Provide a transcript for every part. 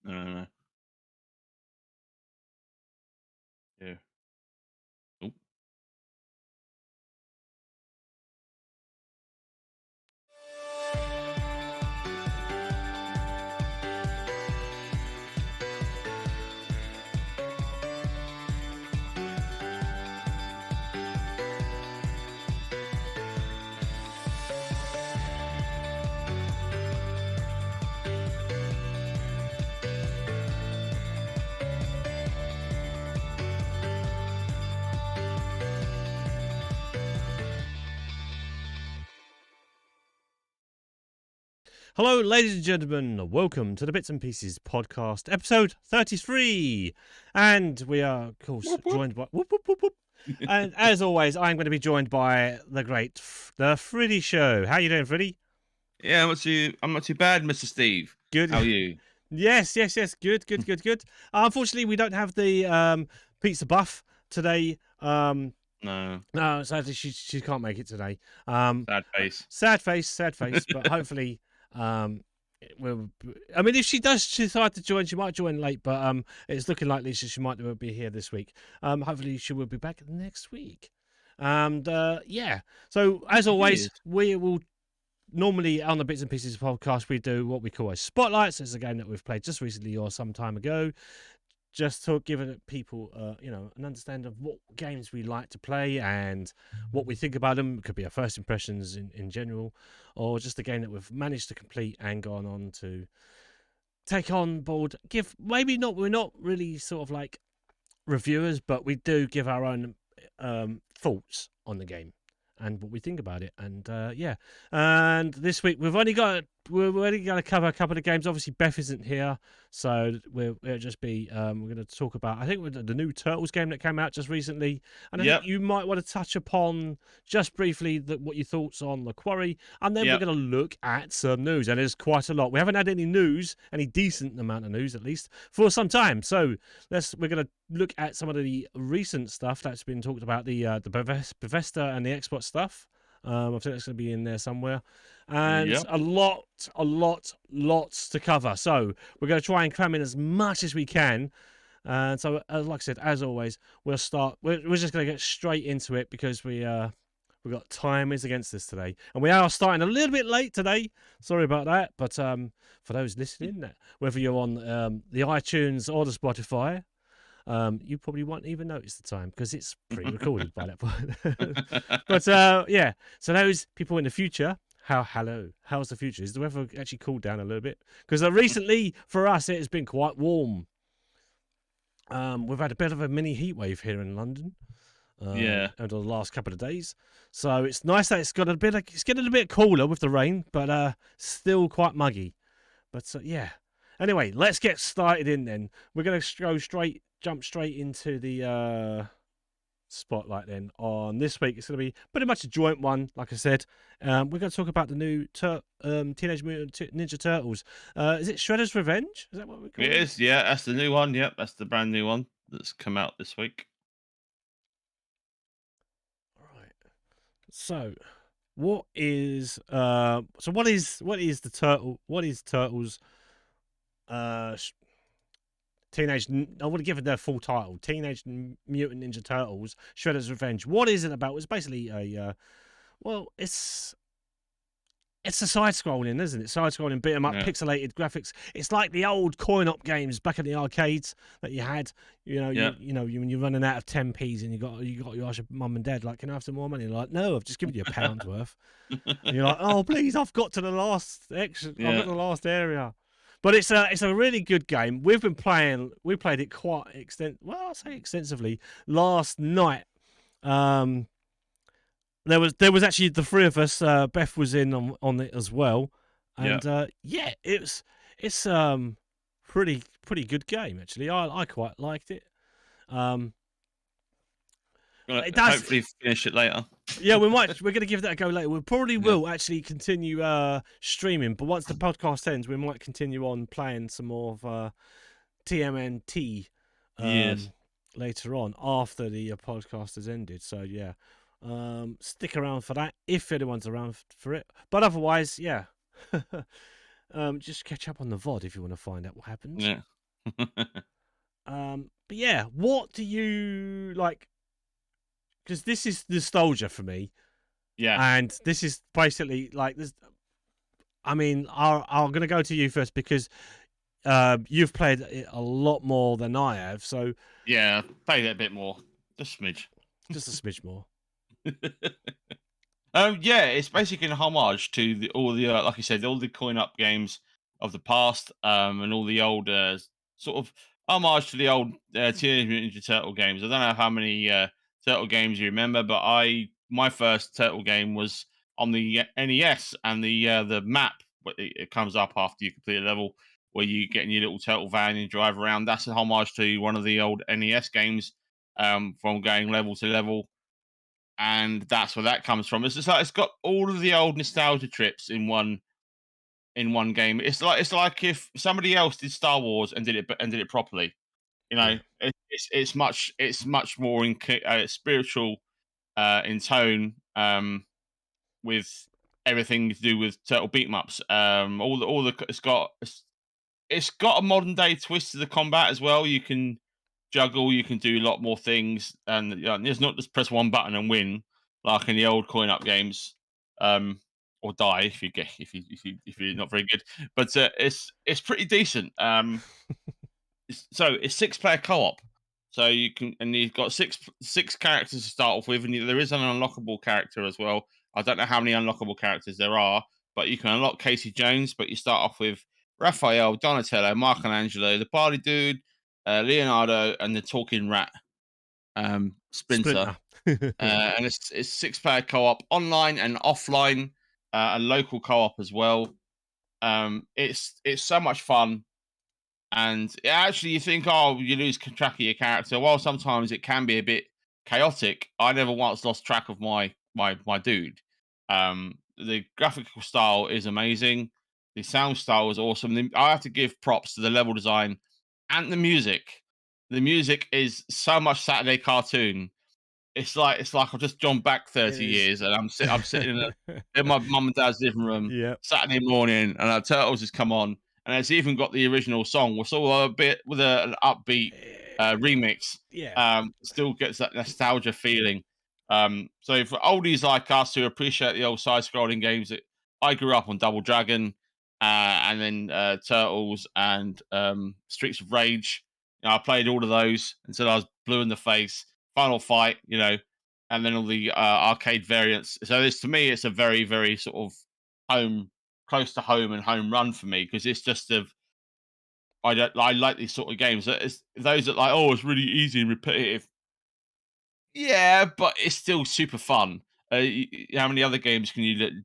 Uh, yeah. Oh. Hello, ladies and gentlemen. Welcome to the Bits and Pieces podcast, episode 33. And we are, of course, joined by... Whoop, whoop, whoop, whoop. And as always, I'm going to be joined by the great TheFreedyShow. How you doing, Freedy? Yeah, I'm not too bad, Mr. Steve. Good. How are you? Yes. Good. Unfortunately, we don't have the PizzaBeth today. No, No, sadly, she can't make it today. sad face. Sad face. But hopefully, I mean, if she does decide to join, she might join late. But it's looking likely she might be here this week. Hopefully, she will be back next week. And yeah. So as always, we will normally on the Bits and Pieces podcast we do what we call a spotlights. It's a game that we've played just recently or some time ago, just to give people, an understanding of what games we like to play and what we think about them. It could be our first impressions in general, or just a game that we've managed to complete and gone on to take on board. We're not really sort of like reviewers, but we do give our own thoughts on the game and what we think about it. And yeah, and this week we're only going to cover a couple of games. Obviously Beth isn't here, so we'll just be we're going to talk about, I think, the new Turtles game that came out just recently, and I think you might want to touch upon just briefly what your thoughts on the Quarry, and then we're going to look at some news, and there's quite a lot. We haven't had any news, any decent amount of news at least, for some time, so we're going to look at some of the recent stuff that's been talked about, the Bethesda and the Xbox stuff. I think that's going to be in there somewhere, and a lot to cover. So we're going to try and cram in as much as we can. And so, like I said, as always, we'll start. We're just going to get straight into it because we've got time is against us today, and we are starting a little bit late today. Sorry about that, but for those listening, whether you're on the iTunes or the Spotify, you probably won't even notice the time because it's pre-recorded by that point. But yeah, so those people in the future, how's the future? Is the weather actually cooled down a little bit? Because recently for us it has been quite warm. We've had a bit of a mini heat wave here in London. Over the last couple of days, so it's nice that it's getting a bit cooler with the rain, but still quite muggy. But yeah. Anyway, let's get started in then. We're going to jump straight into the spotlight then. On this week, it's going to be pretty much a joint one, like I said. We're going to talk about the new Teenage Mutant Ninja Turtles. Is it Shredder's Revenge? Is that what we call it? It is, yeah. That's the new one. Yep, that's the brand new one that's come out this week. Right. So, what is the Turtle? What is Turtles? Teenage. I want to give it their full title: Teenage Mutant Ninja Turtles: Shredder's Revenge. What is it about? It's basically it's a side-scrolling, isn't it? Side-scrolling, beat 'em up, pixelated graphics. It's like the old coin-op games back in the arcades that you had. When you're running out of 10p's and you got you ask your mum and dad, like, can I have some more money? They're like, no, I've just given you £1 worth. And you're like, oh please, I've got to the last I've got the last area. But it's a really good game. We played it quite extensively last night. There was actually the three of us. Beth was in on it as well, and it's pretty good game actually. I quite liked it. It does. Hopefully finish it later. Yeah, we're going to give that a go later. We probably will actually continue streaming, but once the podcast ends, we might continue on playing some more of TMNT later on after the podcast has ended. So yeah. Stick around for that if anyone's around for it, but otherwise, just catch up on the VOD if you want to find out what happens. But yeah, what do you like? Because this is nostalgia for me, Yeah. and this is basically like this. I mean, I'm going to go to you first because you've played it a lot more than I have, so Yeah, play that a bit more. Just a smidge. just a smidge more. Yeah, it's basically an homage to all the like I said, all the coin up games of the past, and all the old sort of homage to the old Teenage Mutant Ninja Turtle games. I don't know how many turtle games you remember, but my first turtle game was on the NES, and the map it comes up after you complete a level where you get in your little turtle van and you drive around. That's a homage to one of the old NES games, from going level to level, and that's where that comes from. It's just like it's got all of the old nostalgia trips in one game. It's like if somebody else did Star Wars and did it properly. You know, Yeah, it's much more spiritual in tone, with everything to do with turtle beat 'em ups. All the it's got a modern day twist to the combat as well. You can juggle, you can do a lot more things, and it's not just press one button and win like in the old coin up games, or die if you get if you're not very good. But it's pretty decent. So it's 6 player co-op, so you can and you've got six characters to start off with, and there is an unlockable character as well. I don't know how many unlockable characters there are, but you can unlock Casey Jones. But you start off with Raphael, Donatello, Michelangelo, the Party Dude, Leonardo, and the Talking Rat, Splinter. Splinter. And it's 6 player co-op, online and offline, and local co-op as well. It's so much fun. And actually, you think, oh, you lose track of your character. Well, sometimes it can be a bit chaotic. I never once lost track of my dude. The graphical style is amazing. The sound style is awesome. I have to give props to the level design and the music. The music is so much Saturday cartoon. It's like I've just gone back It 30 is. years, and I'm sitting in my mum and dad's living room Yep. Saturday morning, and Turtles has come on, and it's even got the original song. We're still a bit with an upbeat remix. Yeah. Still gets that nostalgia feeling. So for oldies like us who appreciate the old side-scrolling games, that I grew up on Double Dragon, and then Turtles and Streets of Rage. I played all of those until I was blue in the face. Final Fight, and then all the arcade variants. So this, to me, it's a very, very sort of home, close to home and home run for me, because it's just I like these sort of games. It's those that like, oh, it's really easy and repetitive. Yeah, but it's still super fun. How many other games can you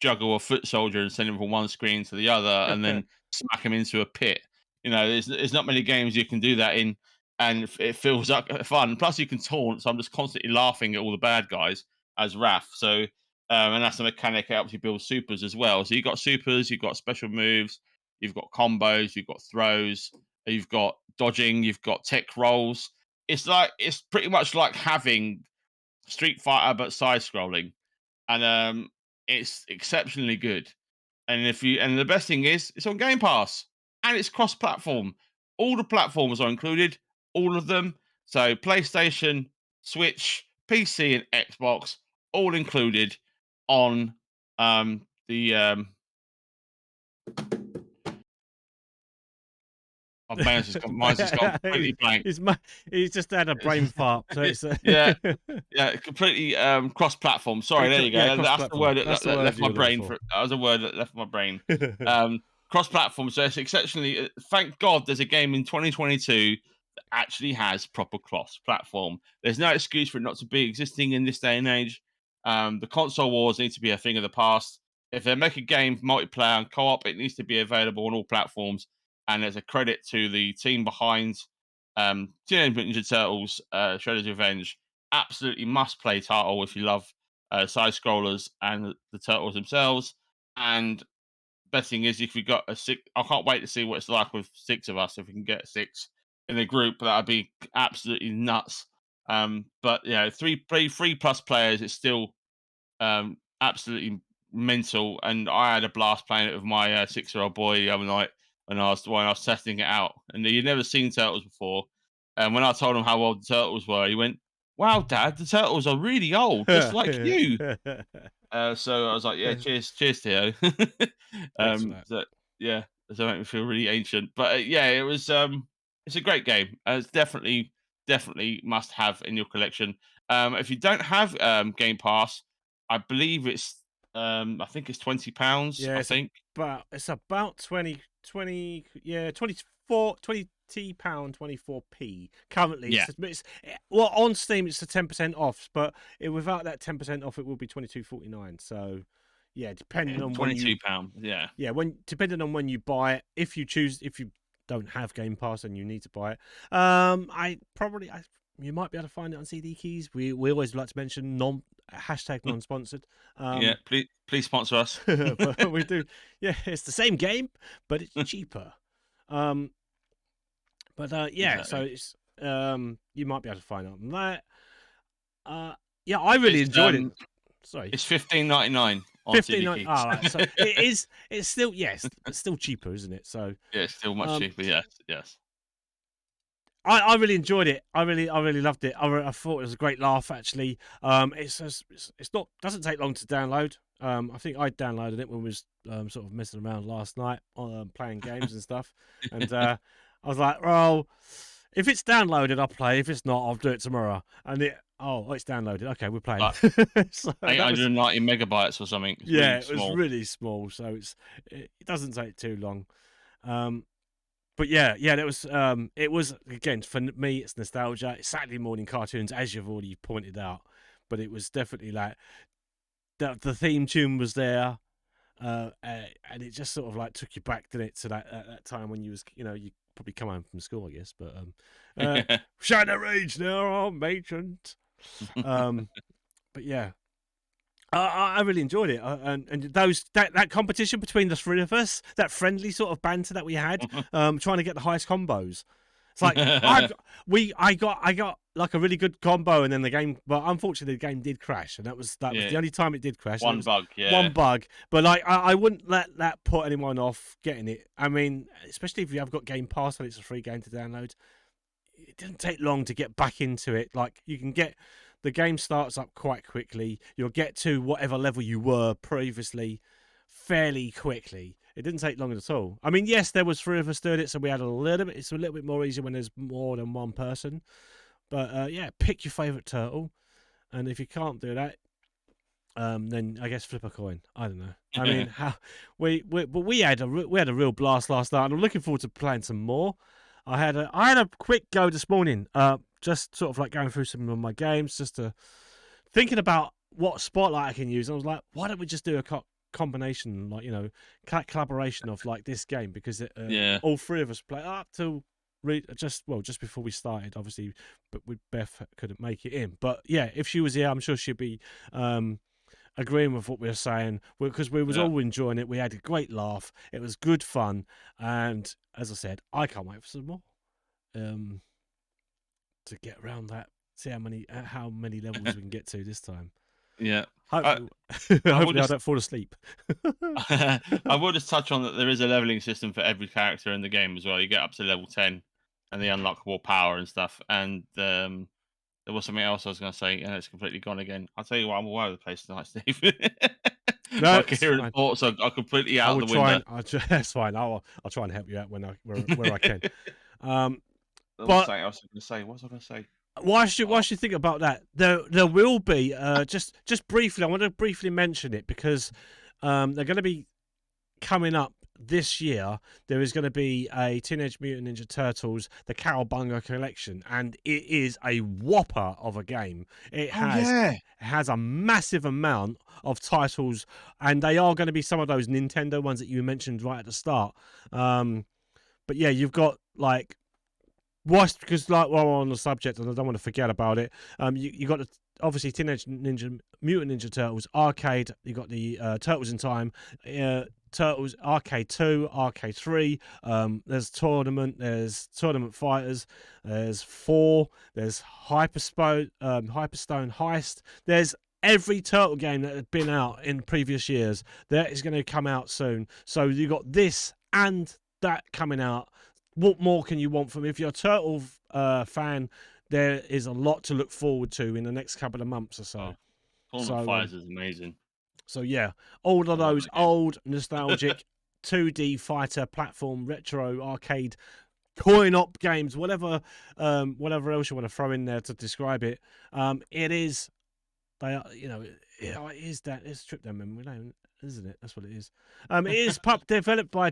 juggle a foot soldier and send him from one screen to the other, and then smack him into a pit? There's not many games you can do that in, and it feels like fun. Plus, you can taunt, so I'm just constantly laughing at all the bad guys as Raph. So, and that's the mechanic that helps you build supers as well. So you've got supers, you've got special moves, you've got combos, you've got throws, you've got dodging, you've got tech rolls. It's pretty much like having Street Fighter but side scrolling, and it's exceptionally good. And the best thing is it's on Game Pass and it's cross platform. All the platforms are included, all of them. So PlayStation, Switch, PC, and Xbox, all included on the mine's just gone completely blank. He's just had a brain fart. So it's Yeah, yeah, completely cross-platform. Sorry, there you yeah, go. cross That's the platform. word That's the that word left my you're looking brain. for. That was a word that left my brain. Cross-platform. So it's exceptionally. Thank God, there's a game in 2022 that actually has proper cross-platform. There's no excuse for it not to be existing in this day and age. The console wars need to be a thing of the past. If they make a game multiplayer and co-op, it needs to be available on all platforms. And there's a credit to the team behind Teenage Mutant Ninja Turtles, Shredder's Revenge. Absolutely must play title if you love side scrollers and the turtles themselves. And best thing is, if we got a six, I can't wait to see what it's like with 6 of us. If we can get 6 in the group, that'd be absolutely nuts. But three plus players, it's still absolutely mental. And I had a blast playing it with my 6-year-old boy the other night. when I was testing it out, and he'd never seen turtles before. And when I told him how old the turtles were, he went, "Wow, Dad, the turtles are really old, just like you." So I was like, "Yeah, cheers, Theo." Thanks for that. So yeah, that make me feel really ancient. But yeah, it was it's a great game. It's definitely must have in your collection. If you don't have Game Pass, I believe it's I think it's £20. Yeah, I think. it's about 20, yeah, 24, £20 24p currently. Yeah, Well, on Steam it's a 10% off, but without that 10% off it will be 22.49. So yeah, depending on when you £22. Yeah. depending on when you buy it, if you don't have Game Pass and you need to buy it, you might be able to find it on CD Keys. We always like to mention non-sponsored. Yeah, please sponsor us. But we do. Yeah, it's the same game, but it's cheaper. Yeah, Exactly. so it's you might be able to find out on that. Yeah, I really enjoyed it. Sorry, It's £15.99 on 15. CD Oh, Keys. right, so it is. It's still it's still cheaper, isn't it? So Yeah, it's still much cheaper. Yes. I really enjoyed it. I really loved it. I thought it was a great laugh. Actually, it's not doesn't take long to download. I think I downloaded it when we was sort of messing around last night, playing games and stuff. And I was like, well, if it's downloaded, I'll play. If it's not, I'll do it tomorrow. And it's downloaded. Okay, we're playing. So 890 megabytes or something. It's yeah, really it was small. really small, so it doesn't take too long. But yeah, it was again for me. It's nostalgia. It's Saturday morning cartoons, as you've already pointed out. But it was definitely like the theme tune was there, and it just sort of like took you back, didn't it, to that time when you was you probably come home from school, I guess. But shine the rage now, I'm ancient. But yeah. I really enjoyed it, and that competition between the three of us, that friendly sort of banter that we had, trying to get the highest combos. It's like I got like a really good combo, and then the game, but unfortunately the game did crash, and that was the only time it did crash. One bug, one bug. But like I wouldn't let that put anyone off getting it. I mean, especially if you have got Game Pass and it's a free game to download, it didn't take long to get back into it. Like you can get. The game starts up quite quickly. You'll get to whatever level you were previously fairly quickly. It didn't take long at all. I mean, yes, there was three of us doing it, so we had it's a little bit more easy when there's more than one person. But yeah, pick your favourite turtle. And if you can't do that, then I guess flip a coin. I don't know. I mean, we had a real blast last night, and I'm looking forward to playing some more. I had a quick go this morning. Just sort of like going through some of my games, just thinking about what spotlight I can use. I was like, why don't we just do a combination, like collaboration of like this game, because all three of us play up till just before we started, obviously, but Beth couldn't make it in. But yeah, if she was here, I'm sure she'd be agreeing with what we were saying, because we was all enjoying it. We had a great laugh. It was good fun, and as I said, I can't wait for some more. To get around that, see how many levels we can get to this time. Yeah. Hopefully I don't fall asleep. I will just touch on that there is a leveling system for every character in the game as well. You get up to level 10 and they unlock more power and stuff. And there was something else I was going to say, and it's completely gone again. I'll tell you what, I'm all over the place tonight, Steve. No, I can hear the thoughts are completely out of the window. That's fine. I'll try and help you out where I can. What was I going to say? Why should you think about that? There will be just briefly. I want to briefly mention it because they're going to be coming up this year. There is going to be a Teenage Mutant Ninja Turtles: The Cowabunga Collection, and it is a whopper of a game. It has a massive amount of titles, and they are going to be some of those Nintendo ones that you mentioned right at the start. But yeah, you've got like. Because like while we're on the subject, and I don't want to forget about it, you got obviously Teenage Mutant Ninja Turtles arcade. You got the Turtles in Time, Turtles Arcade 2, Arcade 3. There's Tournament Fighters. There's 4. There's Hyperstone Heist. There's every Turtle game that had been out in previous years that is going to come out soon. So you got this and that coming out. What more can you want from? If you're a Turtle fan, there is a lot to look forward to in the next couple of months or so. Oh, Tournament So, Fires is amazing. So yeah, all of I love those that game. old nostalgic 2D fighter platform retro arcade coin op games, whatever else you want to throw in there to describe it. It is, they are, it is that, it's trip down memory lane, isn't it? That's what it is. It is developed by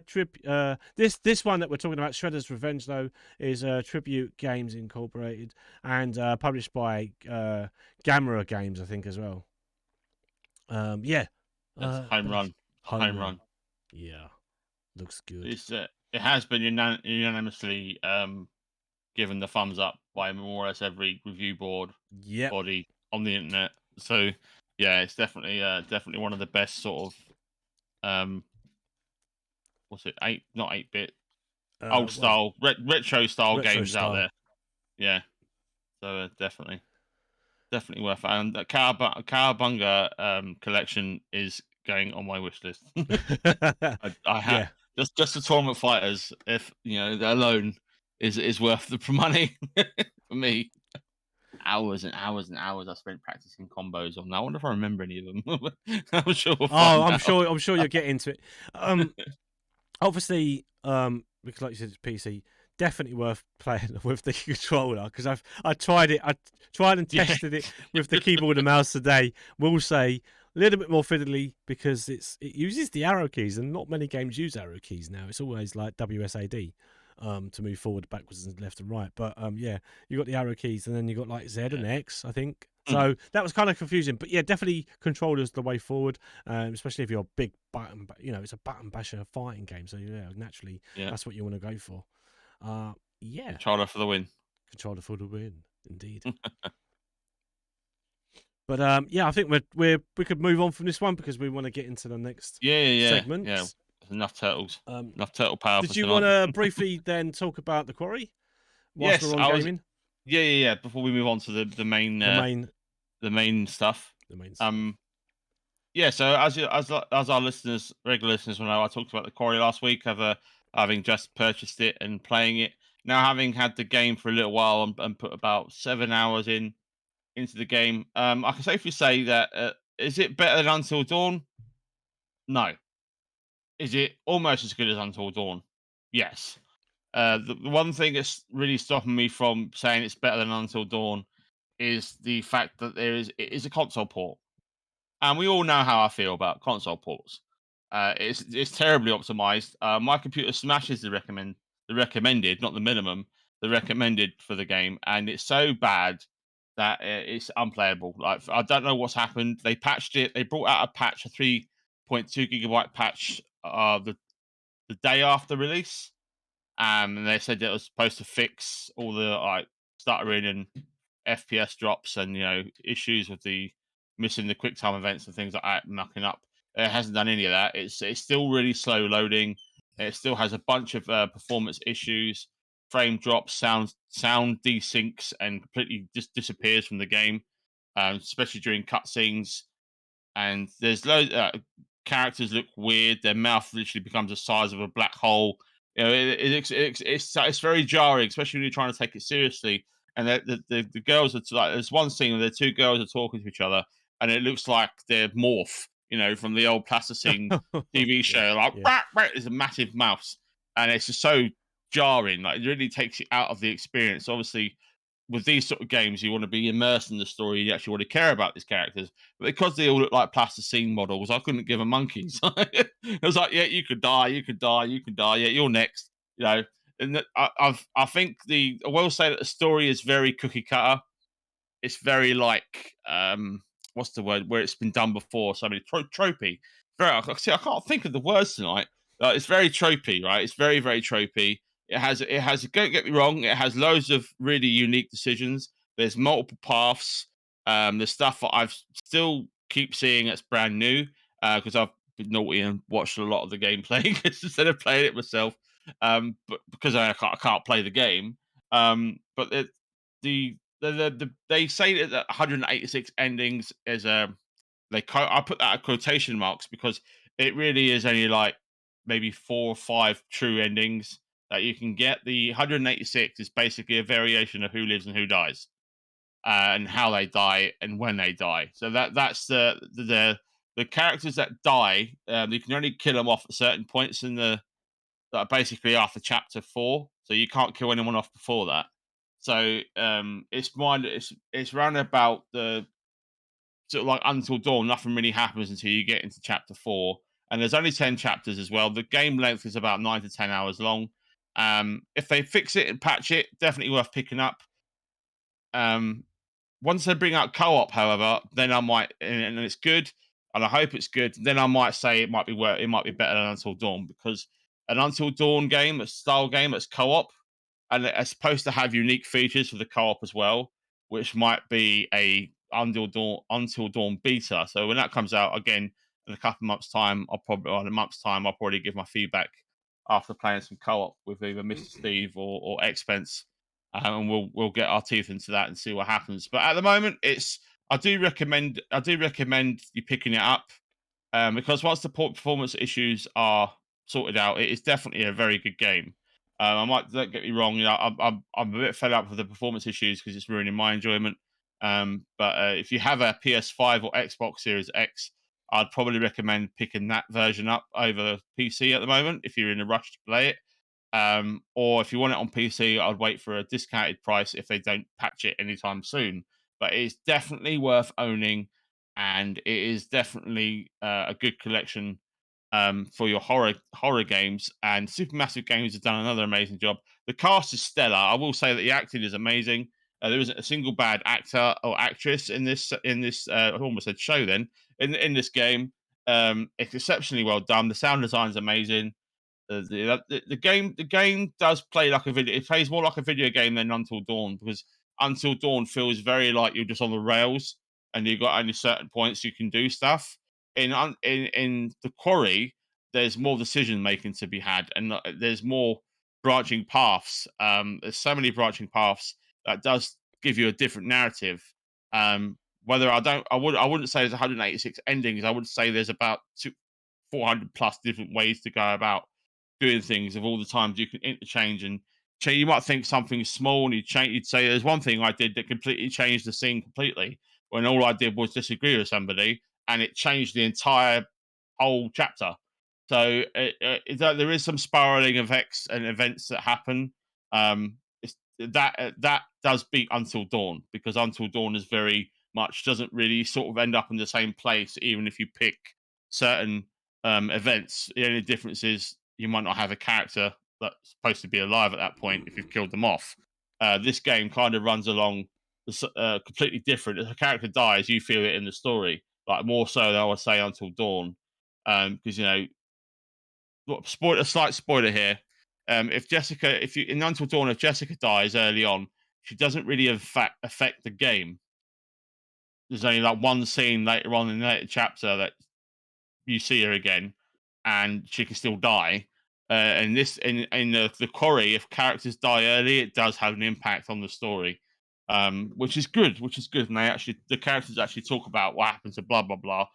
this one that we're talking about, Shredder's Revenge, though, is Tribute Games Incorporated, and published by Gamera Games, I think, as well. Yeah. That's home run. Home run. Yeah. Looks good. It has been unanimously given the thumbs up by more or less every review board body on the internet. So yeah, it's definitely one of the best sort of what's it, not 8-bit, old style, retro style games out there. Yeah. So definitely worth it. And the Cowabunga collection is going on my wish list. I have just the Tournament Fighters, if they're alone, is worth the money for me. Hours and hours and hours I spent practicing combos on that. I wonder if I remember any of them. I'm sure we'll find out. I'm sure you'll get into it. Obviously, because like you said, it's PC. Definitely worth playing with the controller, because I tried it. I tried and tested it with the keyboard and mouse today. We'll say a little bit more fiddly because it uses the arrow keys, and not many games use arrow keys now. It's always like WSAD to move forward, backwards, and left and right. But yeah, you got the arrow keys, and then you got like Z and X, I think. So that was kind of confusing, but yeah, definitely controllers the way forward, especially if you're a big button. It's a button basher fighting game, so yeah, naturally that's what you want to go for. Yeah, controller for the win. Controller for the win, indeed. But yeah, I think we could move on from this one because we want to get into the next segment. Yeah. Enough turtles. Enough turtle power. Did you want to briefly then talk about the Quarry? Yes, we're on gaming. Yeah. Before we move on to the main stuff. The main stuff. Yeah. So as our listeners, regular listeners will know, I talked about the Quarry last week, having just purchased it and playing it. Now, having had the game for a little while and put about 7 hours into the game, I can safely say that is it better than Until Dawn? No. Is it almost as good as Until Dawn? Yes. The one thing that's really stopping me from saying it's better than Until Dawn is the fact that it is a console port, and we all know how I feel about console ports. It's terribly optimized. My computer smashes the recommended, not the minimum, the recommended for the game, and it's so bad that it's unplayable. Like, I don't know what's happened. They patched it. They brought out a patch, a 3.2 gigabyte patch, the day after release. And they said it was supposed to fix all the stuttering and FPS drops and issues with the missing the quick time events and things like that, mucking up. It hasn't done any of that. It's still really slow loading. It still has a bunch of performance issues, frame drops, sound desyncs, and completely just disappears from the game, especially during cutscenes. And there's loads. Characters look weird. Their mouth literally becomes the size of a black hole. It's very jarring, especially when you're trying to take it seriously. And the girls are like, there's one scene where the two girls are talking to each other, and it looks like they're Morph, from the old Plasticine TV show. There's a massive mouse, and it's just so jarring. Like, it really takes you out of the experience. Obviously, with these sort of games, you want to be immersed in the story. You actually want to care about these characters. But because they all look like plasticine models, I couldn't give a monkeys. It was like, yeah, you could die. Yeah, you're next. And I think I will say that the story is very cookie cutter. It's very like what's the word, where it's been done before. So many tropey. I can't think of the words tonight. It's very tropey, right? It's very, very tropey. It has. Don't get me wrong. It has loads of really unique decisions. There's multiple paths. There's stuff that I've still keep seeing that's brand new because I've been naughty and watched a lot of the gameplay instead of playing it myself. But because I can't play the game. But they say that 186 endings is I put that at quotation marks because it really is only like maybe 4 or 5 true endings that you can get. The 186 is basically a variation of who lives and who dies, and how they die and when they die. So that's the characters that die. You can only kill them off at certain points in the that are basically after chapter 4. So you can't kill anyone off before that. So it's round about the sort of like Until Dawn. Nothing really happens until you get into chapter 4, and there's only 10 chapters as well. The game length is about 9 to 10 hours long. If they fix it and patch it, definitely worth picking up. Um, Once they bring out co-op, however, then I might, and it's good, and I hope it's good. Then I might say it might be better than Until Dawn, because an Until Dawn game, a style game that's co-op, and it's supposed to have unique features for the co-op as well, which might be a Until Dawn beta. So when that comes out again in a couple of months' time, in a month's time, I'll probably give my feedback after playing some co-op with either Mr. Steve or Expense, and we'll get our teeth into that and see what happens. But at the moment, I do recommend you picking it up, because once the performance issues are sorted out, it is definitely a very good game. Don't get me wrong, I'm a bit fed up with the performance issues because it's ruining my enjoyment. But if you have a PS5 or Xbox Series X, I'd probably recommend picking that version up over PC at the moment if you're in a rush to play it. Or if you want it on PC, I'd wait for a discounted price if they don't patch it anytime soon. But it's definitely worth owning, and it is definitely a good collection for your horror games. And Supermassive Games have done another amazing job. The cast is stellar. I will say that the acting is amazing. There isn't a single bad actor or actress in this I almost said show then in this game. It's exceptionally well done. The sound design is amazing. The game does play like a video. It plays more like a video game than Until Dawn, because Until Dawn feels very like you're just on the rails and you've got only certain points you can do stuff. In the Quarry, there's more decision making to be had, and there's more branching paths. There's so many branching paths that does give you a different narrative. Whether I wouldn't say there's 186 endings. I would say there's about 400 plus different ways to go about doing things, of all the times you can interchange and change. You might think something's small and you'd say there's one thing I did that completely changed the scene completely, when all I did was disagree with somebody and it changed the entire whole chapter. So there is some spiraling effects and events that happen. That does beat Until Dawn, because Until Dawn is very much doesn't really sort of end up in the same place, even if you pick certain events. The only difference is you might not have a character that's supposed to be alive at that point if you've killed them off. This game kind of runs along completely different. If a character dies, you feel it in the story, like more so than I would say Until Dawn, because a slight spoiler here. If you in Until Dawn, if Jessica dies early on, she doesn't really affect the game. There's only like one scene later on in the later chapter that you see her again, and she can still die. And this in the Quarry, if characters die early, it does have an impact on the story, which is good. And the characters actually talk about what happens to blah blah blah.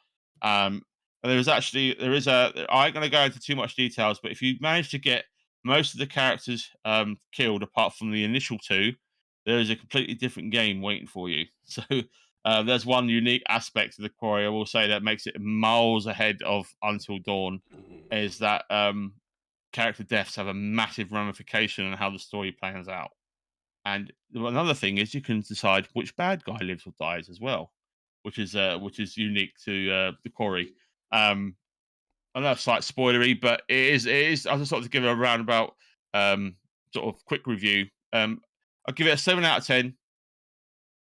And there is a. I ain't going to go into too much details, but if you manage to get most of the characters killed, apart from the initial two, there is a completely different game waiting for you. So there's one unique aspect of the Quarry I will say that makes it miles ahead of Until Dawn, is that character deaths have a massive ramification on how the story plans out. And another thing is you can decide which bad guy lives or dies as well, which is unique to the Quarry. I know it's like spoilery, but it is. I just thought to give it a roundabout sort of quick review. I'll give it a 7 out of 10.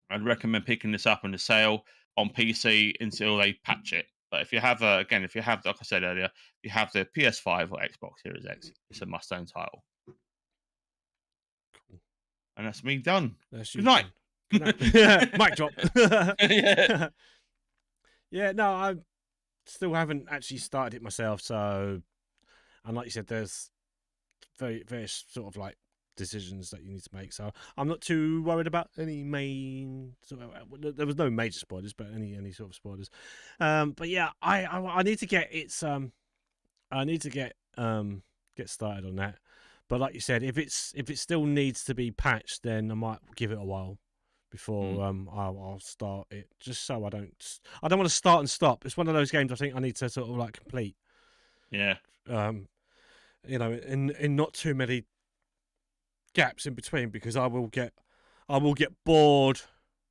I'd recommend picking this up on the sale on PC until they patch it. But if you have, like I said earlier, if you have the PS5 or Xbox Series X, it's a must-own title. Cool. And that's me done. That's Good night. Good night. Mic drop. Yeah. Yeah, no, I still haven't actually started it myself. So, and like you said, there's very sort of like decisions that you need to make. So I'm not too worried about any main. There was no major spoilers, but any sort of spoilers. But yeah, I need to get its I need to get get started on that. But like you said, if it still needs to be patched, then I might give it a while before I'll start it, just so I don't want to start and stop. It's one of those games I think I need to sort of like complete. Yeah. You know, in not too many gaps in between, because I will get bored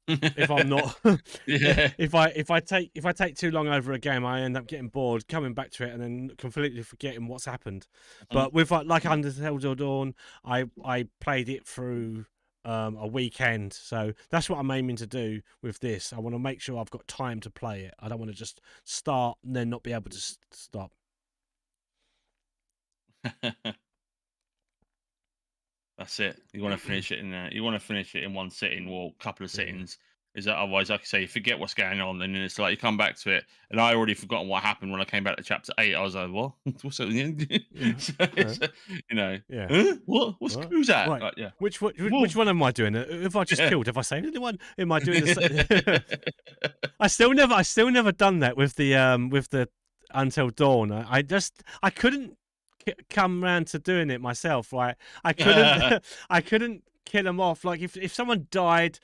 if I'm not. Yeah. if I take too long over a game, I end up getting bored, coming back to it, and then completely forgetting what's happened. But with like Until Dawn, I played it through a weekend, so that's what I'm aiming to do with this. I want to make sure I've got time to play it. I don't want to just start and then not be able to stop. That's it. You want to finish it in you want to finish it in one sitting or a couple of sittings. Is that otherwise, like I say, you forget what's going on, and then it's like you come back to it, and I already forgotten what happened when I came back to chapter 8. I was like, "What? What's happening?" So it's, you know, Yeah. What? Who's that? Right. Like, yeah. Which one am I doing? If I just killed, have I saved anyone? Am I doing the same? I still never done that with the Until Dawn. I couldn't come round to doing it myself. Right, I couldn't I couldn't kill them off. Like if someone died,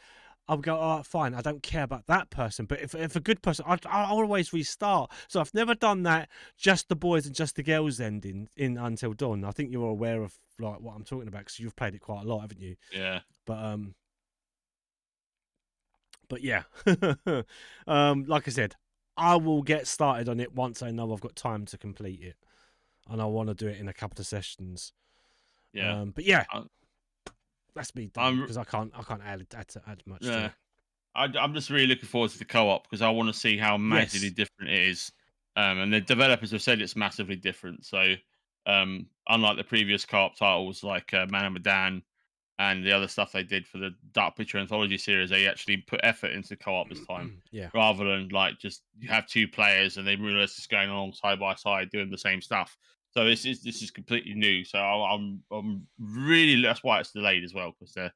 I'll go, oh, fine, I don't care about that person. But if a good person, I'll always restart. So I've never done that. Just the boys and just the girls ending in Until Dawn. I think you're aware of like what I'm talking about because you've played it quite a lot, haven't you? Yeah. But yeah, like I said, I will get started on it once I know I've got time to complete it, and I want to do it in a couple of sessions. Yeah. But yeah, I'm- that's me done because I can't add much to Yeah. it. I'm just really looking forward to the co-op because I want to see how massively Yes. different it is. And the developers have said it's massively different. So, unlike the previous co-op titles like Man of Medan and the other stuff they did for the Dark Picture Anthology series, they actually put effort into co-op this time, Yeah. rather than like just you have two players and they realize it's going along side by side doing the same stuff. So this is completely new. So I'm really, that's why it's delayed as well, because they're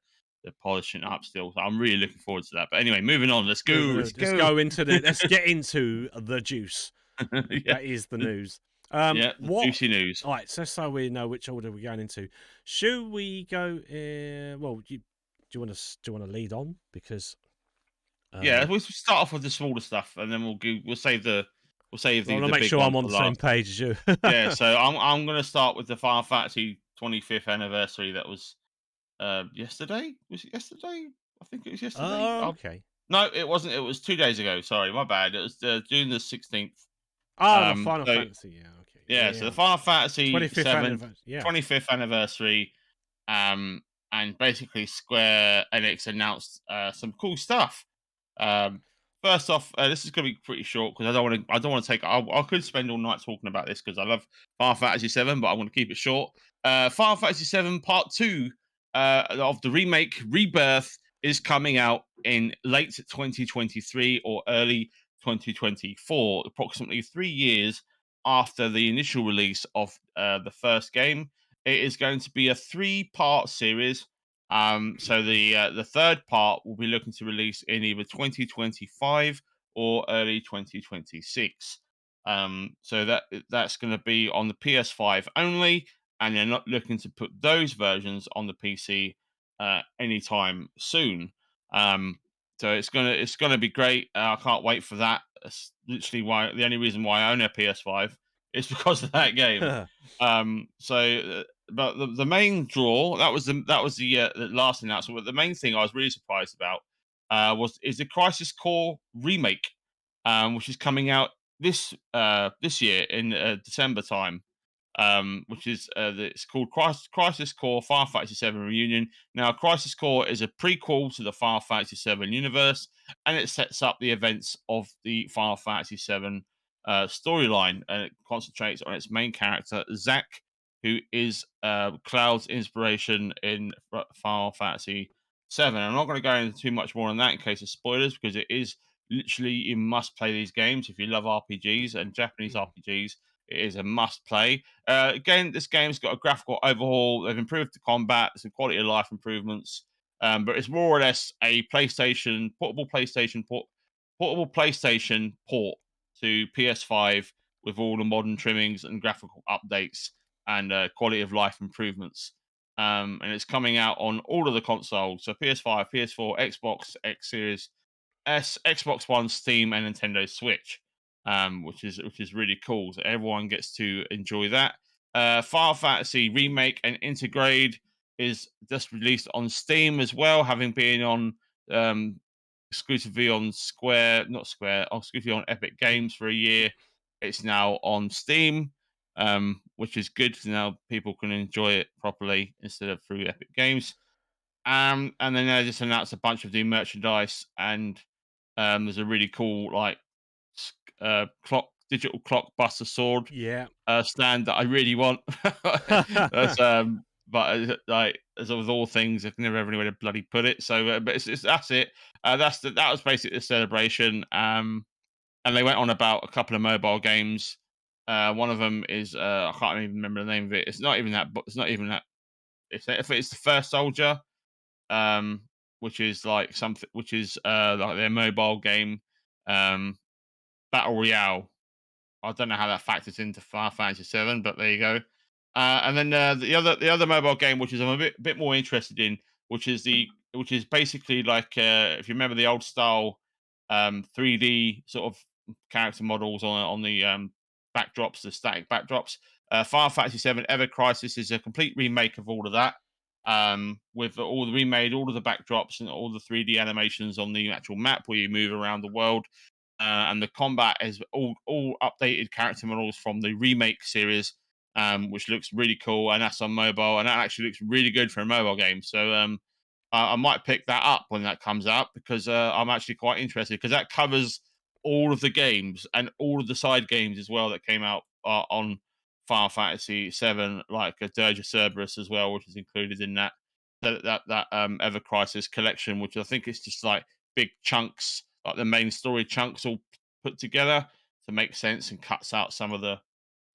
polishing it up still. So I'm really looking forward to that. But anyway, moving on. Let's go. Let's get into the juice. Yeah. That is the news. Yeah, the juicy news. All right, so we know which order we're going into. Should we go? Well, do you want to lead on because? Yeah, we'll start off with the smaller stuff, and then we'll save the I'll the make big sure one I'm on for the same last. page as you. Yeah, so I'm going to start with the Final Fantasy 25th anniversary that was yesterday. Was it yesterday? I think it was yesterday. Oh, okay. No, it wasn't. It was 2 days ago. Sorry, my bad. It was June the 16th. Oh, the Final So Fantasy. Yeah, okay. yeah, so the Final Fantasy 25th 7 anniversary. Yeah. 25th anniversary, and basically Square Enix announced some cool stuff. Um, First off, this is going to be pretty short because I don't want to take. I could spend all night talking about this because I love Final Fantasy 7, but I'm going to keep it short. Final Fantasy 7 Part 2 of the remake Rebirth is coming out in late 2023 or early 2024, approximately 3 years after the initial release of the first game. It is going to be a 3-part series. So the third part will be looking to release in either 2025 or early 2026. So that's going to be on the PS5 only, and they're not looking to put those versions on the PC anytime soon. So it's gonna be great. I can't wait for that. That's literally why the only reason why I own a PS5 is because of that game. But the main draw the last announcement. But the main thing I was really surprised about is the Crisis Core remake, which is coming out this year in December time. Which is it's called Crisis Core Final Fantasy 7 Reunion. Now, Crisis Core is a prequel to the Final Fantasy 7 universe, and it sets up the events of the Final Fantasy 7 storyline, and it concentrates on its main character, Zack, who is Cloud's inspiration in Final Fantasy 7. I'm not going to go into too much more on that in case of spoilers, because it is literally, you must play these games if you love RPGs and Japanese RPGs. It is a must play. Again, this game's got a graphical overhaul. They've improved the combat, some quality of life improvements, but it's more or less a portable PlayStation port to PS5 with all the modern trimmings and graphical updates. and quality of life improvements. And it's coming out on all of the consoles, so PS5, PS4, Xbox X Series S, Xbox One, Steam, and Nintendo Switch, which is really cool. So everyone gets to enjoy that. Final Fantasy Remake and Intergrade is just released on Steam as well, having been on um, exclusively on exclusively on Epic Games for a year. It's now on Steam, which is good. Now people can enjoy it properly instead of through Epic Games. And then they just announced a bunch of new merchandise, and there's a really cool digital clock buster sword Yeah. stand that I really want. That's, but like as with all things, I can never have anywhere to bloody put it. So, but that's it. That was basically the celebration. And they went on about a couple of mobile games. One of them is I can't even remember the name of it. It's not even that. But it's not even that. It's the First Soldier, which is like something, which is like their mobile game, battle royale. I don't know how that factors into Final Fantasy 7, but there you go. And then the other mobile game, which is I'm a bit more interested in, which is basically like if you remember the old style 3D sort of character models on the backdrops, the static backdrops. Final Fantasy 7 Ever Crisis is a complete remake of all of that. With all the remade, all of the backdrops and all the 3D animations on the actual map where you move around the world, and the combat is all updated character models from the remake series, which looks really cool, and that's on mobile, and that actually looks really good for a mobile game. So I might pick that up when that comes out, because I'm actually quite interested, because that covers all of the games and all of the side games as well that came out on Final Fantasy 7, like a Dirge of Cerberus as well, which is included in that Ever Crisis collection, which I think is just like big chunks, like the main story chunks all put together to make sense, and cuts out some of the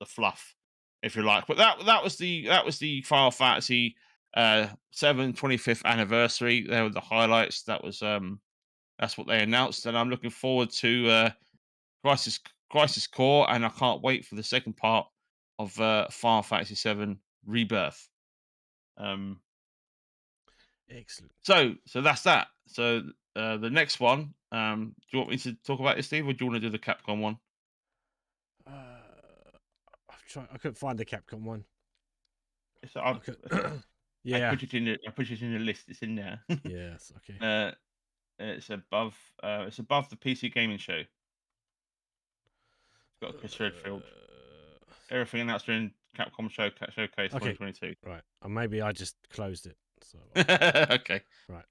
fluff, if you like. But that was the Final Fantasy 7 25th anniversary. There were the highlights. That's what they announced, and I'm looking forward to Crisis Crisis Core, and I can't wait for the second part of Final Fantasy 7 Rebirth. Um, Excellent. so that's that. So the next one, do you want me to talk about this, Steve, or do you want to do the Capcom one? I couldn't find the Capcom one. So I, I Yeah. put it in the list. It's in there. Yes. Okay. uh, it's above the PC gaming show. It's got Chris Redfield. Everything announced during Capcom Showcase Okay. 2022. Right. Or maybe I just closed it. So Okay. right.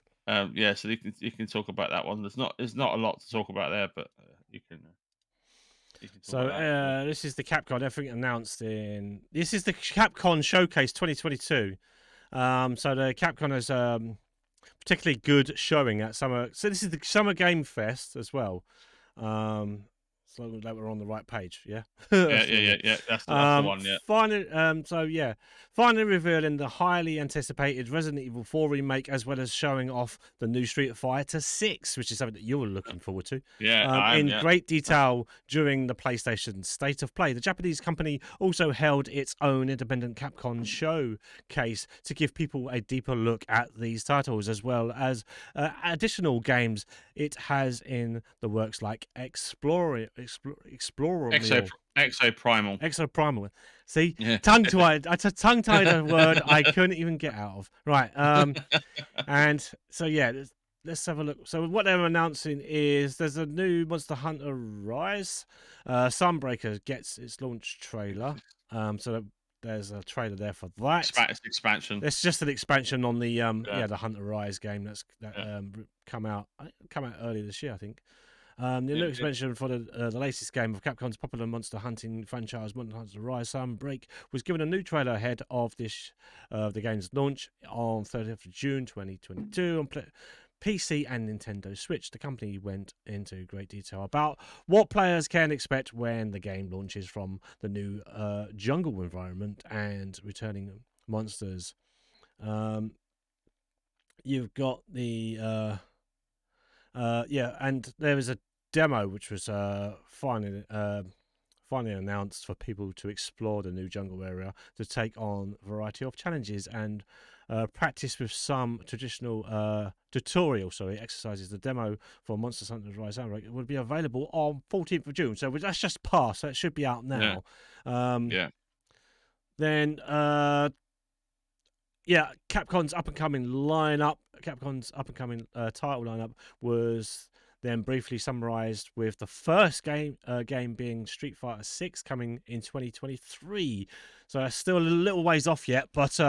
Yeah. So you can talk about that one. There's not a lot to talk about there, but you can talk So about that if you want. this is the Capcom. Everything announced in. This is the Capcom Showcase 2022. So the Capcom has particularly good showing at summer. So this is the Summer Game Fest as well. So that we're on the right page, yeah. Yeah. That's the one. Yeah. Finally revealing the highly anticipated Resident Evil 4 remake, as well as showing off the new Street Fighter 6, which is something that you're looking forward to. Yeah, I am. In Yeah. great detail during the PlayStation State of Play. The Japanese company also held its own independent Capcom showcase to give people a deeper look at these titles, as well as additional games it has in the works, like Explorer Exo Primal. Primal. See, Yeah. tongue-tied. I tongue-tied a word I couldn't even get out of. Right. And so yeah, let's have a look. So what they're announcing is there's a new Monster Hunter Rise. Sunbreaker gets its launch trailer. So there's a trailer there for that. It's expansion. It's just an expansion on the Yeah. the Hunter Rise game that Yeah. come out earlier this year, I think. The new expansion for the latest game of Capcom's popular monster hunting franchise, Monster Hunter Rise Sunbreak, was given a new trailer ahead of the game's launch on 30th of June 2022 on PC and Nintendo Switch. The company went into great detail about what players can expect when the game launches from the new jungle environment and returning monsters. You've got the and there was a demo which was finally finally announced for people to explore the new jungle area to take on a variety of challenges and practice with some traditional tutorial exercises. The demo for Monster Hunter Rise Outbreak will be available on 14th of June, so that's just passed, so it should be out now. Yeah. Then Capcom's up and coming title lineup was then briefly summarized with the first game being Street Fighter 6 coming in 2023. So it's still a little ways off yet, but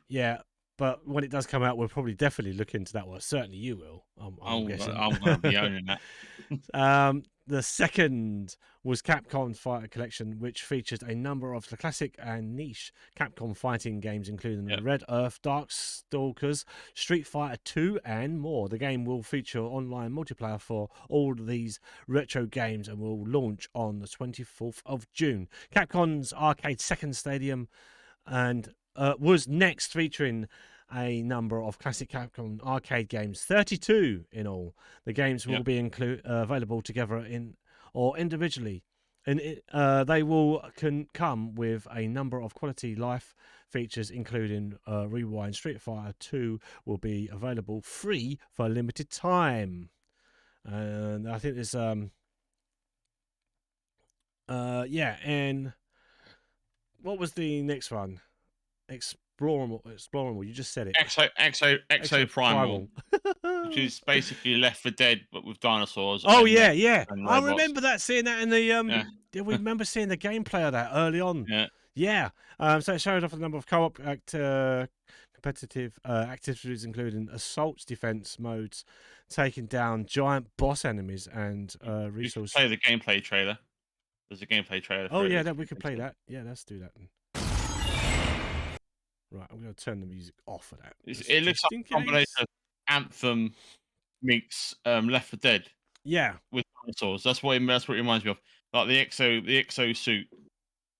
yeah. But when it does come out, we'll probably definitely look into that one. Certainly you will. I'm guessing. I'm going to be owning that. The second was Capcom Fighter Collection, which featured a number of the classic and niche Capcom fighting games, including Red Earth, Darkstalkers, Street Fighter 2, and more. The game will feature online multiplayer for all of these retro games and will launch on the 24th of June. Capcom's Arcade Second Stadium and was next, featuring a number of classic Capcom arcade games, 32 in all. The games will be available together or individually, and they will come with a number of quality life features, including Rewind. Street Fighter 2 will be available free for a limited time, and I think there's and what was the next one? Explorable. You just said it. Exo Primal, which is basically Left 4 Dead but with dinosaurs. Oh yeah. I remember seeing that in the we remember seeing the gameplay of that early on. Yeah. So it showed off a number of co-op competitive activities, including assaults, defense modes, taking down giant boss enemies, and resource. Play the gameplay trailer. There's a gameplay trailer. Oh yeah, we could play that. Yeah, let's do that. Right, I'm going to turn the music off for that. It looks like a combination of Anthem meets Left 4 Dead. Yeah, with dinosaurs. That's what it reminds me of. Like the exo suit.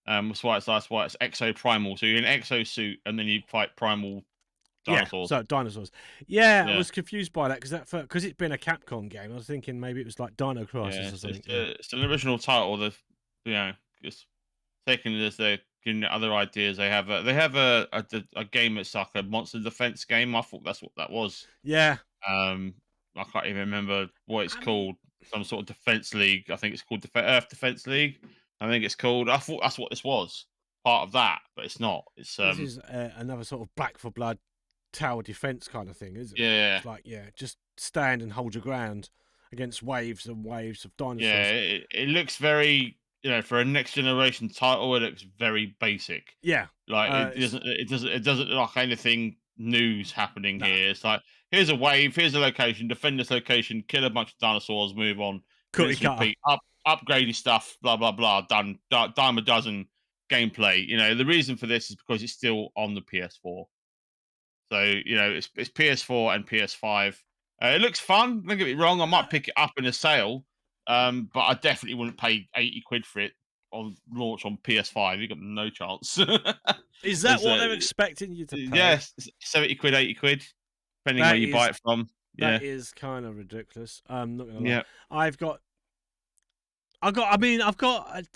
That's why it's Exo Primal. So you're in exo suit and then you fight primal dinosaurs. Yeah, so dinosaurs. Yeah, I was confused by that because it's been a Capcom game. I was thinking maybe it was like Dino Crisis or something. It's an original title. It's taken as they're getting other ideas. They have a game that's like a monster defense game. I thought that's what that was. Yeah. I can't even remember what it's called. Some sort of defense league. I think it's called Earth Defense League. I think it's called. I thought that's what this was. Part of that, but it's not. It's this is another sort of Back 4 Blood tower defense kind of thing, isn't it? Yeah. It's like just stand and hold your ground against waves and waves of dinosaurs. Yeah, it looks very, for a next generation title, it looks very basic. Yeah, like it doesn't look like anything new's happening here. It's like, here's a wave, here's a location, defend this location, kill a bunch of dinosaurs, move on, repeat, upgrade your stuff, blah blah blah, done, dime a dozen gameplay. The reason for this is because it's still on the PS4. So it's PS4 and PS5. It looks fun. Don't get me wrong. I might pick it up in a sale, but I definitely wouldn't pay 80 quid for it on launch on PS5. You got no chance. Is that what they're expecting you to pay? Yes, 70 quid, 80 quid, depending where you buy it from. That is kind of ridiculous. I'm not gonna lie. Yeah. I've got.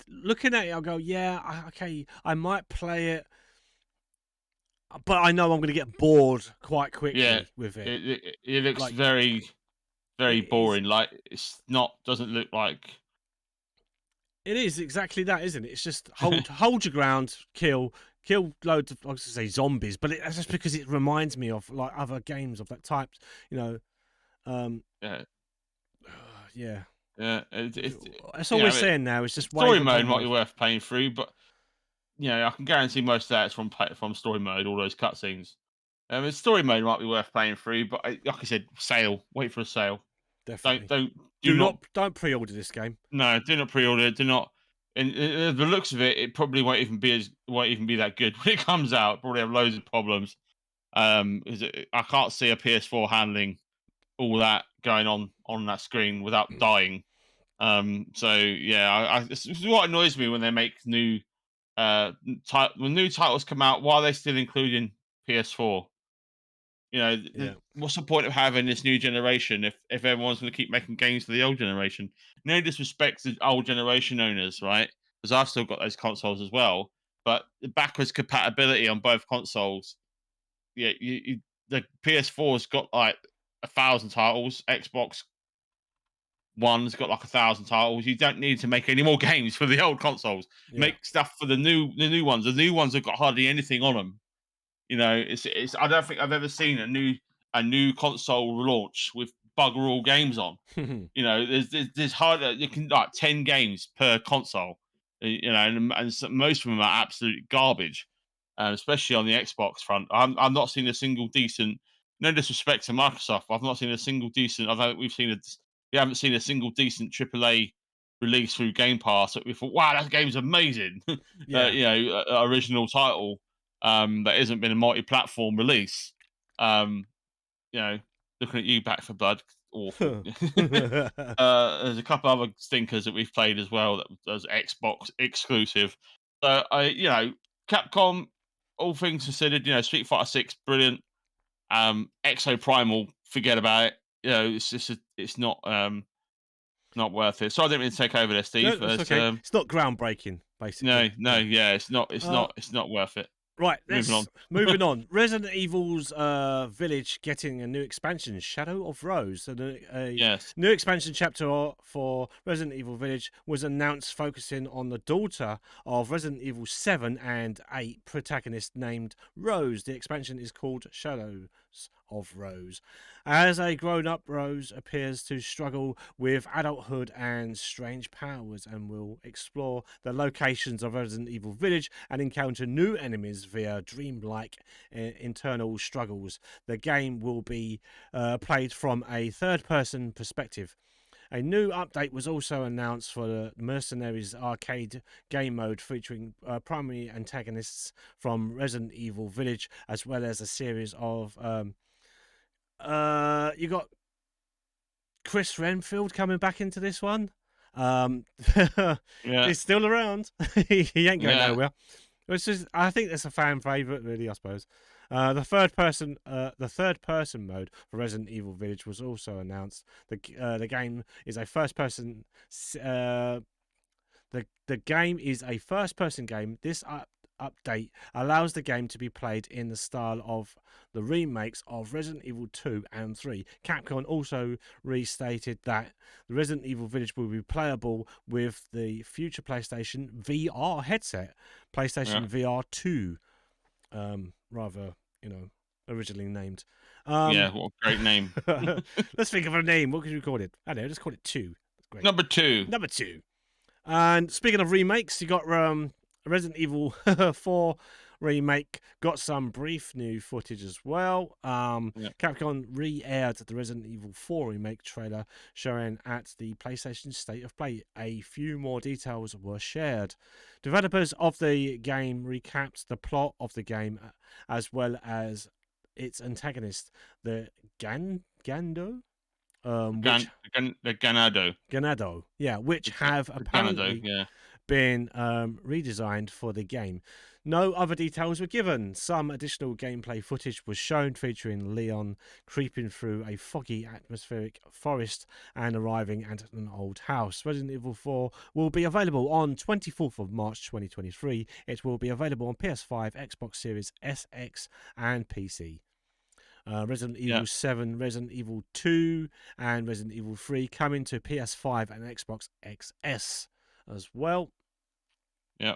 Looking at it, I'll go, yeah, okay, I might play it, but I know I'm going to get bored quite quickly with it. It looks like, very, very boring. Like, doesn't look like. It is exactly that, isn't it? It's just hold your ground, kill loads of, I was going to say zombies, but that's just because it reminds me of like other games of that type. Yeah. Yeah, that's all we're saying now. It's just story mode might be worth paying through, but I can guarantee most of that is from story mode. All those cutscenes. Story mode might be worth playing through, but like I said, sale. Wait for a sale. Definitely. Don't pre-order this game. No, do not pre-order. Do not. And the looks of it, it probably won't even be that good when it comes out. Probably have loads of problems. I can't see a PS4 handling all that going on that screen without dying. So yeah, this is what annoys me when they make new when new titles come out. Why are they still including PS4? You know, Yeah. what's the point of having this new generation if everyone's going to keep making games for the old generation? No disrespect to old generation owners, right? Because I've still got those consoles as well. But the backwards compatibility on both consoles, yeah, the PS4's got like 1,000 titles. Xbox One's got like 1,000 titles. You don't need to make any more games for the old consoles. Yeah. Make stuff for the new ones. The new ones have got hardly anything on them. You know, it's. I don't think I've ever seen a new console launch with bugger all games on. You know, there's hardly you can like 10 games per console. You know, and most of them are absolute garbage, especially on the Xbox front. I've not seen a single decent. No disrespect to Microsoft, I've not seen a single decent. I don't think we haven't seen a single decent AAA release through Game Pass that we thought, wow, that game's amazing. Yeah. You know, original title that hasn't been a multi-platform release. Um, you know, looking at you, Back for Blood, awful. There's a couple other stinkers that we've played as well that was Xbox exclusive. So Capcom, all things considered, Street Fighter 6, brilliant. Exo Primal, forget about it. You know, it's not worth it. So I didn't mean to take over there, No, Steve. that's But okay. It's not groundbreaking, basically. no, Yeah. yeah, it's not, Uh, it's not worth it. Right, Moving on. moving on. Resident Evil's village getting a new expansion, Shadow of Rose. And a Yes. new expansion chapter for Resident Evil Village was announced, focusing on the daughter of Resident Evil 7 and 8 protagonist named Rose. The expansion is called Shadows of Rose. As a grown-up, Rose appears to struggle with adulthood and strange powers, and will explore the locations of Resident Evil Village and encounter new enemies via dreamlike internal struggles. The game will be played from a third-person perspective. A new update was also announced for the Mercenaries arcade game mode, featuring primary antagonists from Resident Evil Village, as well as a series of you got Chris Renfield coming back into this one. Yeah. He's still around. He ain't going Yeah. nowhere. Which is, I think, that's a fan favorite, really. I suppose. The third person mode for Resident Evil Village was also announced. The game is a first person. The game is a first person game. This update allows the game to be played in the style of the remakes of Resident Evil 2 and 3. Capcom also restated that the Resident Evil Village will be playable with the future PlayStation VR headset, PlayStation VR 2, rather, originally named. Yeah, what a great name. Let's think of a name. What could you call it? I don't know, let's call it 2. That's great. Number 2. Number 2. And speaking of remakes, you got Resident Evil 4 remake, got some brief new footage as well. Capcom re-aired the Resident Evil 4 remake trailer showing at the PlayStation State of Play. A few more details were shared. Developers of the game recapped the plot of the game, as well as its antagonist, the Gando. The Ganado. Ganado, yeah, which have apparently been redesigned for the game. No other details were given. Some additional gameplay footage was shown, featuring Leon creeping through a foggy atmospheric forest and arriving at an old house. Resident Evil 4 will be available on 24th of March 2023. It will be available on PS5, Xbox Series SX and PC. Resident Evil 7, Resident Evil 2, and Resident Evil 3 coming to PS5 and Xbox XS as well. Yeah.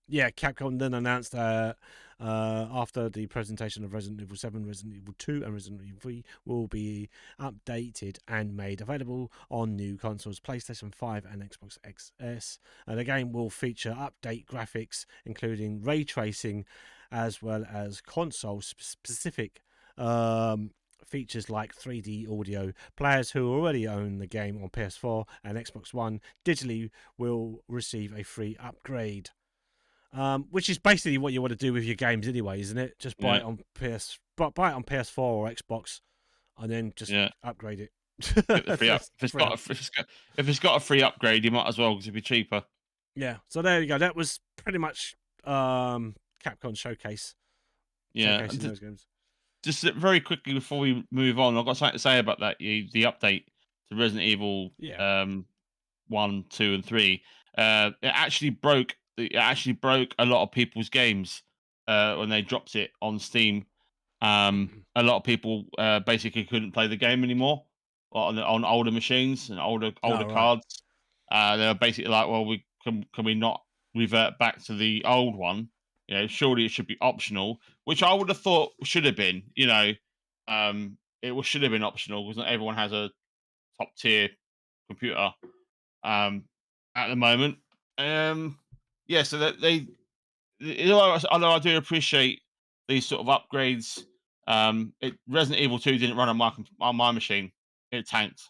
Capcom then announced after the presentation of Resident Evil 7, Resident Evil 2, and Resident Evil 3 will be updated and made available on new consoles, PlayStation 5 and Xbox XS. The game will feature update graphics, including ray tracing, as well as console-specific features like 3D audio. Players who already own the game on PS4 and Xbox One digitally will receive a free upgrade. Which is basically what you want to do with your games anyway, isn't it? Just buy it on buy it on PS4 or Xbox, and then just upgrade it. Get the free if it's got a free upgrade, you might as well, because it'd be cheaper. Yeah. So there you go. That was pretty much Capcom showcase Yeah. showcasing those games. Just very quickly before we move on, I've got something to say about that. The update to Resident Evil Yeah. 1, 2, and 3. It actually broke a lot of people's games when they dropped it on Steam. A lot of people basically couldn't play the game anymore on older machines and older Oh, right. cards. They were basically like, "Well, can we not revert back to the old one? You know, surely it should be optional." Which I would have thought should have been. Should have been optional because not everyone has a top tier computer at the moment. Yeah, so that although I do appreciate these sort of upgrades, Resident Evil 2 didn't run on my machine. It tanked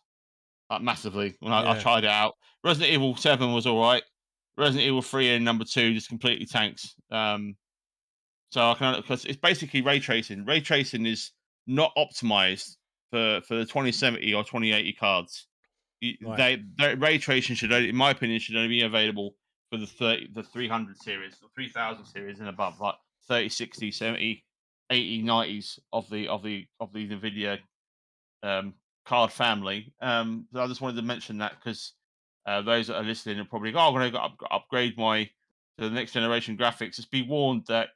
like massively when I Yeah. tried it out. Resident Evil 7 was all right. Resident Evil 3 and number 2 just completely tanks. So I can, because it's basically ray tracing. Ray tracing is not optimized for the 2070 or 2080 cards. Right. Ray tracing should only, in my opinion, should only be available for the 300 series, the 3000 series and above, like 30, 60, 70, 80, 90s of the Nvidia card family. So I just wanted to mention that because those that are listening are probably go, "Oh, I'm going to upgrade my to the next generation graphics." Just be warned that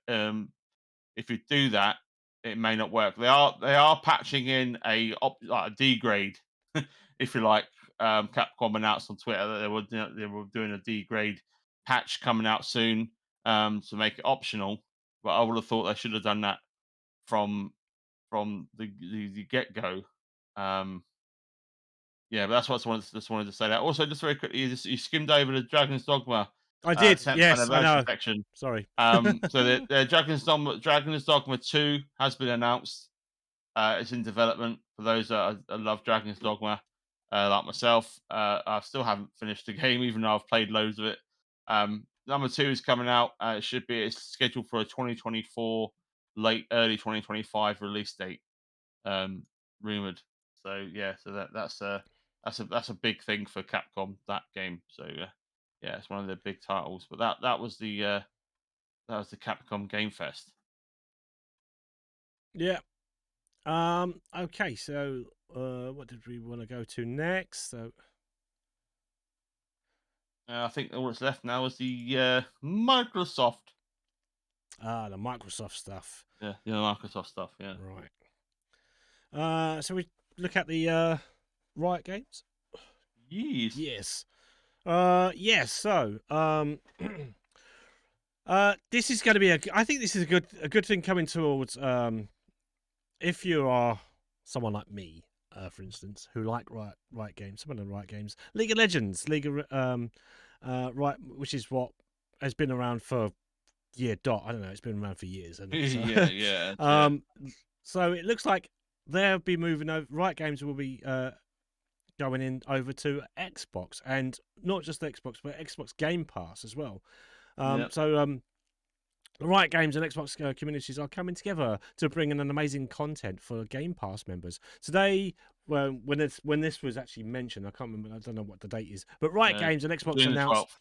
if you do that, it may not work. They are patching in like a D grade, if you like. Capcom announced on Twitter that they were doing a D grade patch coming out soon to make it optional. But I would have thought they should have done that from the get go. Um, yeah, but that's what just wanted to say that. Also, just very quickly, you skimmed over the Dragon's Dogma I did. 10th Yes, I anniversary know. section. Sorry. So the Dragon's Dogma 2 has been announced. It's in development for those that love Dragon's Dogma, like myself. I still haven't finished the game, even though I've played loads of it. Number 2 is coming out. It's scheduled for a 2024 early 2025 release date, rumored. So yeah, so that's a big thing for Capcom, that game. So yeah, it's one of their big titles. But that was the Capcom Game Fest. Yeah. Okay, so what did we want to go to next? So I think all that's left now is the Microsoft. the Microsoft stuff. Yeah, Microsoft stuff. Yeah. Right. So we look at the Riot games. Yes. Yes. Yes. So this is going to be I think this is a good thing coming towards if you are someone like me, for instance, who like Riot games, some of the Riot games, League of Legends, Riot, which is what has been around for I don't know, it's been around for years, hasn't it? So, yeah. So it looks like they'll be moving over. Riot games will be going in over to Xbox, and not just Xbox, but Xbox Game Pass as well. So the Riot Games and Xbox communities are coming together to bring in an amazing content for Game Pass members. Today, when this was actually mentioned, I can't remember. I don't know what the date is, but Riot Games and Xbox announced.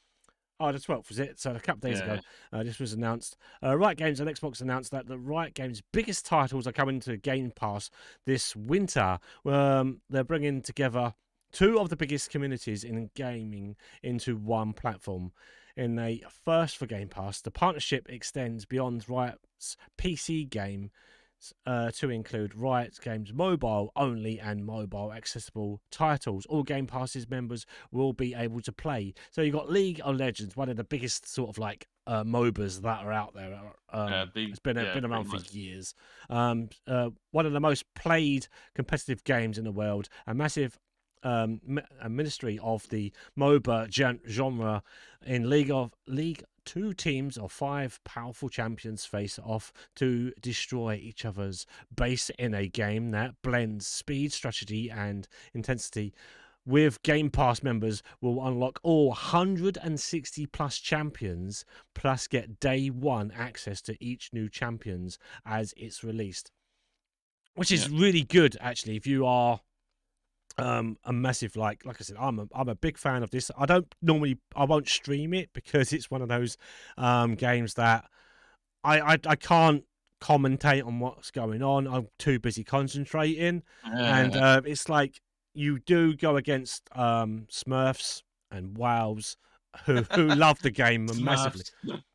Oh, the 12th was it? So a couple of days ago, this was announced. Riot Games and Xbox announced that the Riot Games' biggest titles are coming to Game Pass this winter. They're bringing together two of the biggest communities in gaming into one platform. In a first for Game Pass, the partnership extends beyond Riot's PC game to include Riot Games mobile only and mobile accessible titles. All Game Passes members will be able to play. So you've got League of Legends, one of the biggest sort of like MOBAs that are out there. It's been around for years. One of the most played competitive games in the world. A massive a ministry of the MOBA genre. In League, two teams of 5 powerful champions face off to destroy each other's base in a game that blends speed, strategy, and intensity. With Game Pass members will unlock all 160 plus champions, plus get day one access to each new champions as it's released, which is really good actually. If you are a massive like I said, I'm a big fan of this. I won't stream it because it's one of those games that I can't commentate on what's going on. I'm too busy concentrating, and it's like you do go against Smurfs and Wows who love the game massively.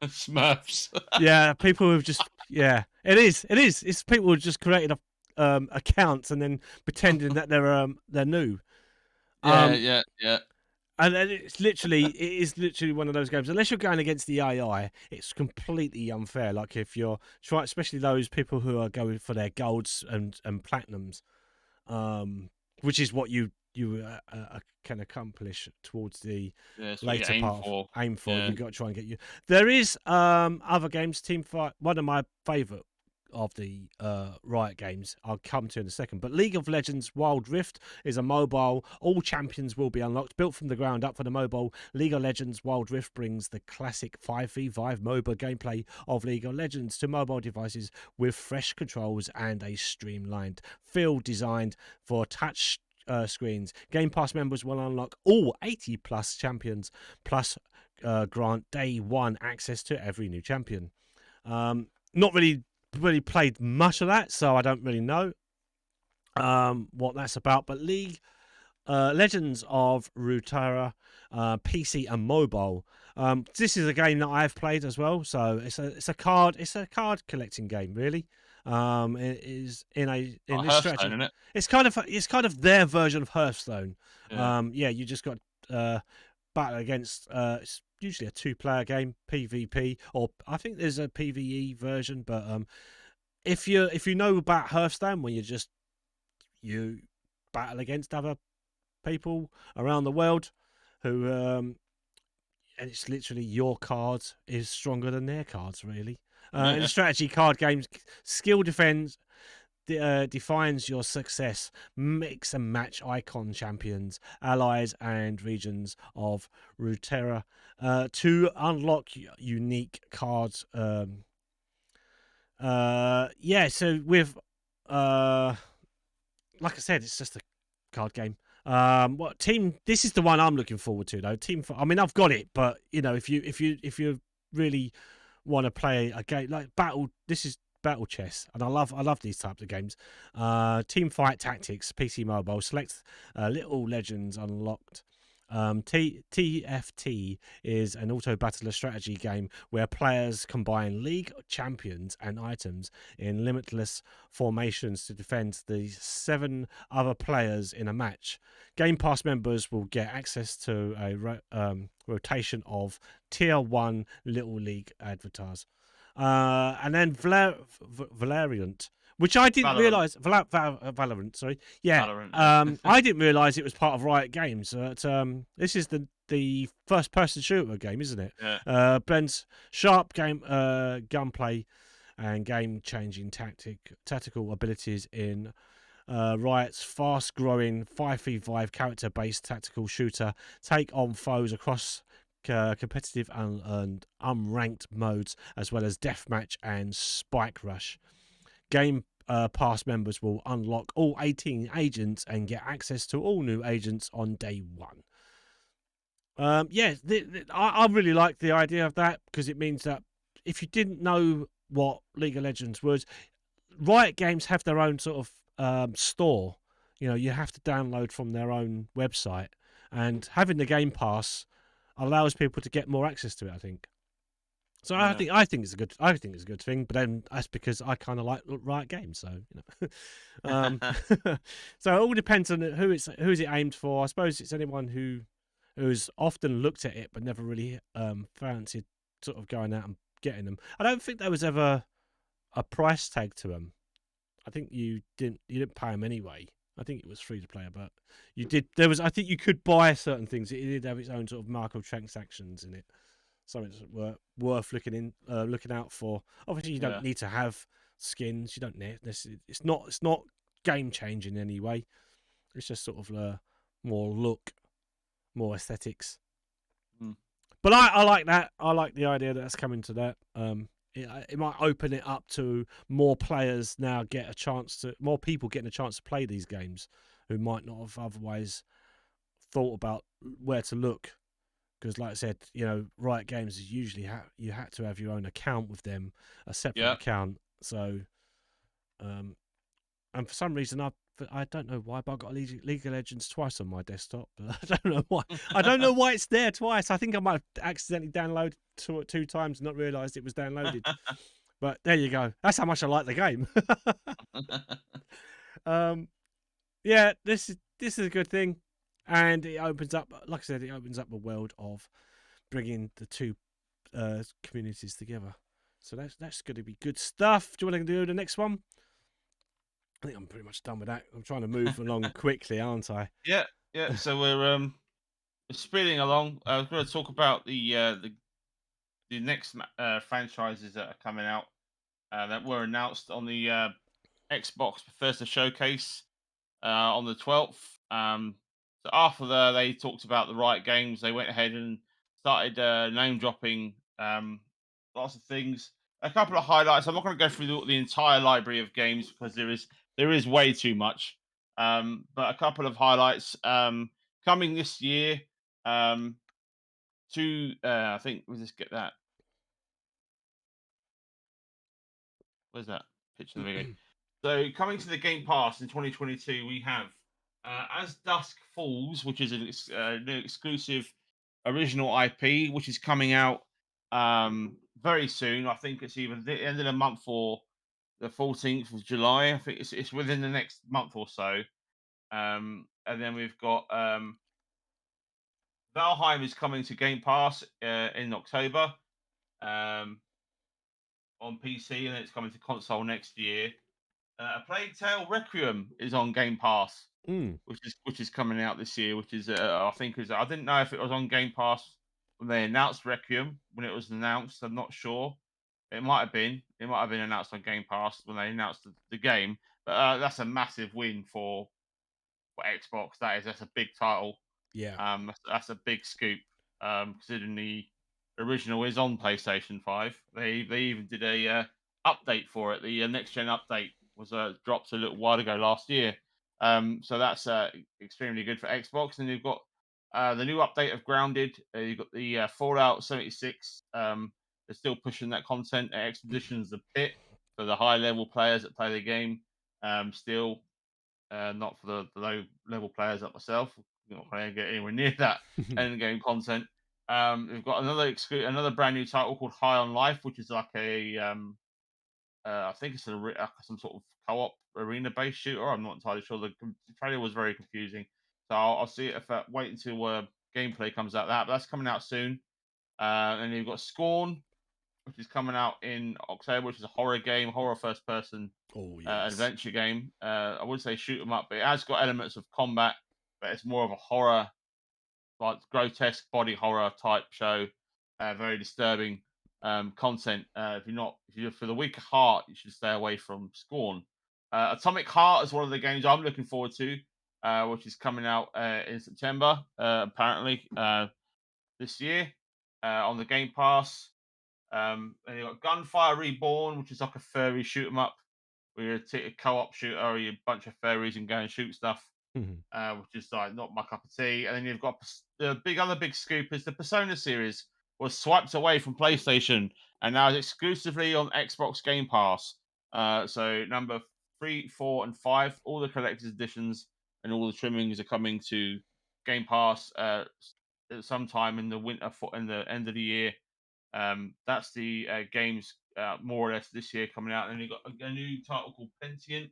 Smurfs. Yeah, people who've just it is. It's people who've just created accounts and then pretending that they're new. Yeah. And it is literally one of those games. Unless you're going against the AI, it's completely unfair. Like if you're trying, especially those people who are going for their golds and platinums, which is what you can accomplish towards the later part. Aim for. Yeah. You've got to try and get you. There is other games. Teamfight. One of my favourite of the Riot games I'll come to in a second, but League of Legends Wild Rift is a mobile. All champions will be unlocked. Built from the ground up for the mobile, League of Legends Wild Rift brings the classic 5v5 MOBA gameplay of League of Legends to mobile devices with fresh controls and a streamlined feel designed for touch screens. Game Pass members will unlock all 80 plus champions, plus grant day one access to every new champion. Not really played much of that, so I don't really know what that's about. But League Legends of Runeterra, PC and mobile. This is a game that I've played as well. So it's a card collecting game, really. It is in this strategy. Isn't it? It's kind of their version of Hearthstone. Yeah, you just got battle against. It's usually a 2-player game, PvP, or I think there's a PvE version. But if you know about Hearthstone, when you battle against other people around the world, who and it's literally your cards is stronger than their cards, really. In the strategy card games, skill defines your success. Mix and match icon champions, allies, and regions of Runeterra to unlock unique cards. So with like I said, it's just a card game. What team? This is the one I'm looking forward to, though. I mean, I've got it, but if you really want to play a game like this is battle chess, and I love these types of games. Team fight tactics, PC mobile. Select Little Legends unlocked. TFT is an auto battler strategy game where players combine league champions and items in limitless formations to defend the 7 other players in a match. Game Pass members will get access to a rotation of Tier 1 Little League avatars. And then Valorant, which I didn't realise. Valorant, sorry. Yeah. Valorant, yeah. I didn't realise it was part of Riot Games. This is the first-person shooter game, isn't it? Yeah. Blends sharp gunplay and game-changing tactical abilities in Riot's fast-growing 5v5 character-based tactical shooter. Take on foes across competitive and unranked modes, as well as deathmatch and spike rush. Game Pass members will unlock all 18 agents and get access to all new agents on day one. I really like the idea of that, because it means that if you didn't know what League of Legends was, Riot Games have their own sort of store. You have to download from their own website, and having the Game Pass allows people to get more access to it, I think. So I think it's a good thing, but then that's because I kind of like Riot Games, so so it all depends on who's it aimed for. I suppose it's anyone who's often looked at it but never really fancied sort of going out and getting them. I don't think there was ever a price tag to them. I think you didn't pay them anyway. I think it was free to play, but you did. I think you could buy certain things. It did have its own sort of microtransactions in it. Something that's worth looking out for. Obviously, you don't need to have skins. You don't need this. It's not game changing in any way. It's just sort of more look, more aesthetics. But I like that. I like the idea that's coming to that. It might open it up to more players now more people getting a chance to play these games who might not have otherwise thought about where to look. Because, like I said, Riot Games is usually you had to have your own account with them, a separate account, So, and for some reason I don't know why, but I got League of Legends twice on my desktop. But I don't know why. I don't know why it's there twice. I think I might have accidentally downloaded two times and not realised it was downloaded. But there you go. That's how much I like the game. Yeah, this is a good thing, and it opens up, like I said, it opens up a world of bringing the two communities together. So that's going to be good stuff. Do you want to do the next one? I think I'm pretty much done with that. I'm trying to move along quickly, aren't I? Yeah, yeah. So we're speeding along. I was going to talk about the next franchises that are coming out that were announced on the Xbox Bethesda showcase on the 12th. So after they talked about the right games, they went ahead and started name dropping lots of things. A couple of highlights. I'm not going to go through the entire library of games because there is way too much. But a couple of highlights coming this year. To I think we'll just get that. Where's that picture of the video? So coming to the Game Pass in 2022, we have As Dusk Falls, which is an new exclusive original IP, which is coming out very soon. I think it's either the end of the month or the 14th of July. I think it's within the next month or so. And then we've got Valheim is coming to Game Pass in October um, on PC, and then it's coming to console next year. A Plague Tale Requiem is on Game Pass, Mm. which is coming out this year. Which is I think is I didn't know if it was on Game Pass when they announced Requiem when it was announced. I'm not sure. It might have been. It might have been announced on Game Pass when they announced the game. But that's a massive win for Xbox. That's a big title. Yeah. That's a big scoop. Considering the original is on PlayStation 5, they even did a update for it. The next gen update was dropped a little while ago last year. So that's extremely good for Xbox. And you've got the new update of Grounded. You've got the Fallout 76. They're still pushing that content. Expeditions the Pit for the high level players that play the game. Still not for the low level players like myself. You're not going to get anywhere near that end game content. We've got another brand new title called High on Life, which is like I think it's some sort of co-op arena based shooter. I'm not entirely sure. The trailer was very confusing, so I'll see if wait until gameplay comes out. But that's coming out soon. And you've got Scorn, which is coming out in October, which is a horror game, horror first person Oh yes. adventure game. I would say shoot 'em up, but it has got elements of combat, but it's more of a horror, like grotesque body horror type show. Very disturbing content. If you're for the weak of heart, you should stay away from Scorn. Atomic Heart is one of the games I'm looking forward to, which is coming out in September, apparently this year on the Game Pass. And you've got Gunfire Reborn, which is like a furry shoot 'em up where you're a co-op shooter or you're a bunch of furries and go and shoot stuff, Mhm. which is like not my cup of tea. And then you've got the other big scoop is the Persona series was swiped away from PlayStation and now is exclusively on Xbox Game Pass. So number 3, 4, and 5, all the collector's editions and all the trimmings are coming to Game Pass sometime in the winter in the end of the year. That's the games more or less this year coming out. And you've got a new title called Pentient,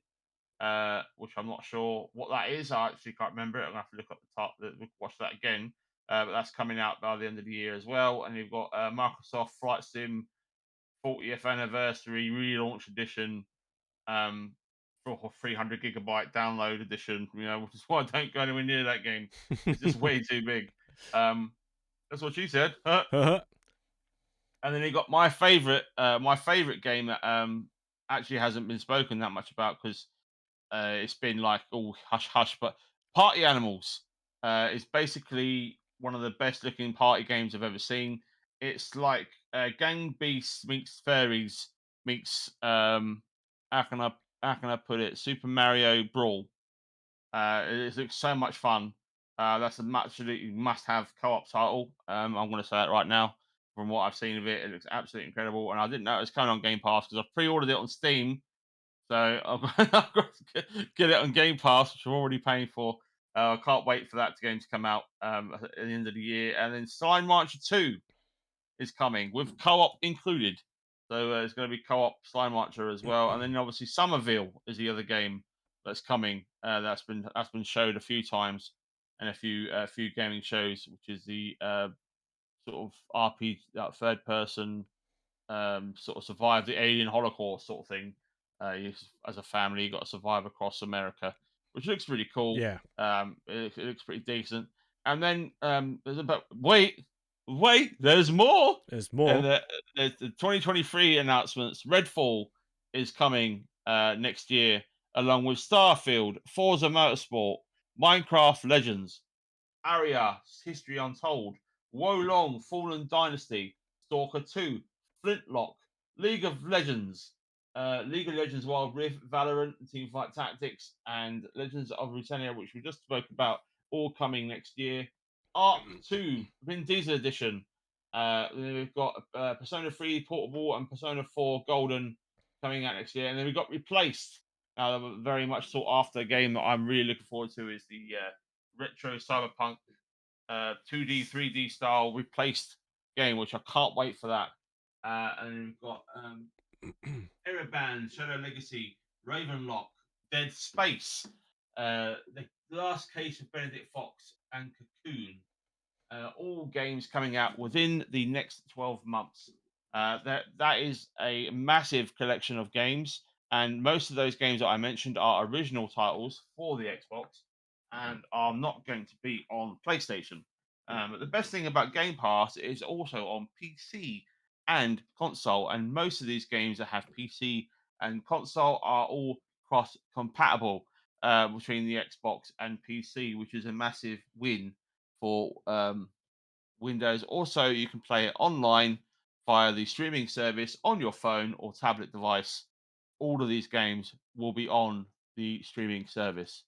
which I'm not sure what that is. I actually can't remember it. I'm gonna have to look up the top, watch that again. But that's coming out by the end of the year as well. And you've got Microsoft Flight Sim 40th Anniversary Relaunch Edition for 300 gigabyte download edition. Which is why I don't go anywhere near that game. It's just way too big. That's what she said. And then you got my favorite game that actually hasn't been spoken that much about because it's been like all hush hush. But Party Animals is basically one of the best looking party games I've ever seen. It's like Gang Beasts meets fairies meets how can I put it? Super Mario Brawl. It looks so much fun. That's an absolutely must have co op title. I'm going to say it right now. from what I've seen of it. It looks absolutely incredible, and I didn't know it was coming on Game Pass because I pre-ordered it on Steam. So I've got to get it on Game Pass, which I'm already paying for. I can't wait for that game to come out at the end of the year. And then Slime Rancher 2 is coming with co-op included. So it's going to be co-op Slime Rancher as well. And then obviously Somerville is the other game that's coming. That's been showed a few times and a few gaming shows, which is the sort of RP third person sort of survive the alien holocaust sort of thing. As a family, you got to survive across America, which looks really cool. Yeah. It looks pretty decent. And then there's about wait, there's more. There's And more. there's the 2023 announcements. Redfall is coming next year, along with Starfield, Forza Motorsport, Minecraft Legends, Aria, History Untold, Wolong, Fallen Dynasty, Stalker 2, Flintlock, League of Legends Wild Rift, Valorant, Teamfight Tactics, and Legends of Runeterra, which we just spoke about, all coming next year. Arc 2, Vin Diesel Edition. Then we've got Persona 3 Portable and Persona 4 Golden coming out next year. And then we've got Replaced. Very much sought after game that I'm really looking forward to is the retro cyberpunk 2D, 3D style replaced game, which I can't wait for that. And we've got Ereban, Shadow Legacy, Ravenlock, Dead Space, The Last Case of Benedict Fox, and Cocoon. All games coming out within the next 12 months. That is a massive collection of games, and most of those games that I mentioned are original titles for the Xbox and are not going to be on PlayStation. But the best thing about Game Pass is also on PC and console, and most of these games that have PC and console are all cross compatible between the Xbox and PC, which is a massive win for Windows. Also, you can play it online via the streaming service on your phone or tablet device. All of these games will be on the streaming service,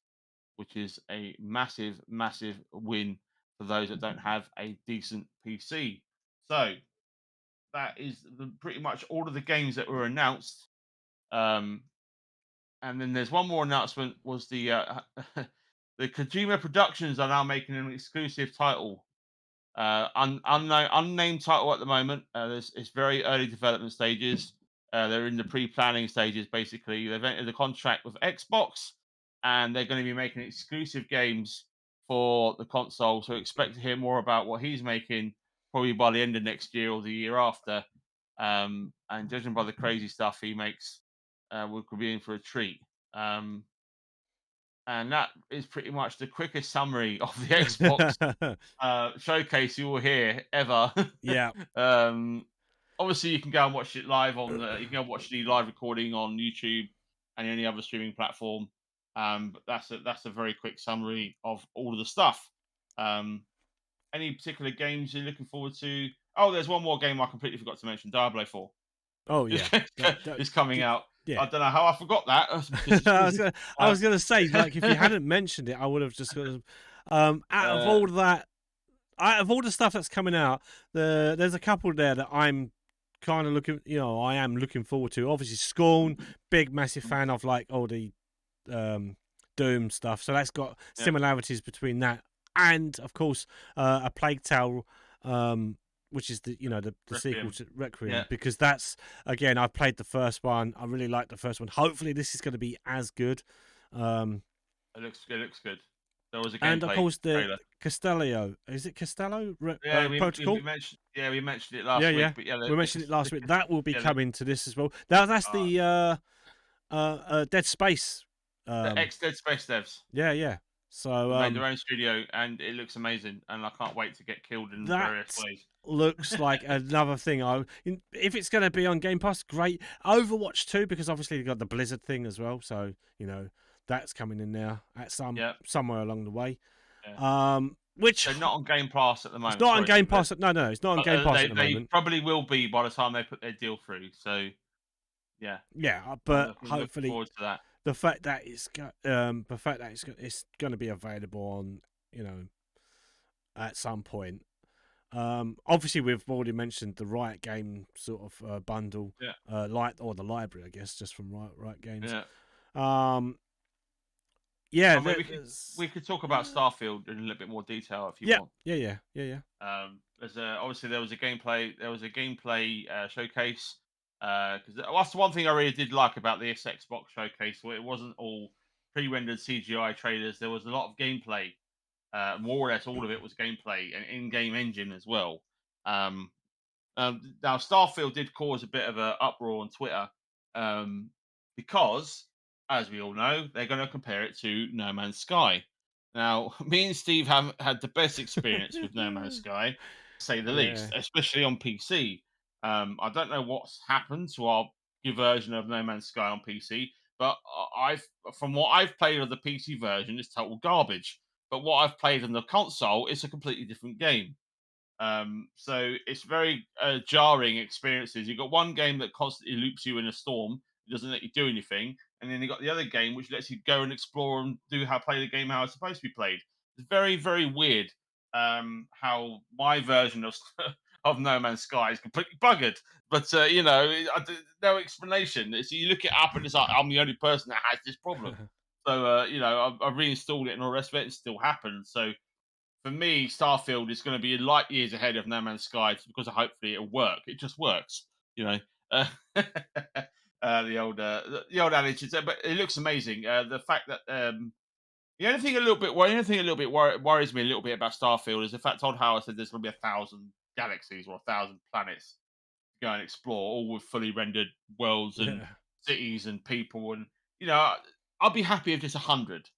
which is a massive, massive win for those that don't have a decent PC. So that is pretty much all of the games that were announced. And then there's one more announcement: was the the Kojima Productions are now making an exclusive title, unnamed title at the moment. It's very early development stages. They're in the pre-planning stages. Basically, they've entered a contract with Xbox, and they're going to be making exclusive games for the console. So expect to hear more about what he's making probably by the end of next year or the year after. And judging by the crazy stuff he makes, we could be in for a treat. And that is pretty much the quickest summary of the Xbox showcase you will hear ever. Yeah. Obviously, you can go and watch it live you can go watch the live recording on YouTube and any other streaming platform. But that's a very quick summary of all of the stuff. Any particular games you're looking forward to? Oh, there's one more game I completely forgot to mention: Diablo 4. Oh yeah, is coming out. Yeah. I don't know how I forgot that. I was gonna say, like, if you hadn't mentioned it, I would have just got. Out of all the stuff that's coming out, there's a couple there that I'm kind of looking. I am looking forward to. Obviously, Scorn, big massive fan of, like, all the Doom stuff. So that's got similarities between that and, of course, a Plague Tale. Which is the sequel to Requiem, because that's, again, I've played the first one. I really like the first one. Hopefully this is going to be as good. It looks good. There was a gameplay and of course the trailer. Castello. Is it Castello? Protocol. We mentioned it last week. But we mentioned it last week. That will be coming to this as well. That's the Dead Space. The ex-Dead Space devs. Yeah. So they made their own studio, and it looks amazing. And I can't wait to get killed in various ways. Looks like another thing. If it's going to be on Game Pass, great. Overwatch 2, because obviously you've got the Blizzard thing as well. So that's coming in there at somewhere along the way. Yeah. Which they're not on Game Pass at the moment. It's not on Game Pass. No, it's not on Game Pass at the moment. They probably will be by the time they put their deal through. So yeah, but hopefully forward to that. The fact that it's going to be available on at some point. Obviously, we've already mentioned the Riot game sort of bundle, Yeah, or the library, I guess, just from Riot Games. yeah. Um, yeah, I mean, we there's could talk about Starfield in a little bit more detail if you yeah, want. yeah, yeah, yeah, yeah. There's obviously there was a gameplay showcase because that's the one thing I really did like about this Xbox showcase. Where it wasn't all pre-rendered CGI trailers. There was a lot of gameplay. More or less, all of it was gameplay and in-game engine as well. Um, Now, Starfield did cause a bit of an uproar on Twitter um, because, as we all know, they're going to compare it to No Man's Sky. Now, me and Steve haven't had the best experience with No Man's Sky, to say the least, Yeah. especially on PC. I don't know what's happened to our version of No Man's Sky on PC, but from what I've played of the PC version, it's total garbage. But what I've played on the console, it's a completely different game. So it's very jarring experiences. You've got one game that constantly loops you in a storm, it doesn't let you do anything, and then you've got the other game which lets you go and explore and play the game how it's supposed to be played. It's very, very weird how my version of of No Man's Sky is completely buggered. But no explanation. So you look it up and it's like I'm the only person that has this problem. So I've reinstalled it and all the rest of it, and it still happens. So for me, Starfield is going to be light years ahead of No Man's Sky because hopefully it'll work. It just works, you know. Uh, the old adage, but it looks amazing. The fact that the only thing a little bit worries me a little bit about Starfield is the fact Todd Howard said there's going to be 1,000 galaxies or 1,000 planets to go and explore, all with fully rendered worlds and Yeah. cities and people, and you know, I'll be happy if it's 100.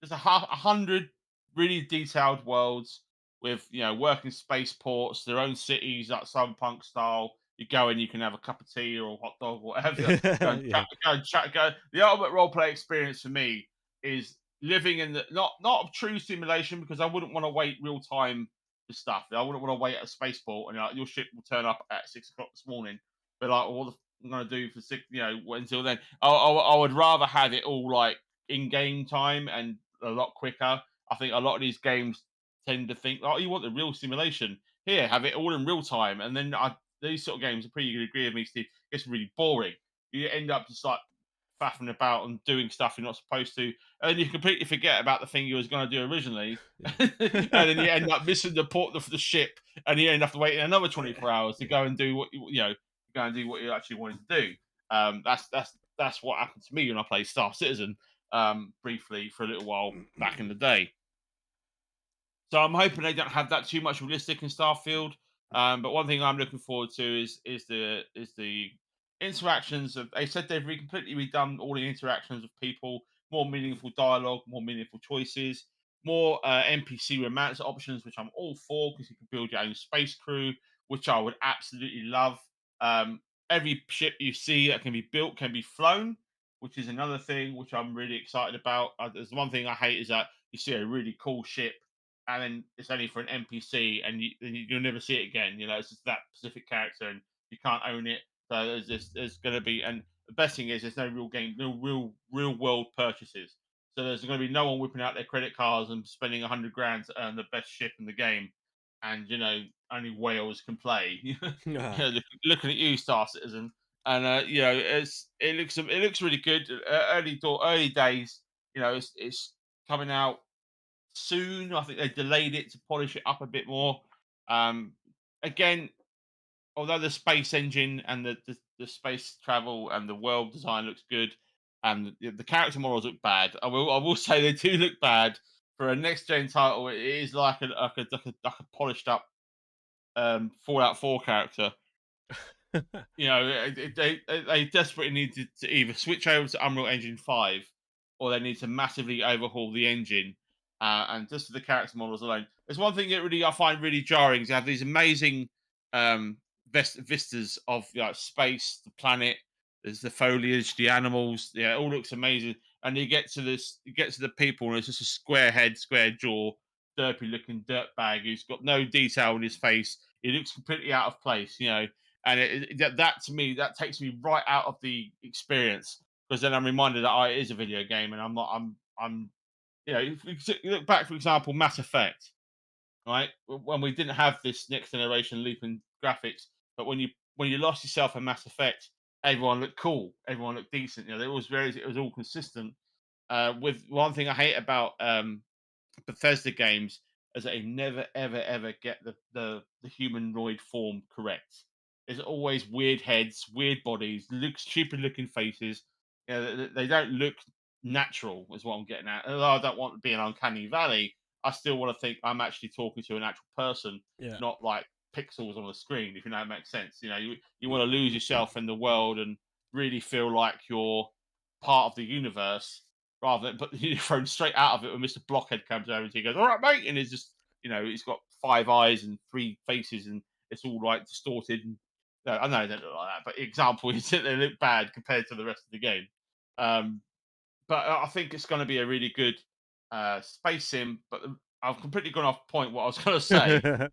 There's 100 really detailed worlds with working spaceports, their own cities, like cyberpunk style. You go in, you can have a cup of tea or a hot dog, or whatever. Go and chat, Yeah. go and chat. Go. The ultimate role play experience for me is living in the not a true simulation because I wouldn't want to wait real time for stuff. I wouldn't want to wait at a spaceport and your ship will turn up at 6 o'clock this morning. But like, what I'm gonna do for six, until then? I would rather have it all like in game time and a lot quicker. I think a lot of these games tend to think, "Oh, you want the real simulation? Here, have it all in real time." And then these sort of games, I'm pretty you can agree with me, Steve. It's really boring. You end up just like faffing about and doing stuff you're not supposed to, and you completely forget about the thing you was going to do originally, and then you end up missing the port of the ship, and you end up waiting another 24 hours to go and do what go and do what you actually wanted to do. That's what happened to me when I played Star Citizen briefly for a little while back in the day. So I'm hoping they don't have that too much realistic in Starfield. But one thing I'm looking forward to is the interactions of. They said they've completely redone all the interactions of people, more meaningful dialogue, more meaningful choices, more NPC romance options, which I'm all for because you can build your own space crew, which I would absolutely love. Every ship you see that can be built can be flown, which is another thing which I'm really excited about. There's one thing I hate is that you see a really cool ship and then it's only for an NPC, and you'll never see it again. It's just that specific character, and you can't own it. So there's going to be, and the best thing is there's no real game, no real world purchases. So there's going to be no one whipping out their credit cards and spending 100 grand to earn the best ship in the game, and only whales can play. Looking at you, Star Citizen, and it looks really good. Early days, it's coming out soon. I think they delayed it to polish it up a bit more. Um, Again, although the space engine and the space travel and the world design looks good, and the character models look bad, I will say they do look bad for a next gen title. It is like a polished up Fallout 4 character. They desperately needed to either switch over to Unreal Engine 5 or they need to massively overhaul the engine. And just for the character models alone, there's one thing that really I find really jarring is you have these amazing um, vistas of space, the planet, there's the foliage, the animals, yeah, it all looks amazing. And you get to the people, and it's just a square head, square jaw, derpy looking dirtbag who's got no detail in his face. He looks completely out of place. And that to me that takes me right out of the experience because then I'm reminded that it is a video game and I'm not I'm if we look back, for example, Mass Effect. right? When we didn't have this next generation leap in graphics, but when you lost yourself in Mass Effect, everyone looked cool, everyone looked decent. You know, it was all consistent. With one thing I hate about Bethesda games is that they never, ever, ever get the humanoid form correct. There's always weird heads, weird bodies, stupid looking faces. You know, they don't look natural, is what I'm getting at. Although I don't want to be an uncanny valley, I still want to think I'm actually talking to an actual person, Yeah. not like pixels on the screen. If you know, that makes sense. You know, you want to lose yourself in the world and really feel like you're part of the universe rather than but you're thrown straight out of it when Mr. Blockhead comes over and he goes, "All right, mate," and he's just he's got 5 eyes and 3 faces and it's all like distorted. And, no, I know they don't look like that, but the example is that they look bad compared to the rest of the game. Um, but I think it's going to be a really good space sim. But I've completely gone off point what I was going to say,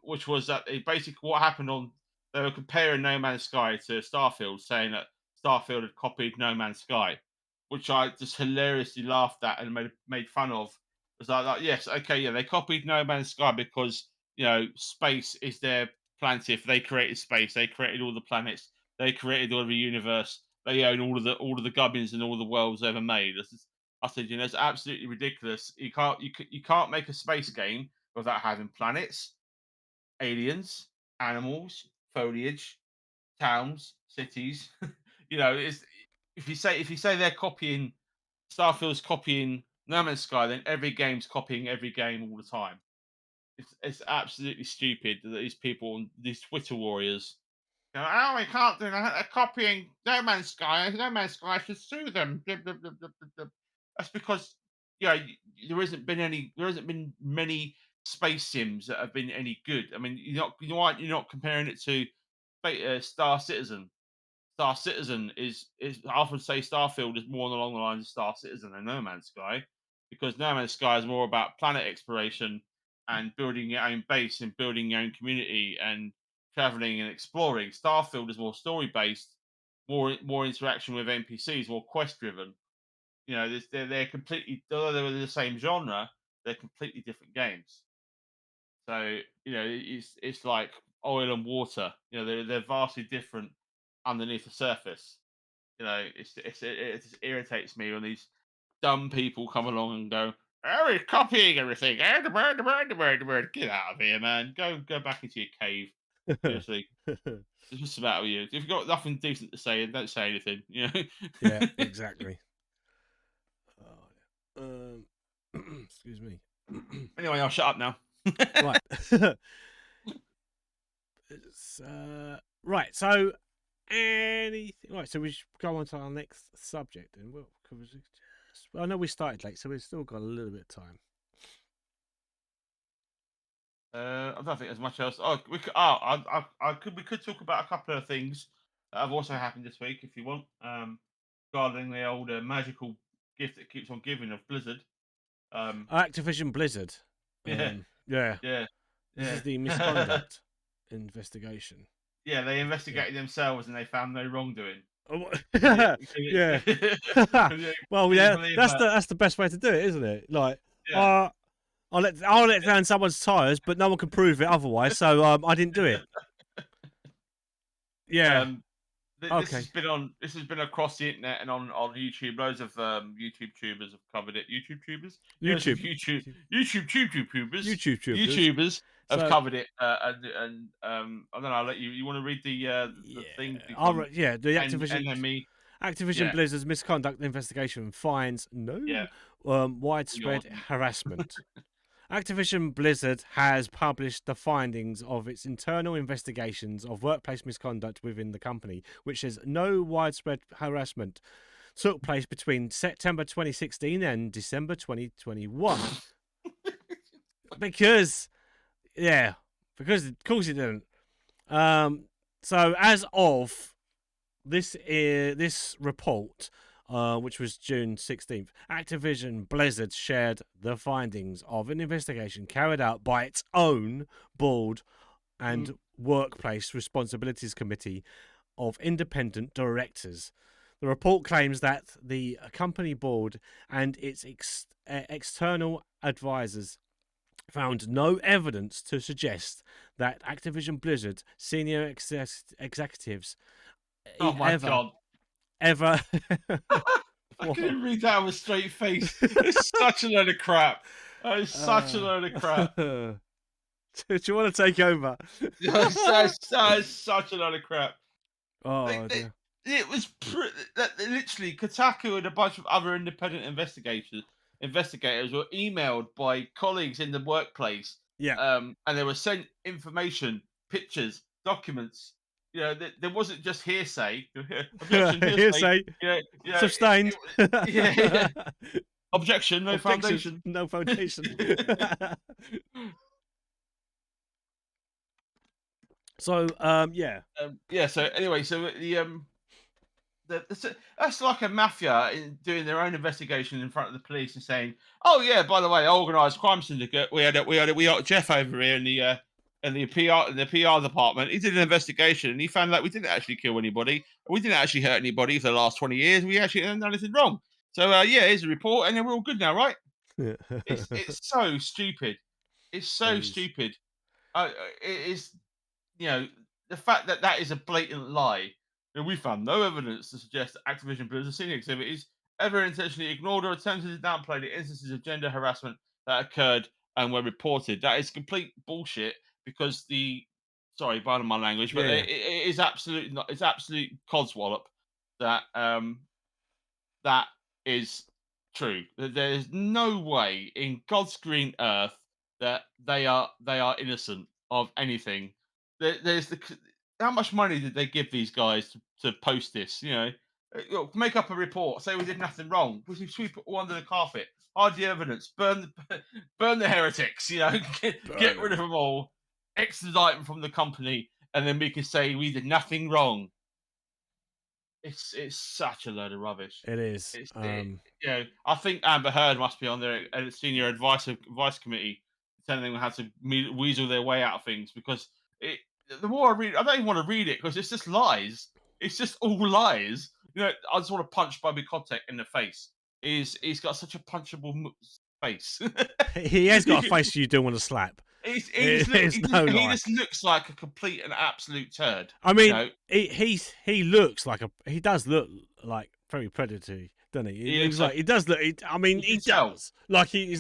which was that basically what happened on they were comparing No Man's Sky to Starfield, saying that Starfield had copied No Man's Sky, which I just hilariously laughed at and made fun of. It was like, yes, okay, yeah, they copied No Man's Sky because space is their planet. If they created space, they created all the planets, they created all the universe, they own all of the gubbins and all the worlds ever made. I said, it's absolutely ridiculous. You can't make a space game without having planets, aliens, animals, foliage, towns, cities. It's if you say they're copying Starfield's copying No Man's Sky, then every game's copying every game all the time. It's absolutely stupid that these people, these Twitter warriors, oh, we can't do that. They're copying No Man's Sky. No Man's Sky should sue them. That's because there hasn't been many space sims that have been any good. I mean, you're not comparing it to Star Citizen. Star Citizen is I often say Starfield is more along the lines of Star Citizen than No Man's Sky, because No Man's Sky is more about planet exploration and building your own base and building your own community and traveling and exploring. Starfield is more story based, more interaction with NPCs, more quest driven. They're completely, although they're the same genre, they're completely different games. So it's like oil and water. They're vastly different underneath the surface. It just irritates me when these dumb people come along and go, "Oh, he's copying everything." Get out of here, man. Go back into your cave. Seriously, it's just about you. If you've got nothing decent to say, don't say anything. Yeah, exactly. Excuse me. Anyway, I'll shut up now. Right. Right. So anything. Right. So we should go on to our next subject, and we'll cover. I know we started late, so we've still got a little bit of time. I don't think there's much else. Oh, we could talk about a couple of things that have also happened this week, if you want. Regarding the old magical gift that keeps on giving of Blizzard. Activision Blizzard. Yeah, Yeah. yeah, This yeah. is the misconduct investigation. Yeah, they investigated themselves and they found no wrongdoing. Oh, Yeah. yeah. Well, Can you yeah. believe That's that? that's the best way to do it, isn't it? Like, Yeah. I'll let down someone's tires, but no one can prove it otherwise. So I didn't do it. Yeah. Um, Okay. this has been across the internet and on YouTube. Loads of YouTube tubers have covered it. YouTube tubers, loads of YouTubers, YouTube. YouTubers have So covered it. And I don't know. I'll let you. You want to read the thing from yeah. The NME? Activision Yeah, Blizzard's misconduct investigation finds no yeah. Go widespread on. harassment. Activision Blizzard has published the findings of its internal investigations of workplace misconduct within the company, which says no widespread harassment took place between September 2016 and December 2021. Because of course it didn't. So as of this report, which was June 16th, Activision Blizzard shared the findings of an investigation carried out by its own board and workplace responsibilities committee of independent directors. The report claims that the company board and its external advisors found no evidence to suggest that Activision Blizzard senior executives Oh my ever god. I What? couldn't read that with a straight face. It's such a load of crap. It's such a load of crap. Do you want to take over? That's such a load of crap. Oh They, dear. it was literally Kotaku and a bunch of other independent investigators were emailed by colleagues in the workplace, Yeah. and they were sent information, pictures, documents. You know, there wasn't just hearsay. Objection, hearsay. Hearsay. Sustained. Yeah. Objection, no Objections. foundation. No foundation. So yeah. Yeah. So anyway, so that's like a mafia doing their own investigation in front of the police and saying, "Oh yeah, by the way, organised crime syndicate. We had Jeff over here in the PR department. He did an investigation and he found that we didn't actually kill anybody. We didn't actually hurt anybody for the last 20 years. We actually haven't done anything wrong. So yeah, here's a report, and then we're all good now, right? It's so stupid. It's so stupid. It is, you know, the fact that that is a blatant lie. We found no evidence to suggest that Activision Blizzard senior activities ever intentionally ignored or attempted to downplay the instances of gender harassment that occurred and were reported. That is complete bullshit because sorry, pardon my language, but Yeah. it is absolutely not. It's absolute codswallop that that is true. There is no way in God's green earth that they are innocent of anything. There's how much money did they give these guys to post this? Make up a report, say we did nothing wrong, we sweep it all under the carpet, hide the evidence, burn the heretics. Get rid of them all, extradite them from the company, and then we can say we did nothing wrong. It's such a load of rubbish. It is. I think Amber Heard must be on their senior advice committee, telling them how to weasel their way out of things. Because the more I read, I don't even want to read it because it's just lies. It's just all lies. I just want to punch Bobby Kotick in the face. He's got such a punchable face. He has got a face you don't want to slap. He just looks like a complete and absolute turd. I mean, he looks like he does look like very predatory, doesn't he? He does look. I mean, he does. Like he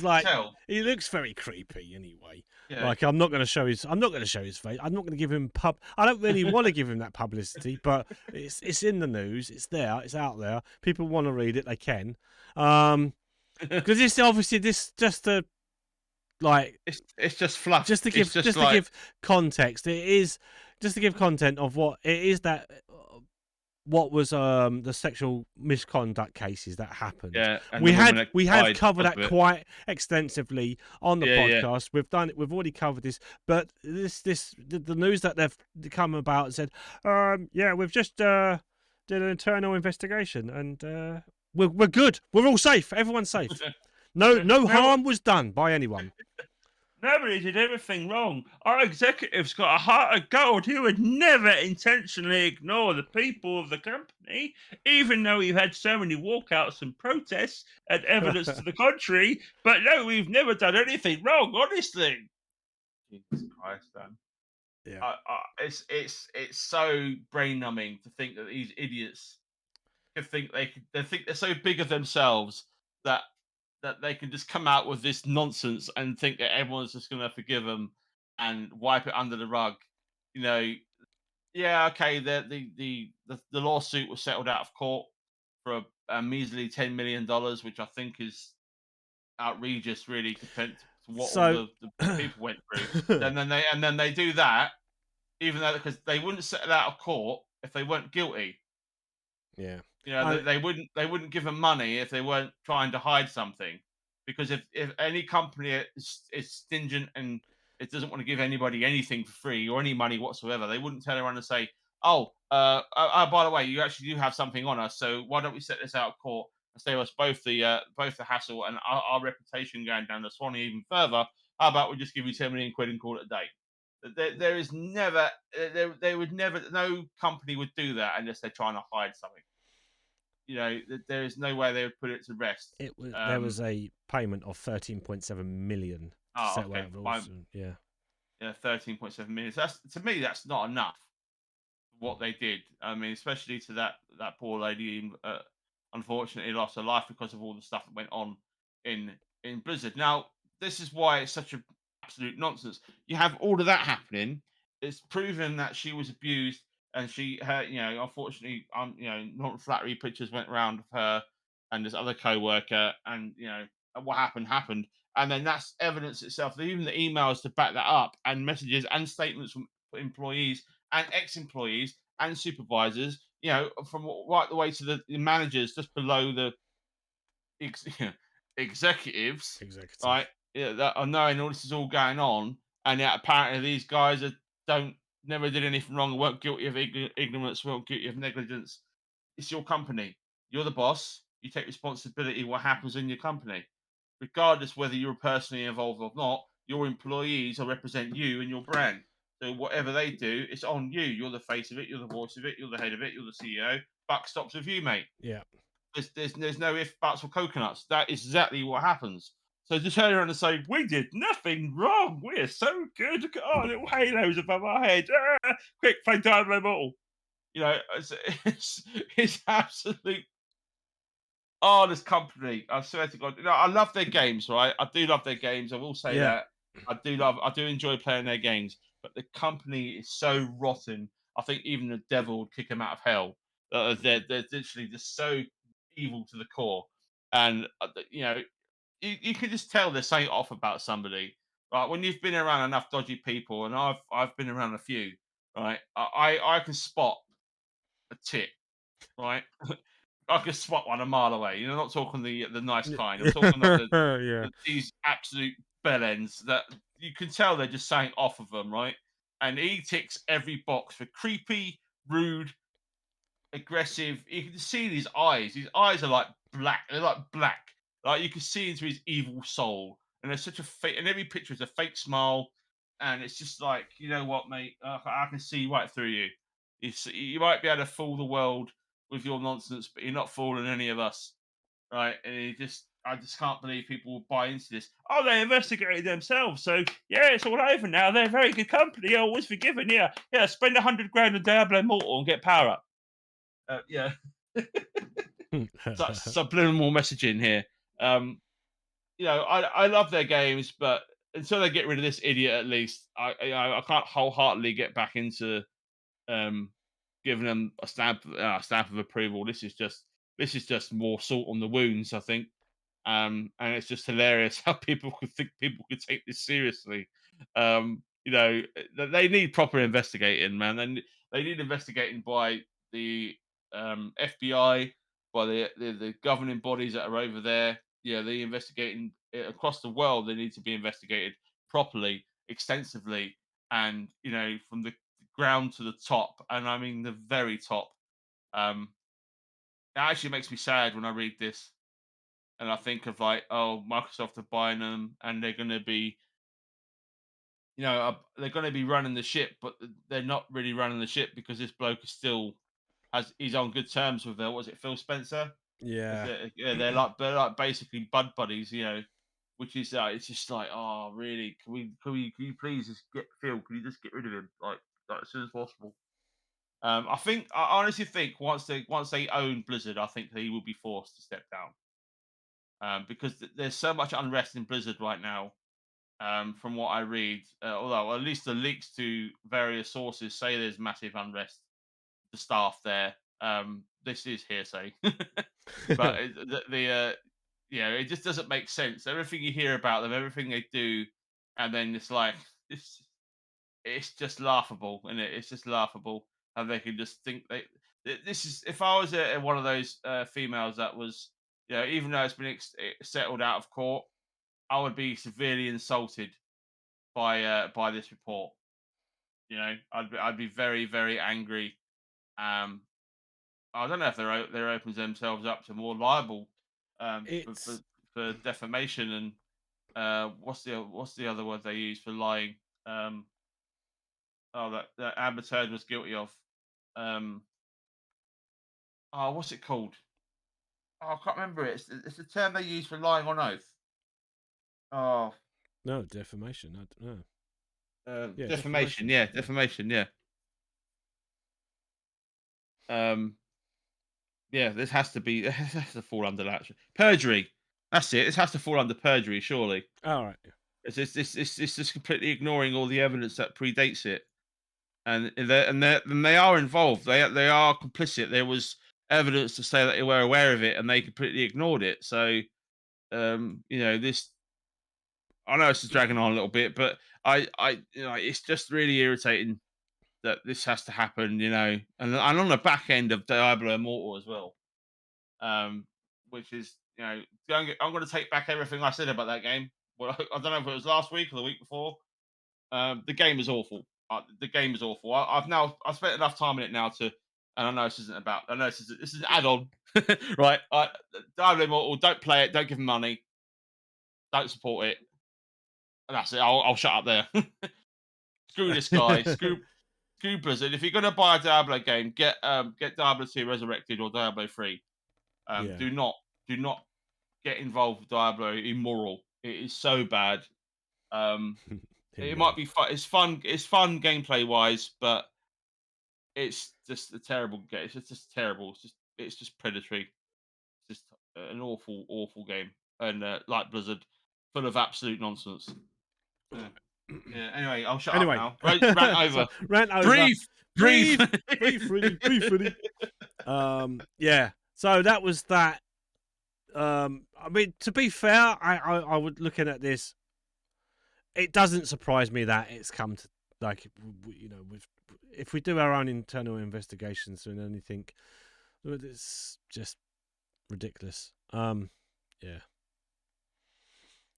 looks very creepy anyway. Yeah. Like I'm not going to show his face. I'm not going to give him I don't really want to give him that publicity, but it's in the news. It's there. It's out there. People want to read it. They can. Because it's obviously just a. Like it's just fluff. Just to give context, it is just to give content of what it is that what was the sexual misconduct cases that happened. Yeah, we have covered that quite extensively on the podcast. Yeah. We've already covered this, but the news that they've come about and said, we've just did an internal investigation and we're good. We're all safe. Everyone's safe. No harm was done by anyone. Nobody did everything wrong. Our executive's got a heart of gold. He would never intentionally ignore the people of the company, even though we've had so many walkouts and protests and evidence to the contrary. But no, we've never done anything wrong, honestly. Jesus Christ, man. Yeah. It's so brain numbing to think that these idiots can think they think they're so big of themselves that they can just come out with this nonsense and think that everyone's just going to forgive them and wipe it under the rug. Yeah, okay. The lawsuit was settled out of court for a measly $10 million, which I think is outrageous, really, compared to what all the people went through. and then they do that, even though because they wouldn't settle out of court if they weren't guilty. Yeah. They wouldn't give them money if they weren't trying to hide something, because if any company is stingent and it doesn't want to give anybody anything for free or any money whatsoever, they wouldn't turn around and say, by the way, you actually do have something on us, so why don't we set this out of court and save us both the hassle and our reputation going down the Swanee even further? How about we just give you 10 million quid and call it a day? There is never, they would never, no company would do that unless they're trying to hide something. There is no way they would put it to rest. There was a payment of $13.7 million to Oh, settle okay. out of it all. Yeah. Yeah, 13.7 minutes. That's, to me, that's not enough. What they did. I mean, especially to that poor lady, unfortunately lost her life because of all the stuff that went on in Blizzard. Now, this is why it's such a absolute nonsense. You have all of that happening. It's proven that she was abused, and her, unfortunately, not flattery pictures went around of her and this other co-worker, and what happened, and then that's evidence itself. Even the emails to back that up, and messages and statements from employees and ex-employees and supervisors, from right the way to the managers just below the ex- executives, right? Executive. Yeah, that are knowing all this is all going on, and yet apparently these guys don't never did anything wrong, weren't guilty of ignorance, weren't guilty of negligence. It's your company. You're the boss. You take responsibility what happens in your company, regardless whether you're personally involved or not. Your employees will represent you and your brand. So whatever they do, it's on you. You're the face of it. You're the voice of it. You're the head of it. You're the CEO. Buck stops with you, mate. Yeah. There's no if, buts, or coconuts. That is exactly what happens. So to turn around and say, we did nothing wrong. We're so good. Look at our little halos above our heads. Quick, play Diablo Immortal. It's absolute. Oh, this company. I swear to God. I love their games, right? I do love their games. I will say Yeah. that. I do enjoy playing their games. But the company is so rotten. I think even the devil would kick them out of hell. They're literally just so evil to the core. And, you can just tell there's something off about somebody. Right? When you've been around enough dodgy people, and I've been around a few, right? I can spot a tip, right? I could spot one a mile away. Not talking the nice kind. I'm talking like Yeah. these absolute bellends that you can tell they're just saying off of them, right? And he ticks every box for creepy, rude, aggressive. You can see his eyes. His eyes are like black. They're like black. Like you can see into his evil soul. And there's such a fake. And every picture is a fake smile. And it's just like, you know what, mate? I can see right through you. You might be able to fool the world with your nonsense, but you're not fooling any of us, right? And I just can't believe people will buy into this. Oh, they investigated themselves, so yeah, it's all over now. They're a very good company. Always forgiven. Yeah. Spend 100 grand on Diablo Immortal and get power up. Yeah. Subliminal messaging here. Um, I love their games, but until they get rid of this idiot, at least I can't wholeheartedly get back into um, giving them a stamp of approval. This is just more salt on the wounds, I think. And it's just hilarious how people could think people could take this seriously. They need proper investigating, man. They need investigating by the FBI, by the governing bodies that are over there. Yeah, they investigating across the world. They need to be investigated properly, extensively, and from the ground to the top, and I mean the very top. Um, it actually makes me sad when I read this, and I think of like, oh, Microsoft are buying them, and they're going to be, they're going to be running the ship, but they're not really running the ship because this bloke is still he's on good terms with was it Phil Spencer? Yeah. Yeah, they're like basically bud buddies, which is it's just like, oh, really? Can you please just get Phil? Can you just get rid of him like as soon as possible? I honestly think once they own Blizzard, I think he will be forced to step down. Because there's so much unrest in Blizzard right now. From what I read, although at least the leaks to various sources say there's massive unrest. The staff there. This is hearsay, but it just doesn't make sense. Everything you hear about them, everything they do, and then it's like it's just laughable, and it's just laughable how they can just think this is. If I was one of those females that was, even though it's been settled out of court, I would be severely insulted by this report. I'd be very very angry. Um, I don't know if they're opens themselves up to more liable for, for, It's for defamation and what's the other word they use for lying? Um, that Amber Heard was guilty of. Um, what's it called? Oh, I can't remember it. It's the term they use for lying on oath. Oh, No, defamation. I don't know. Yeah, Defamation. Yeah, defamation. Yeah. Yeah, this has to fall under that. Perjury. That's it. This has to fall under perjury, surely. All right. It's just completely ignoring all the evidence that predates it, and they are involved. They are complicit. There was evidence to say that they were aware of it, and they completely ignored it. So, this. I know this is dragging on a little bit, but it's just really irritating that this has to happen. And on the back end of Diablo Immortal as well. Which is, I'm going to take back everything I said about that game. Well, I don't know if it was last week or the week before. The game is awful. The game is awful. I've spent enough time in it now to, and I know this isn't about. I know this is an add-on, right? Diablo Immortal. Don't play it. Don't give them money. Don't support it. And that's it. I'll shut up there. Screw this guy. Screw Blizzard. If you're going to buy a Diablo game, get Diablo 2 Resurrected or Diablo 3. Do not get involved with Diablo Immortal. It is so bad. It might be fun. It's fun. It's fun gameplay wise, but it's just a terrible game. It's just terrible. It's just predatory. It's just an awful game, and like Blizzard, full of absolute nonsense. Yeah. Anyway, I'll shut up now. Rant over. Rant over. Breathe, Freedy. Yeah. So that was that. I mean, to be fair, I would looking at this. It doesn't surprise me that it's come to if we do our own internal investigations and anything, it's just ridiculous. Yeah.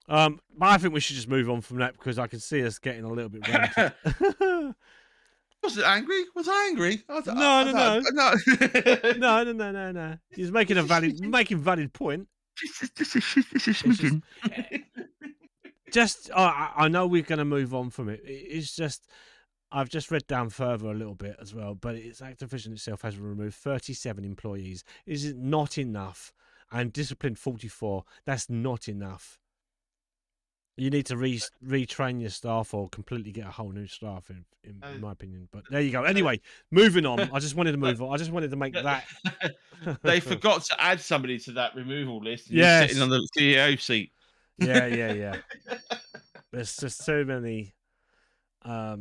But I think we should just move on from that because I can see us getting a little bit ranted. Was it angry? Was I angry? No. He's making valid point. This is smooching. I know we're going to move on from it. It's just I've just read down further a little bit as well, but it's Activision itself has removed 37 employees. Is it not enough? And disciplined 44. That's not enough. You need to retrain your staff or completely get a whole new staff, in my opinion. But there you go. Anyway, moving on. I just wanted to move on. I just wanted to make that. They forgot to add somebody to that removal list. Yes. Sitting on the CEO seat. Yeah. There's just so many. Yeah.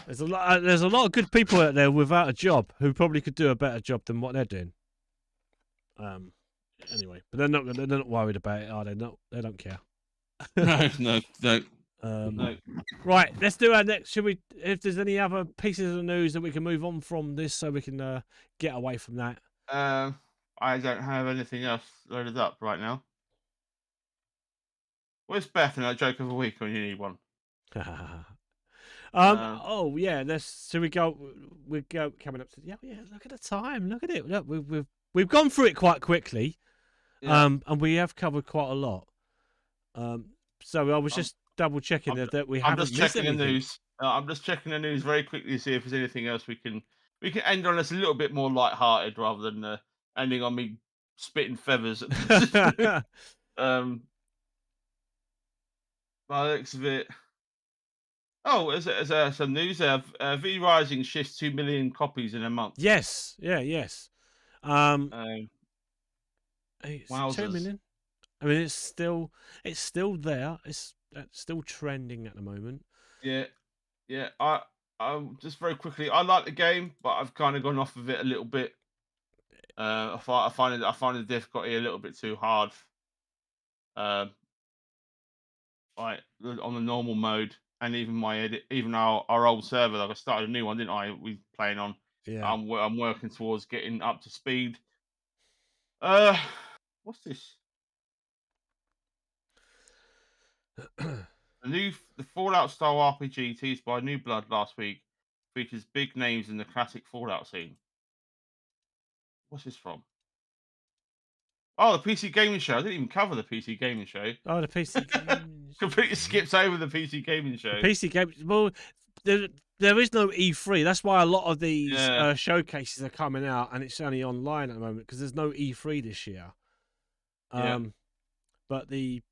There's a lot of good people out there without a job who probably could do a better job than what they're doing. Anyway, but they're not worried about it, are they? No, they don't care. No. Right, let's do our next. Should we? If there's any other pieces of news that we can move on from this, so we can get away from that. I don't have anything else loaded up right now. Where's Beth in that joke of the week when you need one? Oh yeah. So we go coming up to yeah. Look at the time. Look at it. Look, we've gone through it quite quickly. Yeah. And we have covered quite a lot. So I was just double checking that we haven't missed anything. The news. I'm just checking the news very quickly to see if there's anything else we can end on this a little bit more light-hearted rather than ending on me spitting feathers. By the looks of it. Oh, there's some news there. V Rising shifts 2 million copies in a month. Yes. Yeah. Yes. It's 2 million. I mean, it's still there. It's still trending at the moment. Yeah. I just very quickly. I like the game, but I've kind of gone off of it a little bit. I find the difficulty a little bit too hard. Like on the normal mode, and even our old server. Like I started a new one, didn't I? We playing on. Yeah. I'm working towards getting up to speed. What's this? The Fallout style RPG teased by New Blood last week features big names in the classic Fallout scene. What's this from? Oh, the PC Gaming Show. I didn't even cover the PC Gaming Show. Oh, the PC Gaming Completely skips over the PC Gaming Show. The PC Gaming. Well, there is no E3. That's why a lot of these showcases are coming out, and it's only online at the moment because there's no E3 this year. but the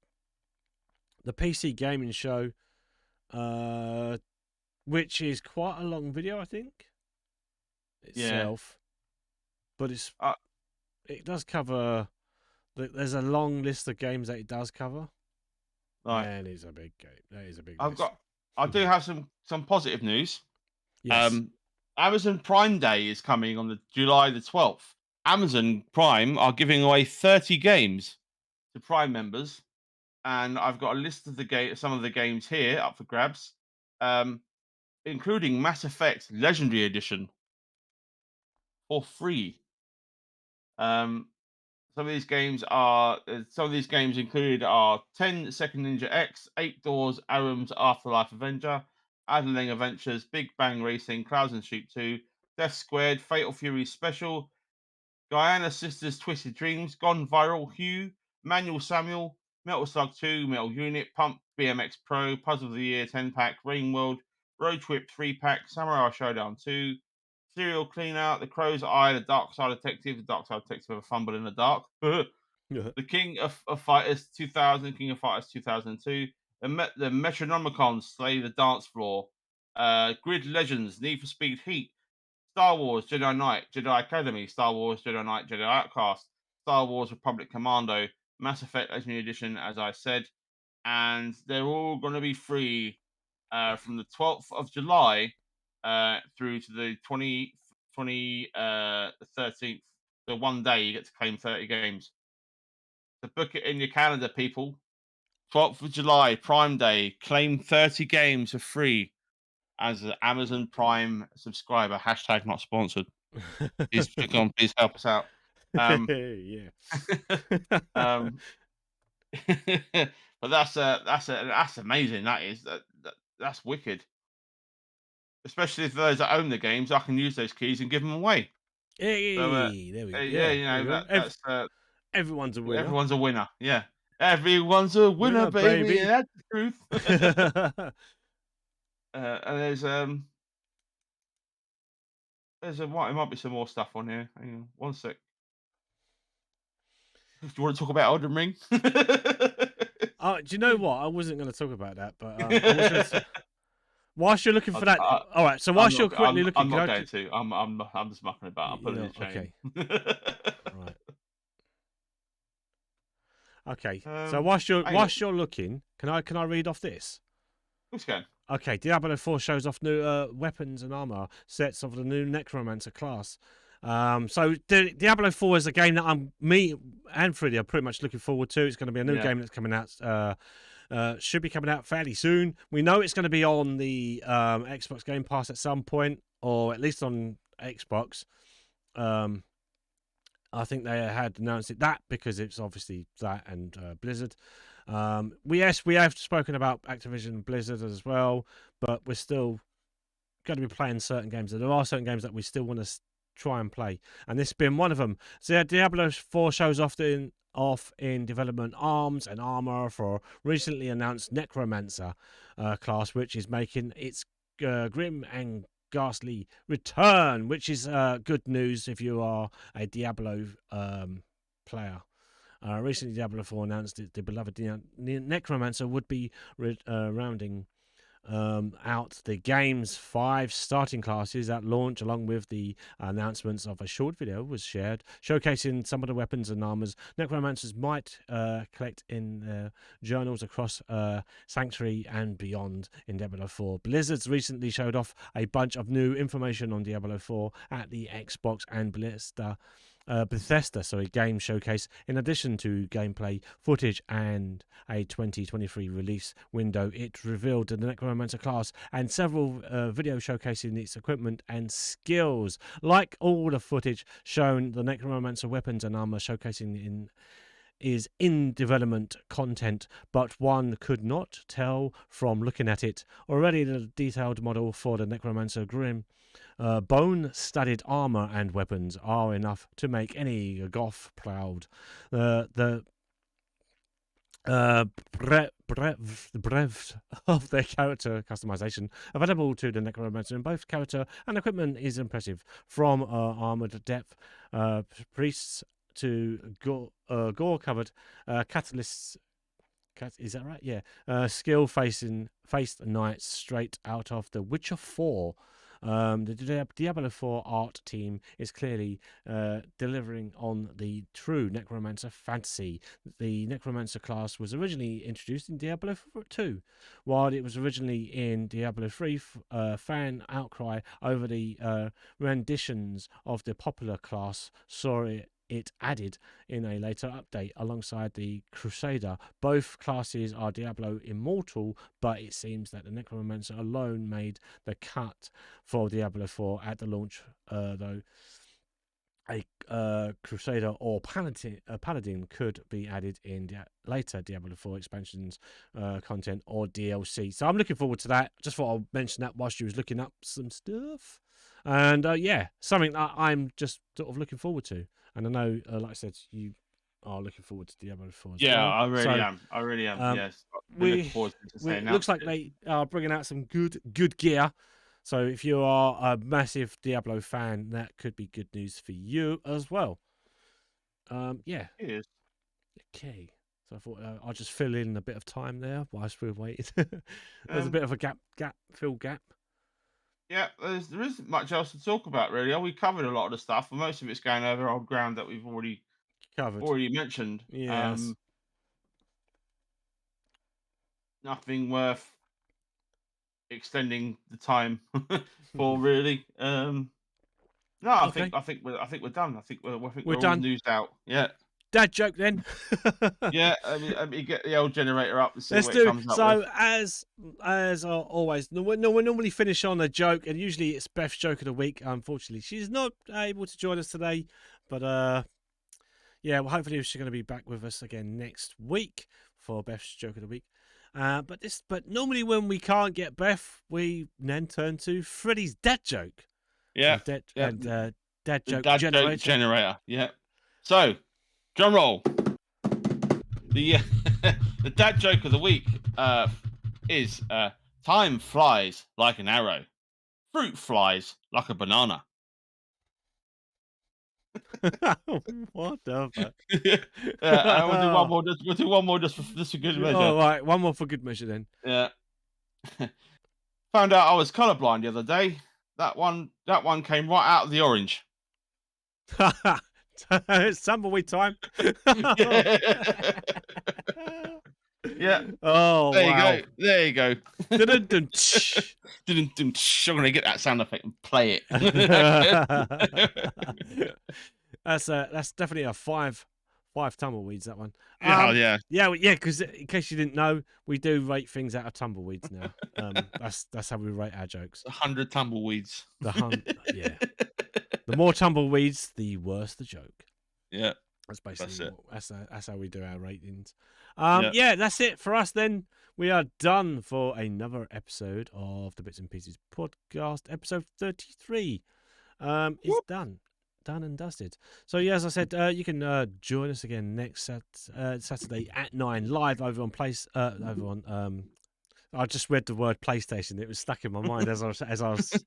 PC gaming show, which is quite a long video, I think itself, but it does cover. There's a long list of games that it does cover. Right. Man, it's a big game. That is a big list. I do have some positive news. Yes. Amazon Prime Day is coming on the July the 12th. Amazon Prime are giving away 30 games to Prime members, and I've got a list of some of the games here up for grabs, including Mass Effect Legendary Edition for free. Some of these games included are 10 Second Ninja X, 8 Doors, Arum's Afterlife Avenger, Adeling Adventures, Big Bang Racing, Clouds and Sheep 2, Death Squared, Fatal Fury Special, Guyana Sisters Twisted Dreams, Gone Viral, Hugh, Manuel Samuel, Metal Slug 2, Metal Unit, Pump BMX Pro, Puzzle of the Year 10 pack, Rain World, Road Trip 3 pack, Samurai Showdown 2, Serial Cleaner, The Crow's Eye, The Dark Side Detective, The Dark Side Detective of a Fumble in the Dark, The King of Fighters 2000, King of Fighters 2002, the Metronomicon Slay the Dance Floor, Grid Legends, Need for Speed Heat, Star Wars Jedi Knight, Jedi Academy, Star Wars Jedi Knight, Jedi Outcast, Star Wars Republic Commando, Mass Effect Legendary Edition, as I said, and they're all going to be free from the 12th of July through to the 13th. So one day you get to claim 30 games. So book it in your calendar, people. 12th of July, Prime Day. Claim 30 games for free as an Amazon Prime subscriber. Hashtag not sponsored. Please help us out. Yeah. But that's amazing. That's wicked. Especially for those that own the games, I can use those keys and give them away. Hey, So, there we go. yeah, you there we know go. that's Everyone's a winner. everyone's a winner. Yeah, everyone's a winner, baby. And that's the truth. And there might be some more stuff on here. Hang on, one sec. Do you want to talk about Elden Ring? Do you know what? I wasn't going to talk about that, but I was going to. Whilst you're looking for that, all right. So whilst you're quickly looking, I'm not going to. I'm just mucking about. I'm putting it in the chain. Okay. Right. Okay. So whilst you're looking, can I read off this? Who's going? Okay. Diablo 4 shows off new weapons and armor sets of the new Necromancer class. So Diablo 4 is a game that me and Freedy are pretty much looking forward to. It's going to be a new game that's coming out. Should be coming out fairly soon. We know it's going to be on the Xbox Game Pass at some point, or at least on Xbox. I think they had announced that because it's obviously that and Blizzard. We have spoken about Activision and Blizzard as well, but we're still going to be playing certain games. There are certain games that we still want to try and play, and this has been one of them. So Diablo 4 shows off in development arms and armor for recently announced Necromancer class, which is making its grim and ghastly return, which is good news if you are a Diablo player. Recently, Diablo 4 announced that the beloved Necromancer would be rounding out the game's 5 starting classes at launch, along with the announcements of a short video was shared showcasing some of the weapons and armors Necromancers might collect in journals across Sanctuary and beyond in Diablo 4. Blizzard's recently showed off a bunch of new information on Diablo 4 at the Xbox and Bethesda game showcase. In addition to gameplay footage and a 2023 release window, it revealed the Necromancer class and several videos showcasing its equipment and skills. Like all the footage shown, the Necromancer weapons and armor showcasing is in development content, but one could not tell from looking at it. Already the detailed model for the Necromancer Grim bone-studded armor and weapons are enough to make any goth proud. The breadth of their character customization available to the Necromancer in both character and equipment is impressive, from armored depth priests to gore covered catalysts. Is that right? Yeah. Skill faced knights straight out of The Witcher 4. The Diablo 4 art team is clearly delivering on the true Necromancer fantasy. The Necromancer class was originally introduced in Diablo 2, while it was originally in Diablo 3. Fan outcry over the renditions of the popular class saw it added in a later update alongside the Crusader. Both classes are Diablo immortal, but it seems that the Necromancer alone made the cut for Diablo 4 at the launch, though a Crusader or Paladin could be added in later Diablo 4 expansions content or DLC. So I'm looking forward to that. Just thought I'll mention that whilst you was looking up some stuff. And yeah, something that I'm just sort of looking forward to. And I know, like I said, you are looking forward to Diablo 4 as well. Yeah, I really am. I really am. Yes, I've been looking forward to say it looks like they are bringing out some good gear. So if you are a massive Diablo fan, that could be good news for you as well. Yeah. It is. Okay. So I thought I'll just fill in a bit of time there whilst we're waiting. There's a bit of a gap. Yeah, there isn't much else to talk about really. We covered a lot of the stuff, and most of it's going over old ground that we've already mentioned. Yes. Nothing worth extending the time for really. No, I think we're done. I think we're all done. newsed out. Yeah. Dad joke then. Yeah, I mean, get the old generator up and see Let's what do it comes up so with. as always. We normally finish on a joke, and usually it's Beth's joke of the week. Unfortunately, she's not able to join us today, but yeah, well, hopefully she's going to be back with us again next week for Beth's joke of the week. But normally when we can't get Beth, we then turn to Freddie's dad joke. Yeah, dad joke generator. Yeah. So, drum roll. The the dad joke of the week is time flies like an arrow, fruit flies like a banana. What the fuck? We'll do one more. We'll do one more just for good measure. All right, one more for good measure then. Yeah. Found out I was colorblind the other day. That one came right out of the orange. It's tumbleweed time. Yeah. Oh, there you go. I'm gonna get that sound effect and play it. That's definitely a five tumbleweeds. That one. Yeah. Because in case you didn't know, we do rate things out of tumbleweeds now. That's how we rate our jokes. 100 tumbleweeds. Yeah. The more tumbleweeds, the worse the joke. Yeah. That's basically that's how we do our ratings. Yep. Yeah, that's it for us then. We are done for another episode of the Bits and Pieces podcast, episode 33. It's done and dusted. So yeah, as I said, you can join us again next Saturday at 9 live over on I just read the word PlayStation. It was stuck in my mind as I was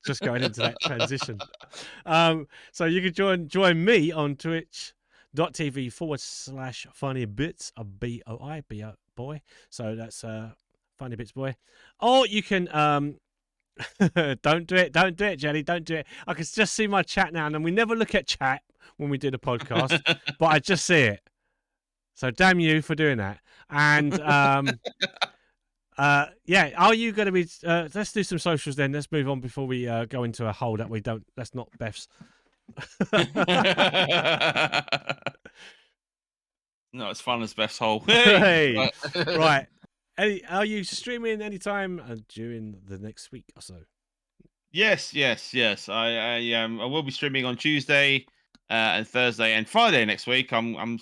just going into that transition. So you can join me on twitch.tv/FunnyBits, BOI. So that's FunnybitsBoi. Or you can don't do it, Jenny, don't do it. I can just see my chat now, and we never look at chat when we do the podcast, but I just see it. So damn you for doing that. And yeah, are you going to be? Let's do some socials then. Let's move on before we go into a hole that we don't. That's not Beth's. No, it's fun as Beth's hole. Hey, right. Are you streaming anytime during the next week or so? Yes. I will be streaming on Tuesday and Thursday and Friday next week. I'm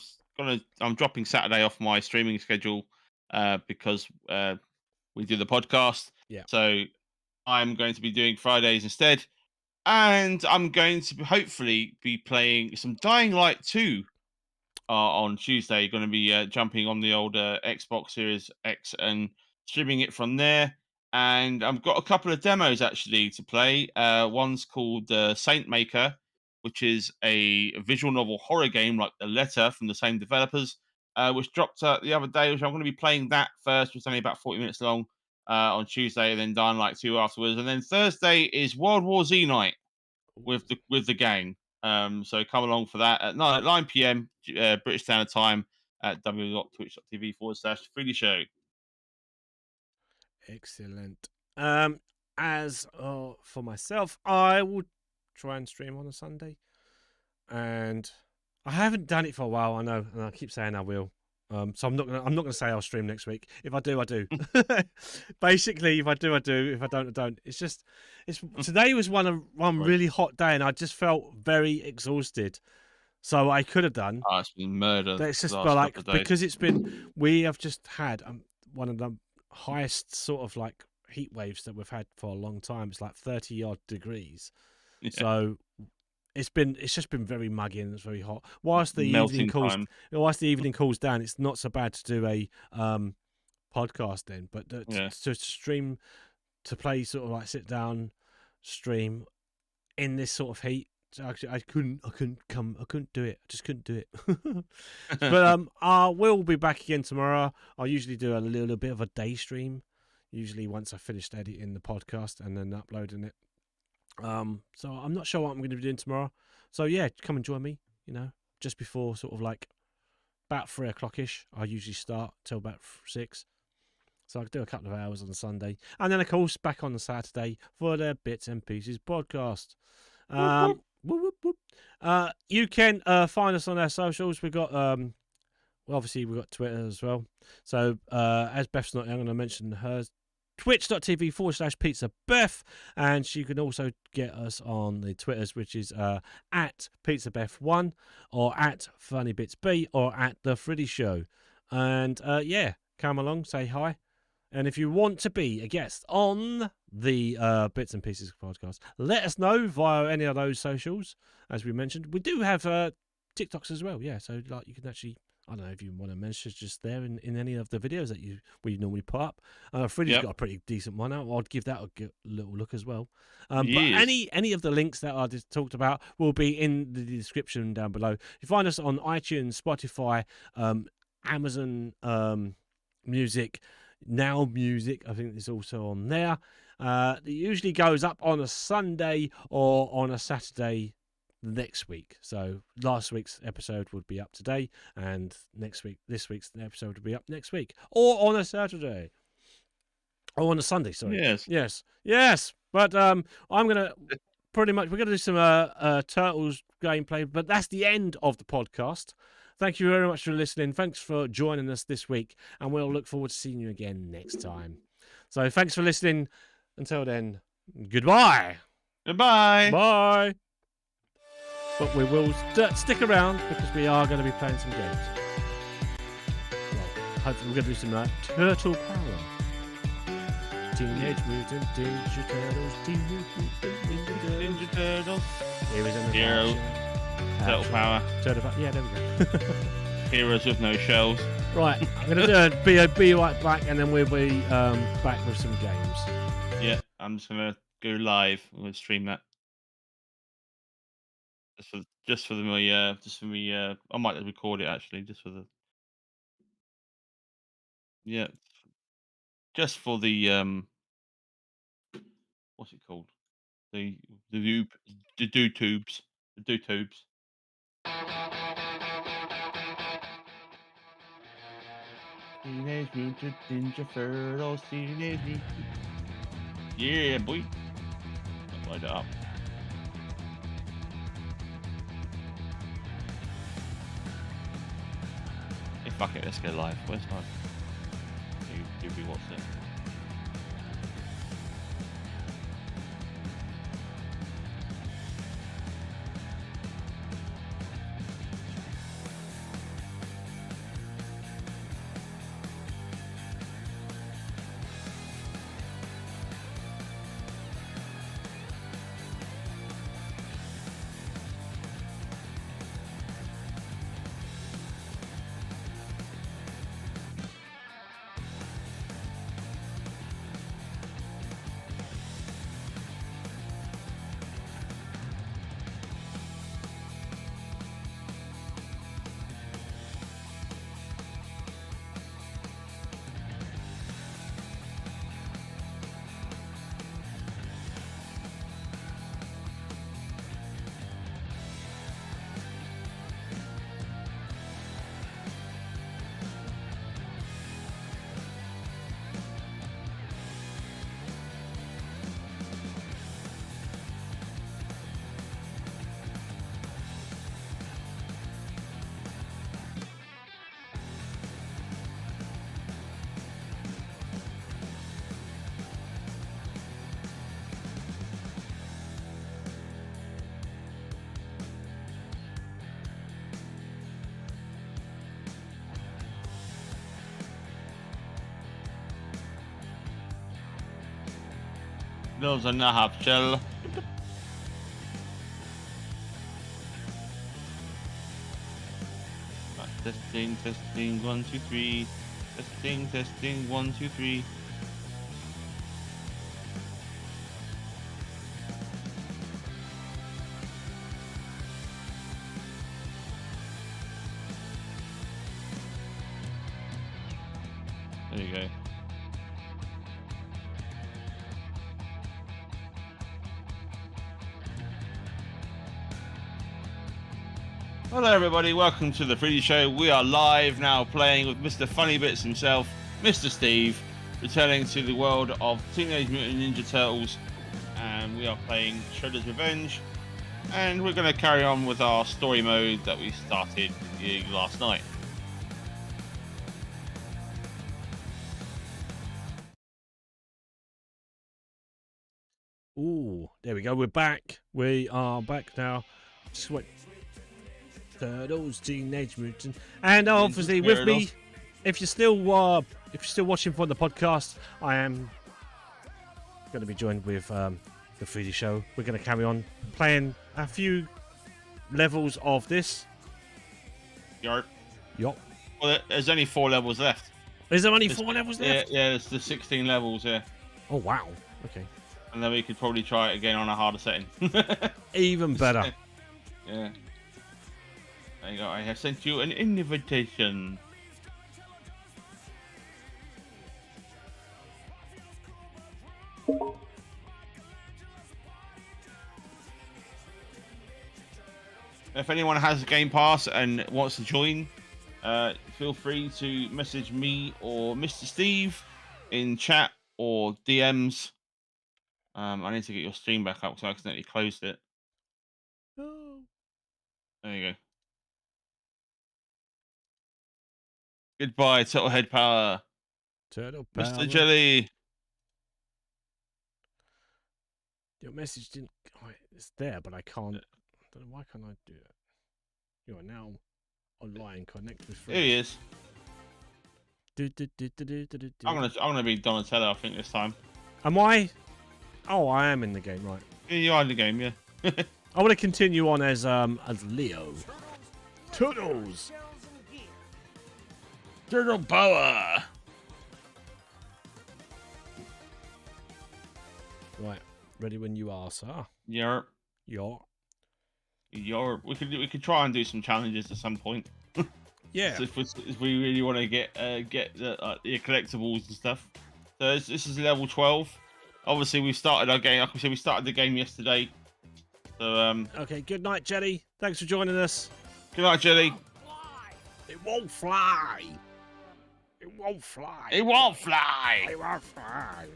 dropping Saturday off my streaming schedule because we do the podcast. Yeah. So I'm going to be doing Fridays instead, and I'm going to hopefully be playing some Dying Light 2 on Tuesday. Going to be jumping on the old Xbox Series X and streaming it from there. And I've got a couple of demos actually to play. One's called Saint Maker, which is a visual novel horror game like The Letter from the same developers, which dropped the other day, which I'm going to be playing that first, which is only about 40 minutes long on Tuesday, and then Dying Light 2 afterwards. And then Thursday is World War Z night with the gang. So come along for that at 9 p.m. British Standard Time at www.twitch.tv/TheFreedyShow. Excellent. As for myself, I will try and stream on a Sunday, and I haven't done it for a while. I know, and I keep saying I will. So I'm not gonna say I'll stream next week. If I do, I do. Basically, if I do, I do. If I don't, I don't. Today was one really hot day, and I just felt very exhausted. So I could have done. Oh, it's been murder. It's just last because we have just had one of the highest sort of like heat waves that we've had for a long time. It's like 30 odd degrees. Yeah. So it's just been very muggy and it's very hot. Whilst the evening cools down, it's not so bad to do a podcast then. But to stream, to play, sort of like sit down, stream in this sort of heat. Actually, I couldn't do it. I just couldn't do it. But I will be back again tomorrow. I usually do a little bit of a day stream, usually once I finished editing the podcast and then uploading it. So I'm not sure what I'm going to be doing tomorrow. So yeah, come and join me. Just before sort of like about 3 o'clock-ish. I usually start till about 6. So I do a couple of hours on a Sunday, and then of course back on the Saturday for the Bits and Pieces podcast. You can find us on our socials. We've got obviously we've got Twitter as well. So as Beth's not, I'm going to mention hers. Twitch.tv/PizzaBeth, and you can also get us on the Twitters, which is at PizzaBeth1 or at FunnybitsBoi or at TheFreedyShow. And come along, say hi. And if you want to be a guest on the Bits and Pieces podcast, let us know via any of those socials. As we mentioned, we do have TikToks as well. Yeah, so like you can actually, I don't know if you want to message just there in any of the videos that we normally put up. Freedy's got a pretty decent one out. I'd give that a little look as well. But any of the links that I just talked about will be in the description down below. You find us on iTunes, Spotify, Amazon Music. Now Music, I think it's also on there. It usually goes up on a Sunday or on a Saturday next week. So last week's episode would be up today, and this week's episode would be up next week, or on a Saturday, or on a Sunday. Sorry. Yes. But I'm gonna we're gonna do some Turtles gameplay, but that's the end of the podcast. Thank you very much for listening. Thanks for joining us this week, and we'll look forward to seeing you again next time. So thanks for listening. Until then, goodbye. Goodbye. Bye. But we will stick around because we are going to be playing some games. Well, hopefully we're going to do some Turtle Power. Teenage Mutant Ninja Turtles. Teenage Mutant Ninja Turtles. Here is Hero. Turtle Power. Yeah, there we go. Heroes with no shells. Right, I'm going to do be right back, and then we'll be back with some games. Yeah, I'm just going to go live. We'll stream that. Just for me. I might record it actually, just for the. Yeah. Just for the what's it called? The do tubes. The do tubes. Teenage Mutant Ninja Turtles. Teenage Mutant. Yeah, boy. I'll load it up. Hey, fuck it, let's go live. Where's my YouTube? What's it? Those are not shell. Testing, testing, 1, 2, 3. Testing, testing, 1, 2, 3. There you go. Hello everybody, welcome to the Freedy Show. We are live now playing with Mr. Funny Bits himself, Mr. Steve, returning to the world of Teenage Mutant Ninja Turtles, and we are playing Shredder's Revenge, and we're going to carry on with our story mode that we started last night. Ooh, there we go. We're back. We are back now. Sweet. Turtles, Teenage Mutant, and obviously with me, if you're still watching from the podcast, I am going to be joined with the Freedy Show. We're going to carry on playing a few levels of this. Yarp. Yup. Well, there's only 4 levels left. Is there only 4 levels left? Yeah, it's the 16 levels. Yeah. Oh wow. Okay. And then we could probably try it again on a harder setting. Even better. Yeah. There you go. I have sent you an invitation. If anyone has a Game Pass and wants to join, feel free to message me or Mr. Steve in chat or DMs. I need to get your stream back up because I accidentally closed it. Oh. There you go. Goodbye, Turtle Head Power. Turtle Power. Mr. Jelly. Your message didn't. Oh, it's there, but I can't. I don't know why can't I do it. You are now online. Connect with friends. Here he is. Do, do, do, do, do, do, do. I'm gonna be Donatello, I think, this time. Am I? Oh, I am in the game, right? Yeah, you are in the game, yeah. I want to continue on as Leo. Turtles. Turtle Power. Right, ready when you are, sir. Yeah. Yeah. We could try and do some challenges at some point. Yeah. So if we really want to get the collectibles and stuff. So this is level 12. Obviously, we started our game. Like I said, we started the game yesterday. So Okay. Good night, Jelly. Thanks for joining us. Good night, Jelly. It won't fly. It won't fly. It won't fly. It won't fly.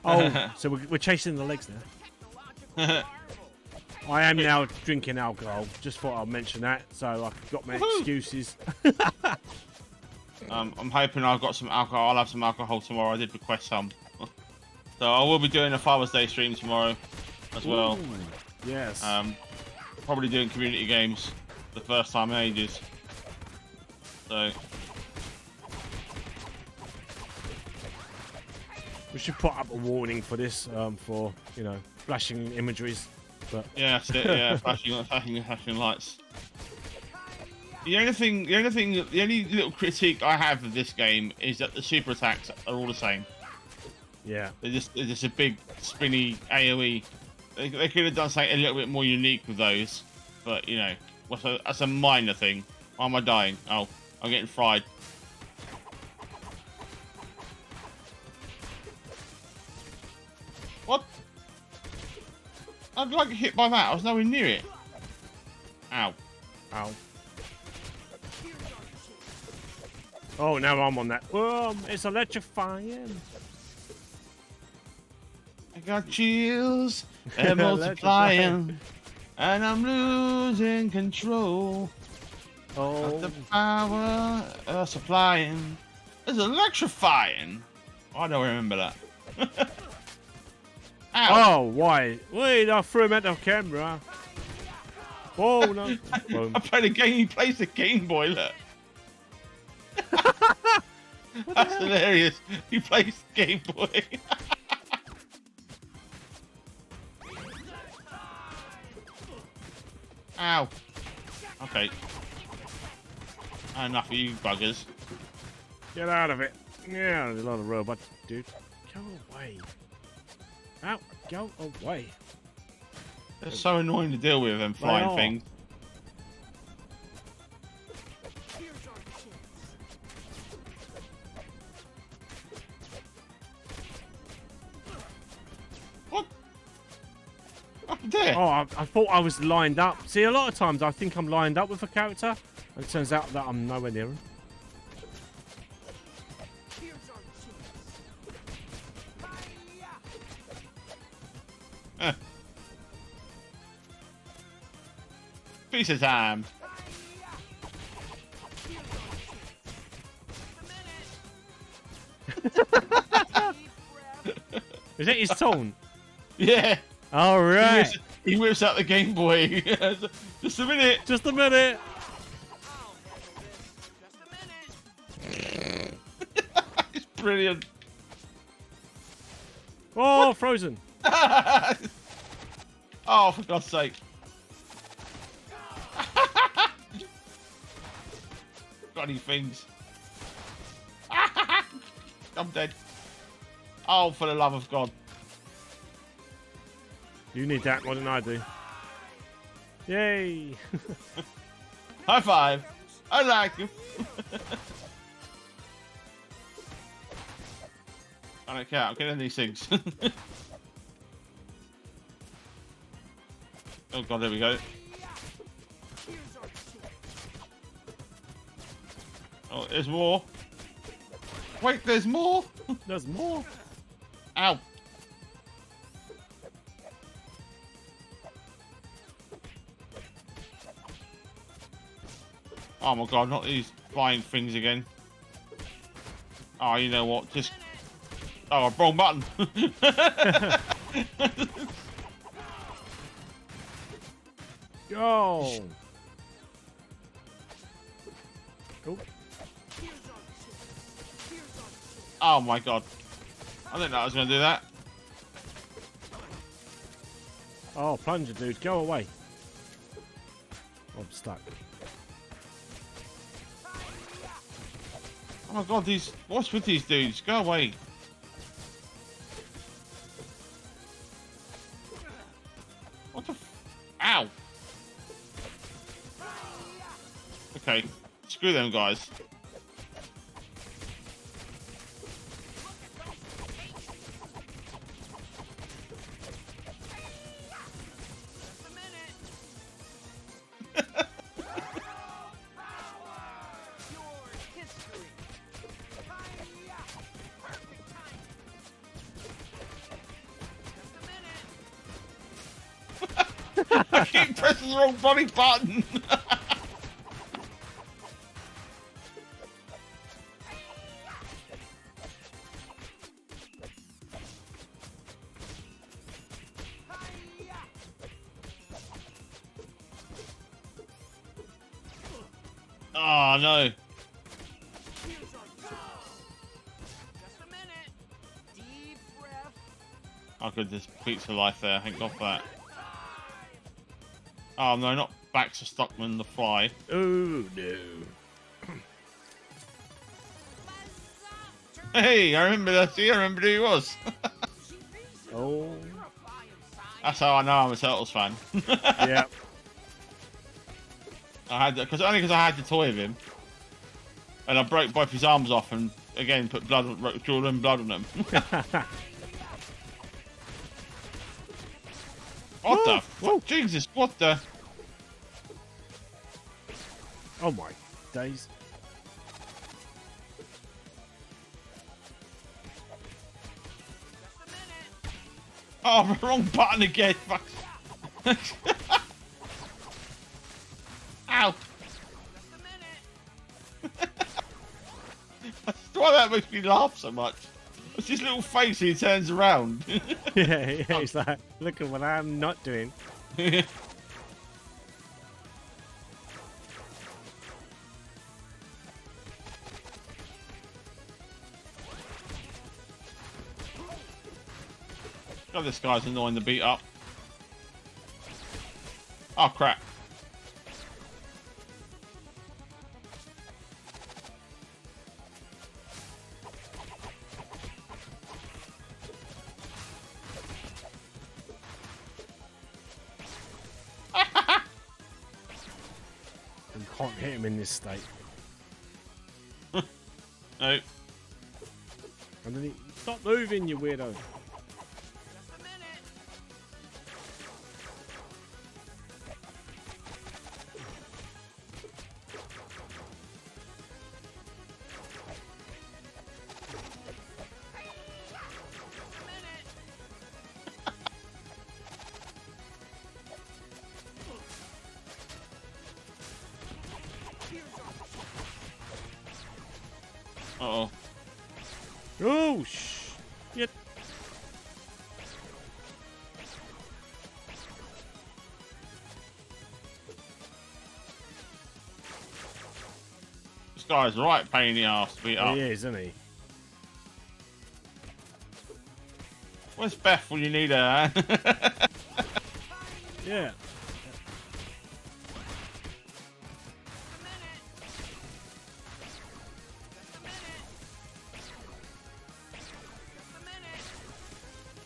Oh, so we're chasing the legs now. I am now drinking alcohol. Just thought I'd mention that, so I've got my excuses. I'm hoping I've got some alcohol. I'll have some alcohol tomorrow. I did request some. So I will be doing a Father's Day stream tomorrow as well. Ooh, yes. Probably doing community games for the first time in ages. So we should put up a warning for this, for flashing imageries. But yeah, that's it. Yeah, flashing lights. The only little critique I have of this game is that the super attacks are all the same. Yeah, They're just a big spinny AOE. They could have done something a little bit more unique with those, but that's a minor thing. Why am I dying? Oh, I'm getting fried. What? I'd like get hit by that. I was nowhere near it. Ow. ow. Oh, now I'm on that. It's electrifying. I got chills and multiplying, and I'm losing control. Oh, The power supplying is electrifying. Oh, I don't remember that. Ow. oh, why? Wait, I threw him at the camera. Oh no! I played a game. He plays the Game Boy. Look. That's hilarious. He plays the Game Boy. Ow. Okay. Enough of you buggers. Get out of it. Yeah, there's a lot of robots, dude. Go away. Out. Go away. They're so annoying to deal with, them flying things. What? Up there? Oh, I thought I was lined up. See, a lot of times I think I'm lined up with a character, and it turns out that I'm nowhere near him. Pizza time. Is that his tone? Yeah. All right. He whips out the Game Boy. Just a minute. Just a minute. It's brilliant. Oh, frozen. Oh, for God's sake. Got any things? I'm dead. Oh, for the love of God. You need that more than I do. Yay. High five. I like you. I don't care. I'm getting these things. Oh God, there we go. Oh, there's more. Wait, there's more. There's more. Ow. Oh my God, not these flying things again. Oh, you know what? Just... Oh, wrong button. Go. Oh. Oh my God. I didn't know I was going to do that. Oh, plunger, dude. Go away. I'm stuck. Oh my God, these... What's with these dudes? Go away. What the... Ow. Okay. Screw them, guys. I keep pressing the wrong bloody button. Oh no. Oh good, there's pizza life there. Thank God for that. Oh no, not Baxter Stockman the Fly. Oh no. Hey, I remember that. See, I remember who he was. Oh. That's how I know I'm a Turtles fan. Yeah. I had only because I had the toy of him, and I broke both his arms off, and again put Jordan blood on them. What the? What? Jesus! What the? Oh my days. Oh, wrong button again. Fuck. Ow. That's why that makes me laugh so much. It's his little face he turns around. Yeah, he's like, look at what I'm not doing. God, this guy's annoying to beat up. Oh crap. Can't hit him in this state. No. And then he... Stop moving, you weirdo. Uh-oh. Oh, shit. This guy's right pain in the ass to beat up. He is, isn't he? Where's Beth when you need her? Yeah.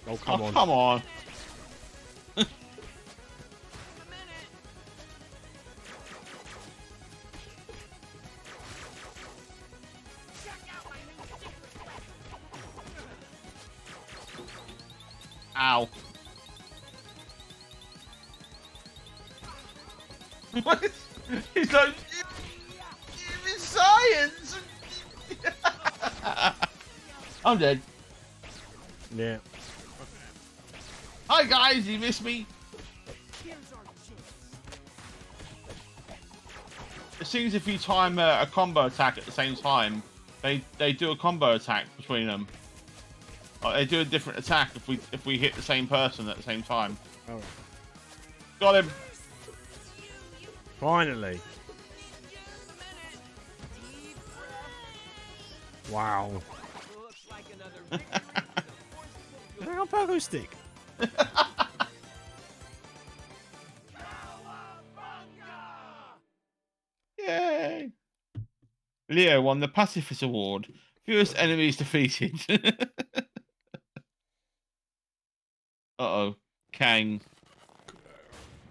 Oh, come on. Come on. Ow. What? He's like, give me science. I'm dead. Yeah. Hi guys, you missed me. It seems if you time a combo attack at the same time, they do a combo attack between them. Like, they do a different attack if we hit the same person at the same time. All right. Got him. Finally. Wow. Hang on, pogo stick. Yay! Leo won the Pacifist Award. Fewest enemies defeated. Uh-oh. Kang.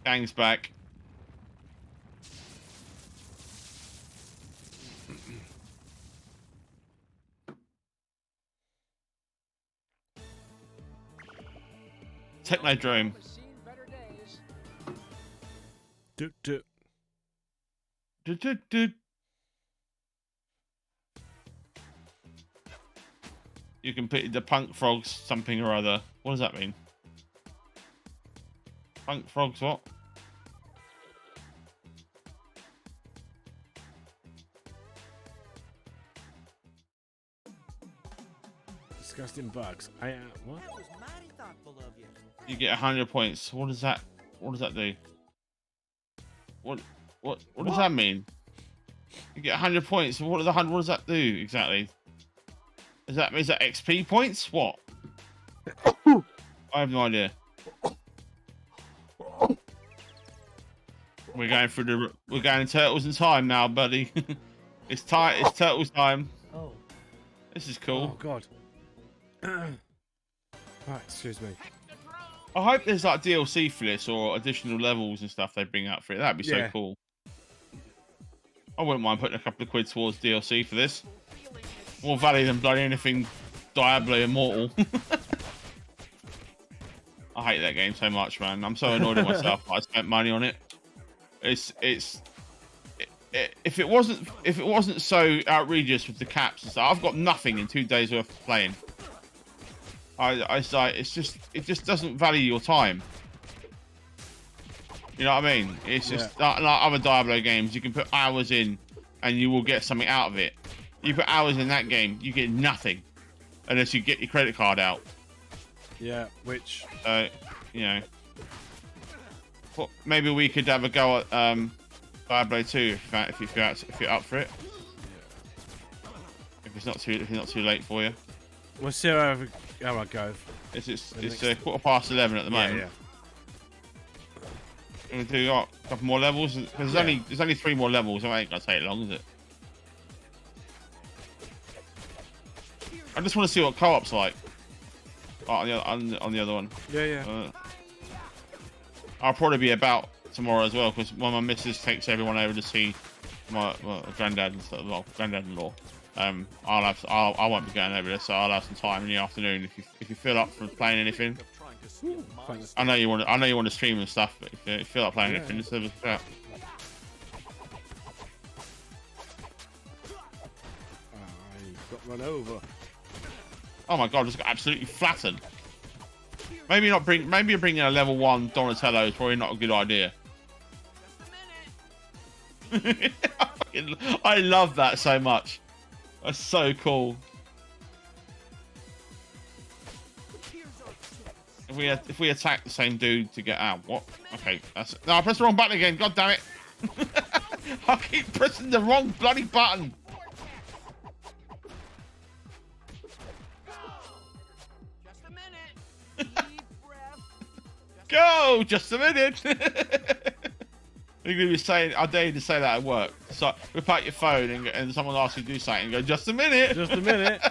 Kang's back. Technodrome. Do, do. Do. You can put the punk frogs something or other. What does that mean? Punk frogs what? Disgusting bugs. What? That was mighty thoughtful of you. You get 100 points. What does that do? What does that mean? You get 100 points. What does that do exactly? Is that XP points? What? I have no idea. We're going turtles in time now, buddy. It's turtles time. Oh. This is cool. Oh god. Right, excuse me. I hope there's like DLC for this or additional levels and stuff they bring out for it. That'd be so cool. I wouldn't mind putting a couple of quid towards DLC for this. More value than bloody anything Diablo Immortal. I hate that game so much, man. I'm so annoyed at myself. I spent money on it. If it wasn't so outrageous with the caps and stuff, I've got nothing in 2 days worth of playing. It just doesn't value your time. You know what I mean? It's just like other Diablo games. You can put hours in, and you will get something out of it. You put hours in that game, you get nothing, unless you get your credit card out. Yeah, which you know, maybe we could have a go at Diablo 2 if you're up for it. If it's not too late for you. We'll see how I go. It's 11:15 at the moment. Yeah. We're gonna do a couple more levels. There's only 3 more levels. So it ain't gonna take long, is it? I just want to see what co-op's like. Oh, on the other one. Yeah. I'll probably be about tomorrow as well because when my missus takes everyone over to see my granddad and stuff. Well, granddad-in-law. I won't be going over there, so I'll have some time in the afternoon if you feel up for playing anything. I know you want to stream and stuff, but if you feel like playing anything, just have a chat. I got run over. Oh my god, I just got absolutely flattened. Maybe bringing a level 1 Donatello is probably not a good idea. I love that so much. That's so cool. If we attack the same dude to get out, what? Okay, no, I pressed the wrong button again. God damn it! I keep pressing the wrong bloody button. Go! Just a minute. You're gonna be saying, I dare you to say that at work. So whip out your phone and someone asks you to do something and go, just a minute. Just a minute.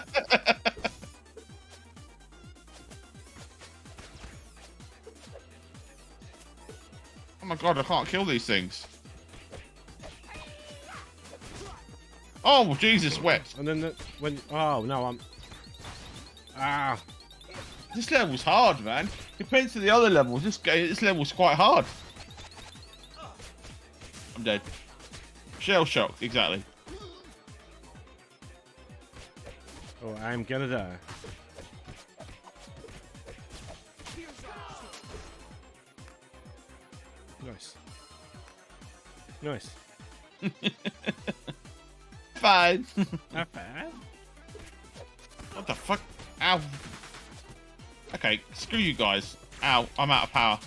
Oh my god, I can't kill these things. Oh Jesus, wet. And then oh no, This level's hard, man. Compared to the other levels, this level's quite hard. I'm dead. Shell shock, exactly. Oh, I'm gonna die. Nice. Nice. Fine. Not bad. What the fuck? Ow. Okay, screw you guys. Ow, I'm out of power.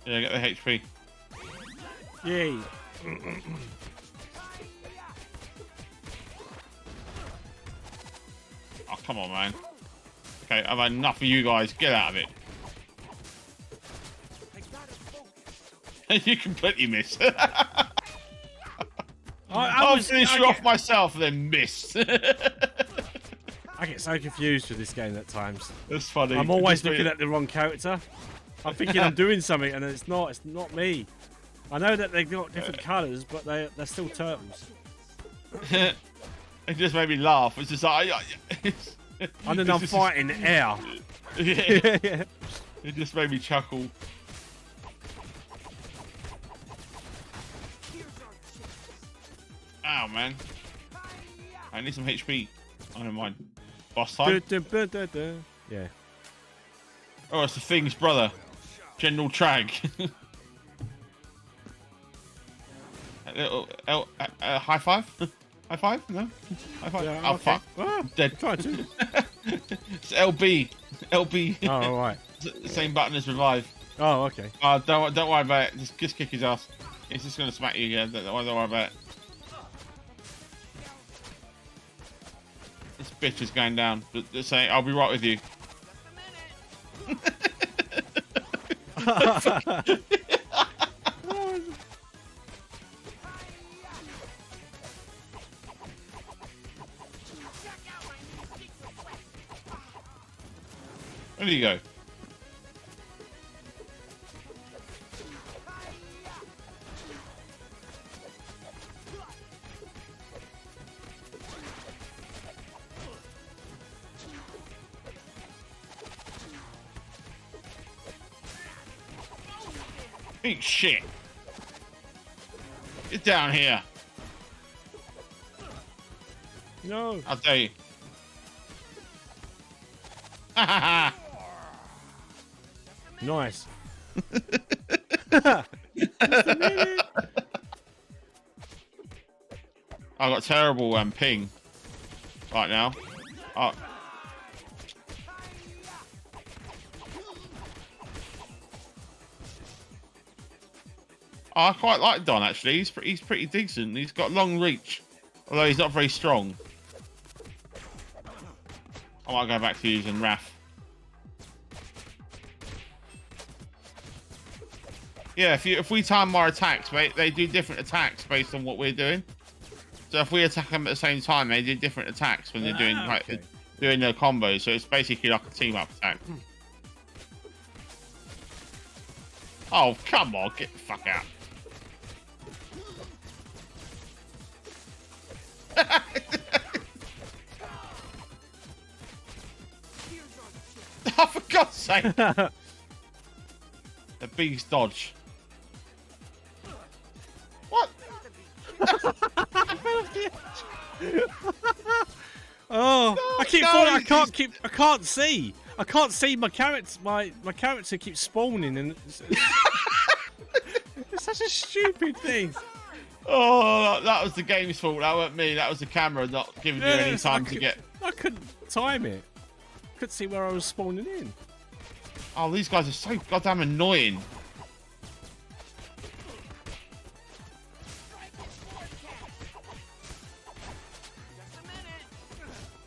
Yeah, get the HP. Yay. Oh, come on, man. Okay, I've had enough of you guys. Get out of it. You completely missed. I'll finish you off myself and then miss. I get so confused with this game at times. That's funny. I'm always looking at the wrong character. I'm thinking I'm doing something and it's not me. I know that they've got different colours, but they're still turtles. It just made me laugh. It's just like... And then I'm fighting air. Yeah. It just made me chuckle. Ow, man. I need some HP. I don't mind. Boss time? Yeah. Oh, it's the Thing's brother. General Trag. High five? High five? No? High five? Yeah, oh, okay. fuck. Ah, Dead. try to. It's LB. LB. Oh, all right. The same button as revive. Oh, okay. Don't worry about it. Just kick his ass. It's just going to smack you again. Don't worry about it. This bitch is going down. Just saying, I'll be right with you. Where do you go? Eat shit. Get down here. No. I'll tell you. Ha ha ha. Nice. I've got terrible ping right now. Oh. I quite like Don actually. He's pretty decent. He's got long reach, although he's not very strong. I might go back to using Raph. Yeah, if we time our attacks, they do different attacks based on what we're doing. So if we attack them at the same time, they do different attacks when they're doing like doing their combos. So it's basically like a team up attack. Oh, come on, get the fuck out. Oh, for God's sake. The beast dodge. What? Oh, No, I keep no, falling. I can't see. I can't see my character. My character keeps spawning, and it's such a stupid thing. Oh, that was the game's fault. That wasn't me. That was the camera not giving you any time to get. I couldn't time it. Couldn't see where I was spawning in. Oh, these guys are so goddamn annoying.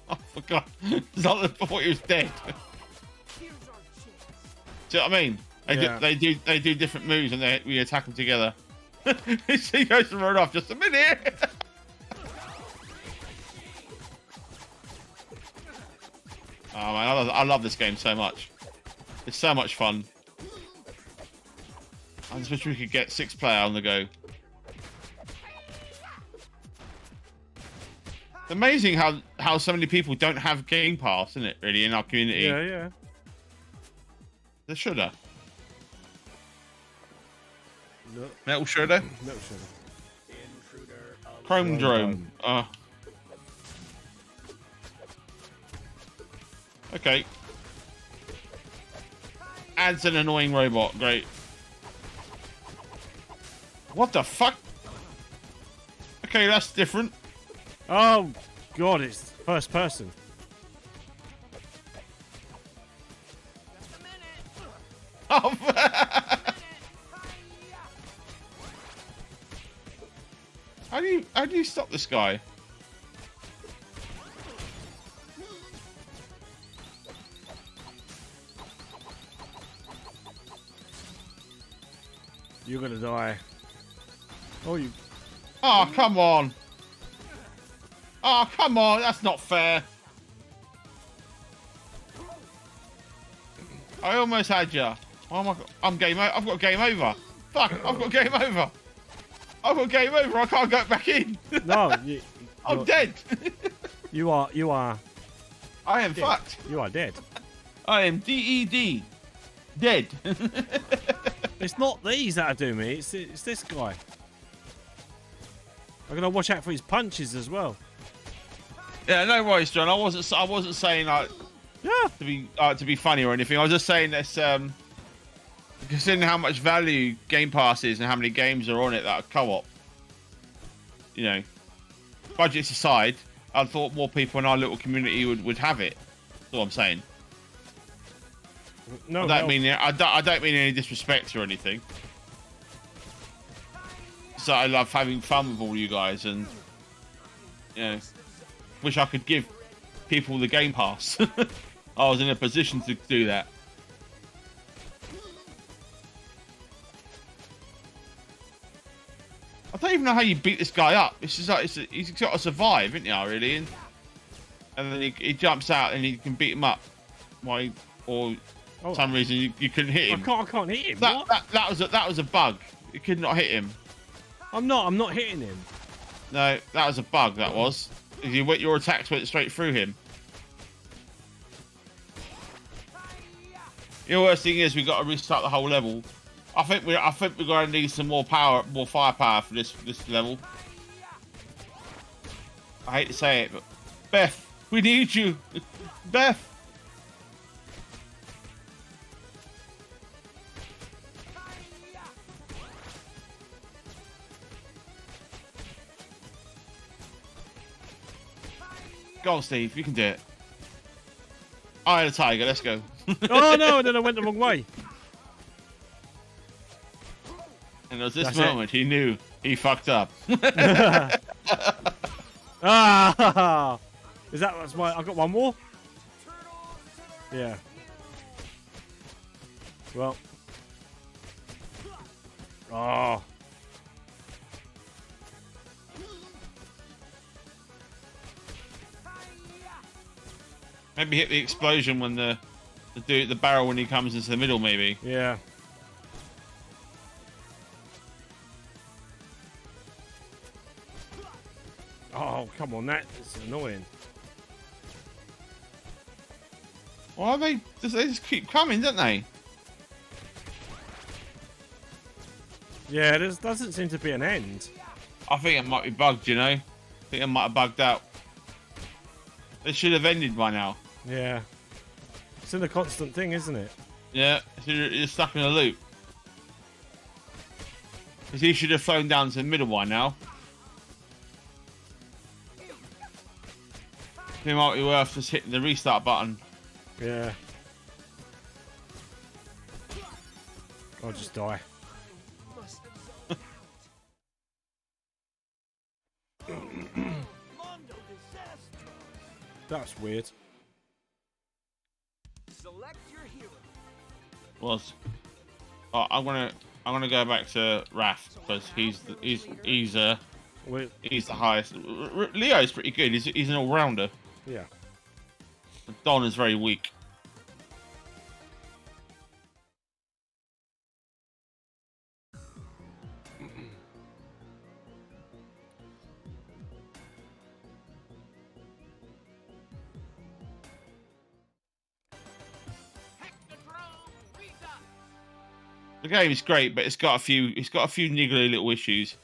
Oh, for God. It's like I thought he was dead. Do you know what I mean? They do different moves and we attack them together. He goes to run off. Just a minute. Oh man, I love this game so much. It's so much fun. I just wish we could get 6-player on the go. It's amazing how so many people don't have Game Pass, isn't it? Really, in our community. Yeah, yeah. They should have. No. Metal Shredder. Metal Shredder. Chrome Drone. Okay. Adds an annoying robot. Great. What the fuck? Okay, that's different. Oh God, it's first person. Oh. How do you stop this guy? You're gonna die. Oh, you. Oh, come on. Oh, come on. That's not fair. I almost had you. Oh my God. I've got game over. Fuck. I've got game over. I've got game over. I can't go back in. No, I'm dead. You are. I am dead. fucked. You are dead. I am DED. Dead. It's not these that are doing me. It's this guy. I'm gonna watch out for his punches as well. Yeah, no worries, John. I wasn't saying like to be funny or anything. I was just saying this. Considering how much value Game Pass is and how many games are on it that are co-op, you know, budgets aside, I thought more people in our little community would have it. That's all I'm saying. No, I don't mean any disrespect or anything. So I love having fun with all you guys, and you know, wish I could give people the Game Pass. I was in a position to do that. I don't even know how you beat this guy up. It's just like he's got to survive, isn't he? Really, and then he jumps out and you can beat him up. Why? Or for some reason you couldn't hit him. I can't hit him. That was a bug. You could not hit him. I'm not hitting him. No, that was a bug. That was. Your attacks went straight through him. The worst thing is we got to restart the whole level. I think we're going to need some more firepower for this level. I hate to say it, but Beth, we need you, Beth. Go on, Steve. You can do it. I had a tiger. Let's go. Oh no! And then I went the wrong way. And it was this moment he knew he fucked up. Ah! That's my? I got one more. Yeah. Well. Oh. Maybe hit the explosion when the barrel when he comes into the middle, maybe. Yeah. Oh, come on, that is annoying. Why are they just keep coming, don't they? Yeah, there doesn't seem to be an end. I think it might be bugged, you know? I think it might have bugged out. It should have ended by now. Yeah. It's in a constant thing, isn't it? Yeah, so you're stuck in a loop. Because he should have flown down to the middle by now. It might be worth just hitting the restart button. Yeah. I'll just die. That's weird. Select your hero. Was. Oh, I'm gonna go back to Raph because he's the highest. Leo's pretty good. He's an all rounder. Yeah. Don is very weak. The game is great, but it's got a few niggly little issues.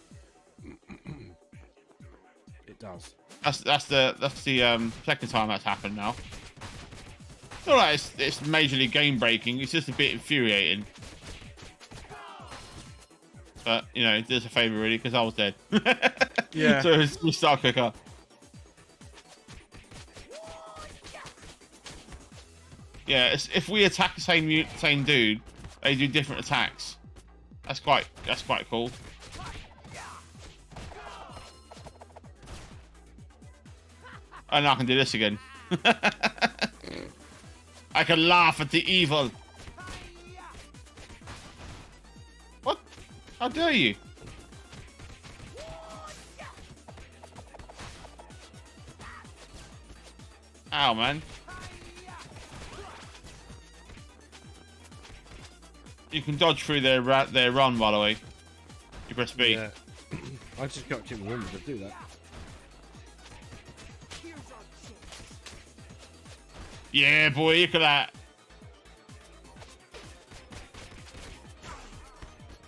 It does. That's the second time that's happened now. It's all right. It's majorly game breaking. It's just a bit infuriating. But you know, it does a favour really because I was dead. Yeah. So it's restart quicker. Yeah, if we attack the same dude, they do different attacks. That's quite cool. And I can do this again. I can laugh at the evil. What? How dare you? Ow, man. You can dodge through their run, by the way. You press B. Yeah. I just got to remember to do that. Yeah, boy, look at that.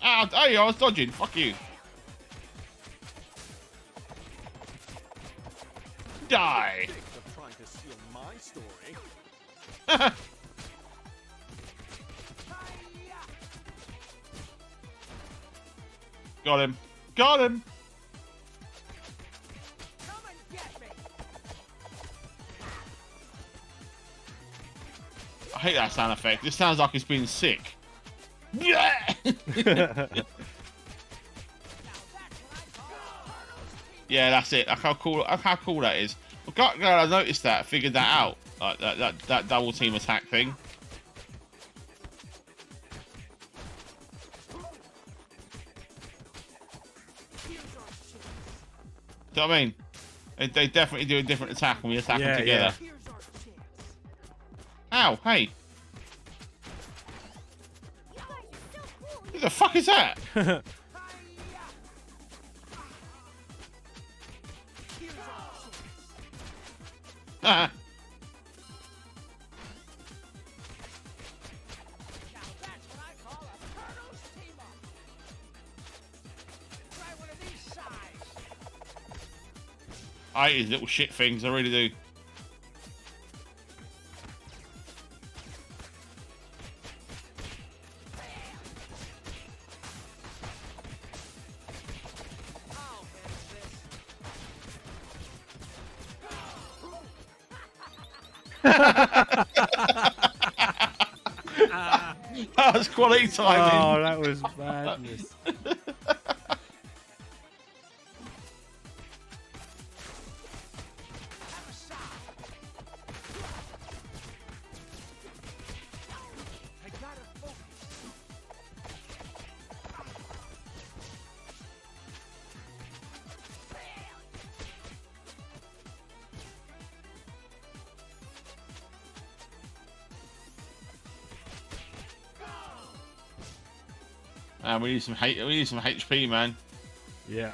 Ow, hey, I was dodging. Fuck you. Die. Trying to steal my story. Got him. Got him. Come and get me. I hate that sound effect. This sounds like it's been sick. Yeah. Yeah, that's it. Look how cool that is. Well, God, I noticed that. Figured that out. Like that double team attack thing. Do you know what I mean? They definitely do a different attack when we attack them together. Here's our chance. Ow, hey. Who the fuck is that? Here's our chance. Ah. Now that's what I call a Turtles team up. Try one of these sides. I hate these little shit things, I really do. I'll fix this. That was quality timing. Oh, that was madness. Have a shot. I gotta focus. And we need some HP, man. Yeah.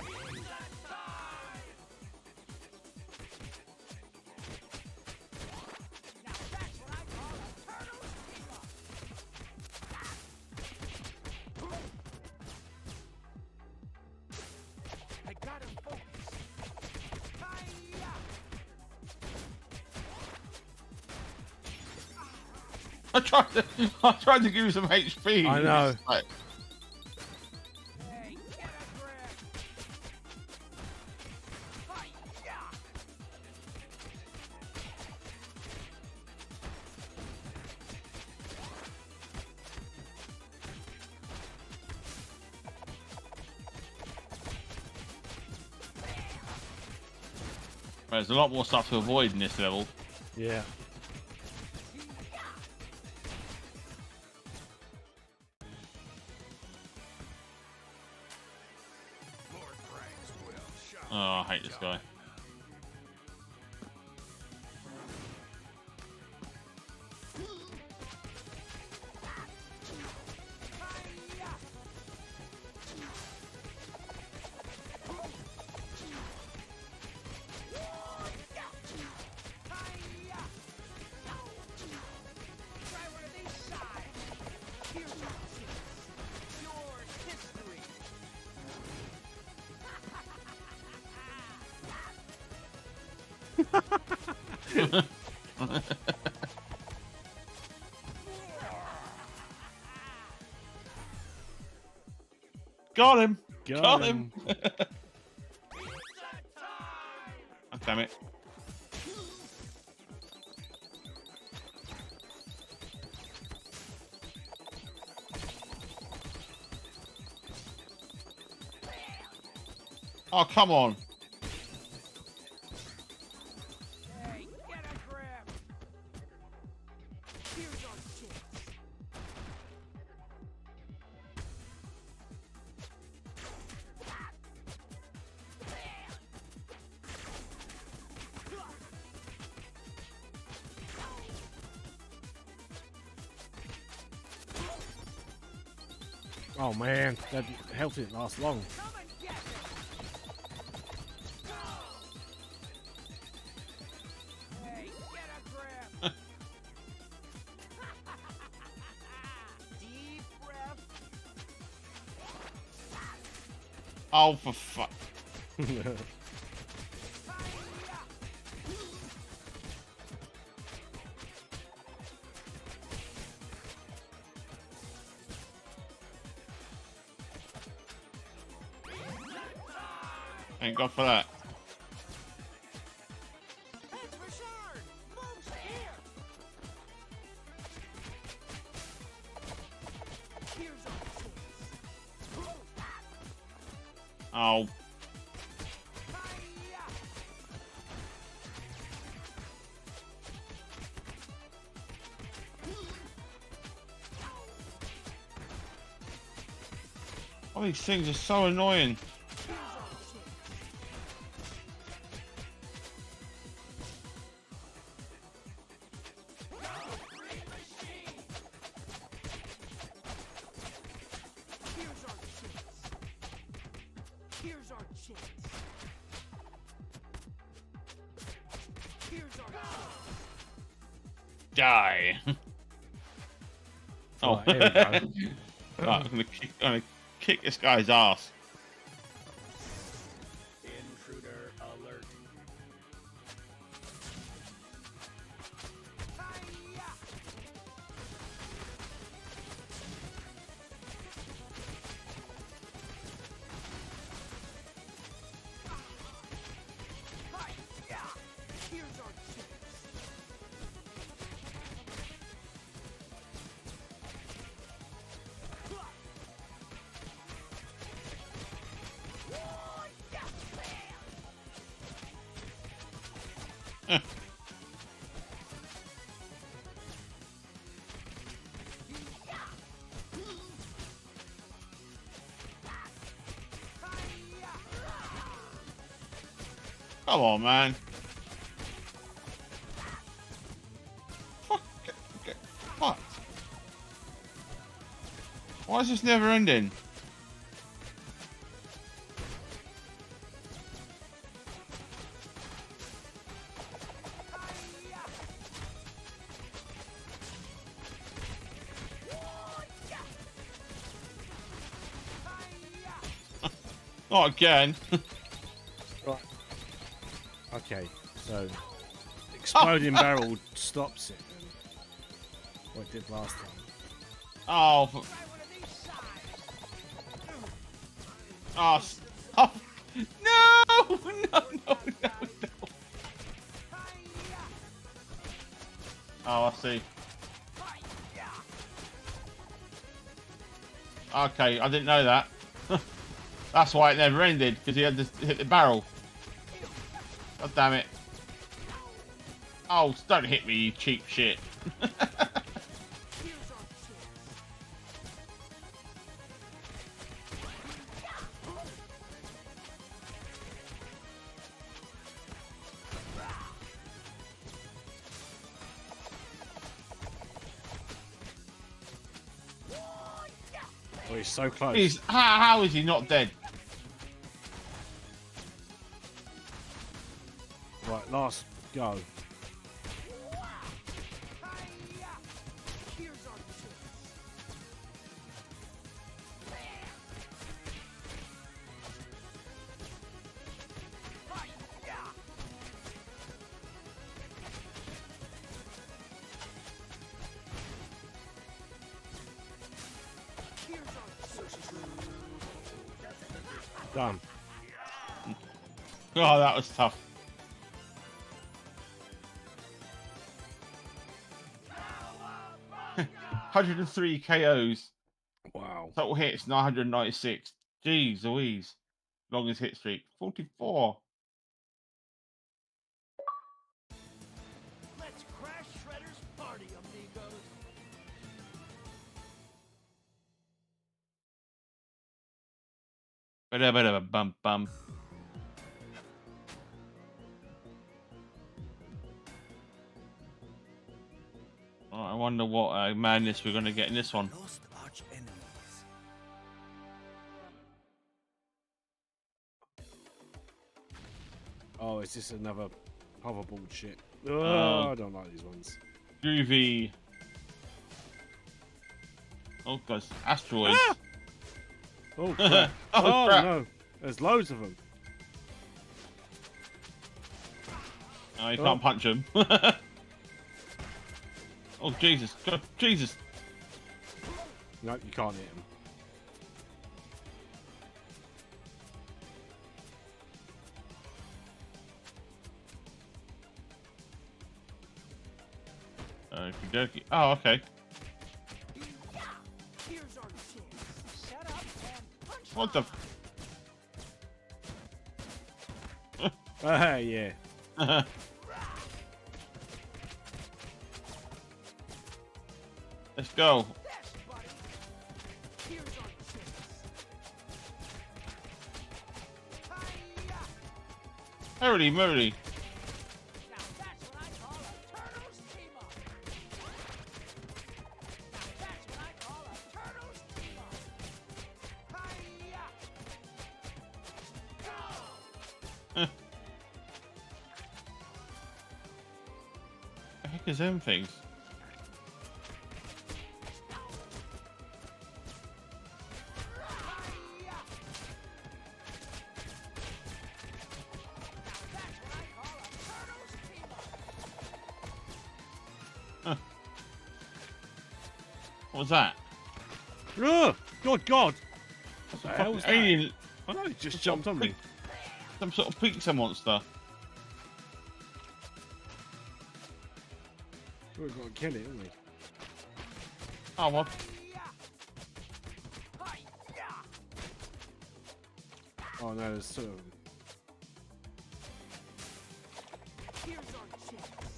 I tried to give you some HP. I know. Like, there's a lot more stuff to avoid in this level. Yeah. Oh, I hate this guy. Got him! Got him! Oh, damn it. Oh, come on. Hey, get a grip. Here's our chance. Oh man, that health didn't last long. Come and get it. Hey, get a grip. Deep breath. Oh, for fuck. Thank God for that. It's Richard. Moves here. Here's our chance. Oh. All these things are so annoying. Here's our chance. Here's our Die. Oh, Right, here we go. Right, I'm gonna kick this guy's ass. intruder alert. Here's our chance. Come on, man. Fuck. Get fucked. Why is this never ending? Not again. Right. Okay, so exploding barrel stops it. Then. What it did last time. Oh. Try one of these sides. Oh. Oh. No! No! No! No! No! Oh, I see. Okay, I didn't know that. That's why it never ended, because he had to hit the barrel. God damn it. Oh, don't hit me, you cheap shit. Oh, he's so close. How is he not dead? Right, last go. Done. Oh, that was tough. $103 KOs. Wow. Total hits 996. Jeez Louise. Longest hit streak 44. Let's crash Shredder's party, amigos. Bum bum. Oh, I wonder what madness we're going to get in this one. Lost arch enemies. Oh, is this another hoverboard shit? Oh, I don't like these ones. Groovy. Oh, gosh. Asteroids. Ah! Oh, crap. Oh, Oh, crap. no. There's loads of them. Oh, you can't punch him. Oh, Jesus. God, Jesus. No, you can't hit them. Okie dokie. Oh, okay. Here's our chance. Shut up and punch. What the? Yeah. Let's go. Yes, buddy. Here's our chance. Hiya! Holy moly. Now that's what I call a turtles team up. Now that's what I call a turtles team up. Hiya! Go! The heck is them things? Hiya! Now that's what I call a turtles team up. What was that? Oh, good God. What the hell was that? Alien. I know, it just jumped on me. Some sort of pizza monster. We've got to kill it, haven't we? Oh, what? Hiya! Oh, no, there's two of them. Here's our chance.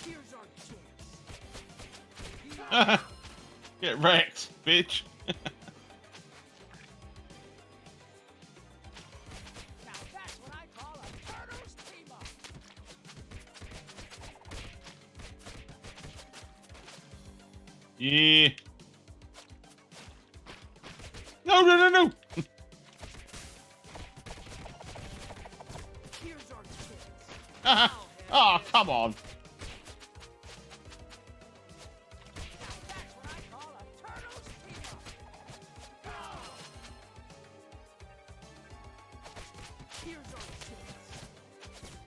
Here's our chance. Get wrecked, bitch. Now that's what I call a turtles team up. Yeah. No, no, no, no. Here's our chance. Oh, come on. Now that's what I call a turtles team up. Here's our chance.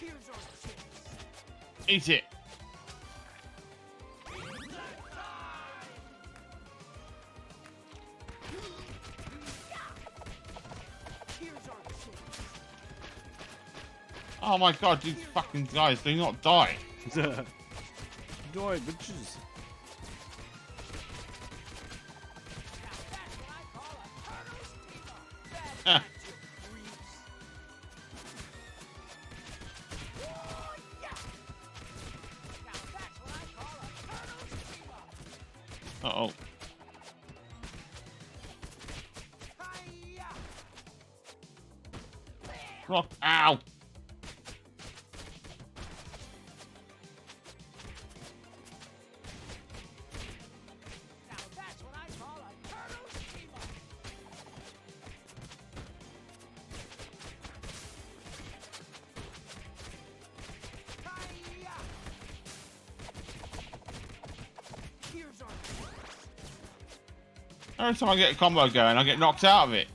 Here's our chance. Eat it. Here's our chance. Oh my god, these fucking guys do not die. Die, bitches. Now that's what I call a turtle's team-up. Bad Ah. magic, freaks. Oh, yeah. Now that's what I call a turtle's team-up. Uh-oh. Hi-ya. Rock. Ow. Now that's what I call a turtle's team-up. Hi-ya. Here's our chance. Every time I get a combo going, I get knocked out of it.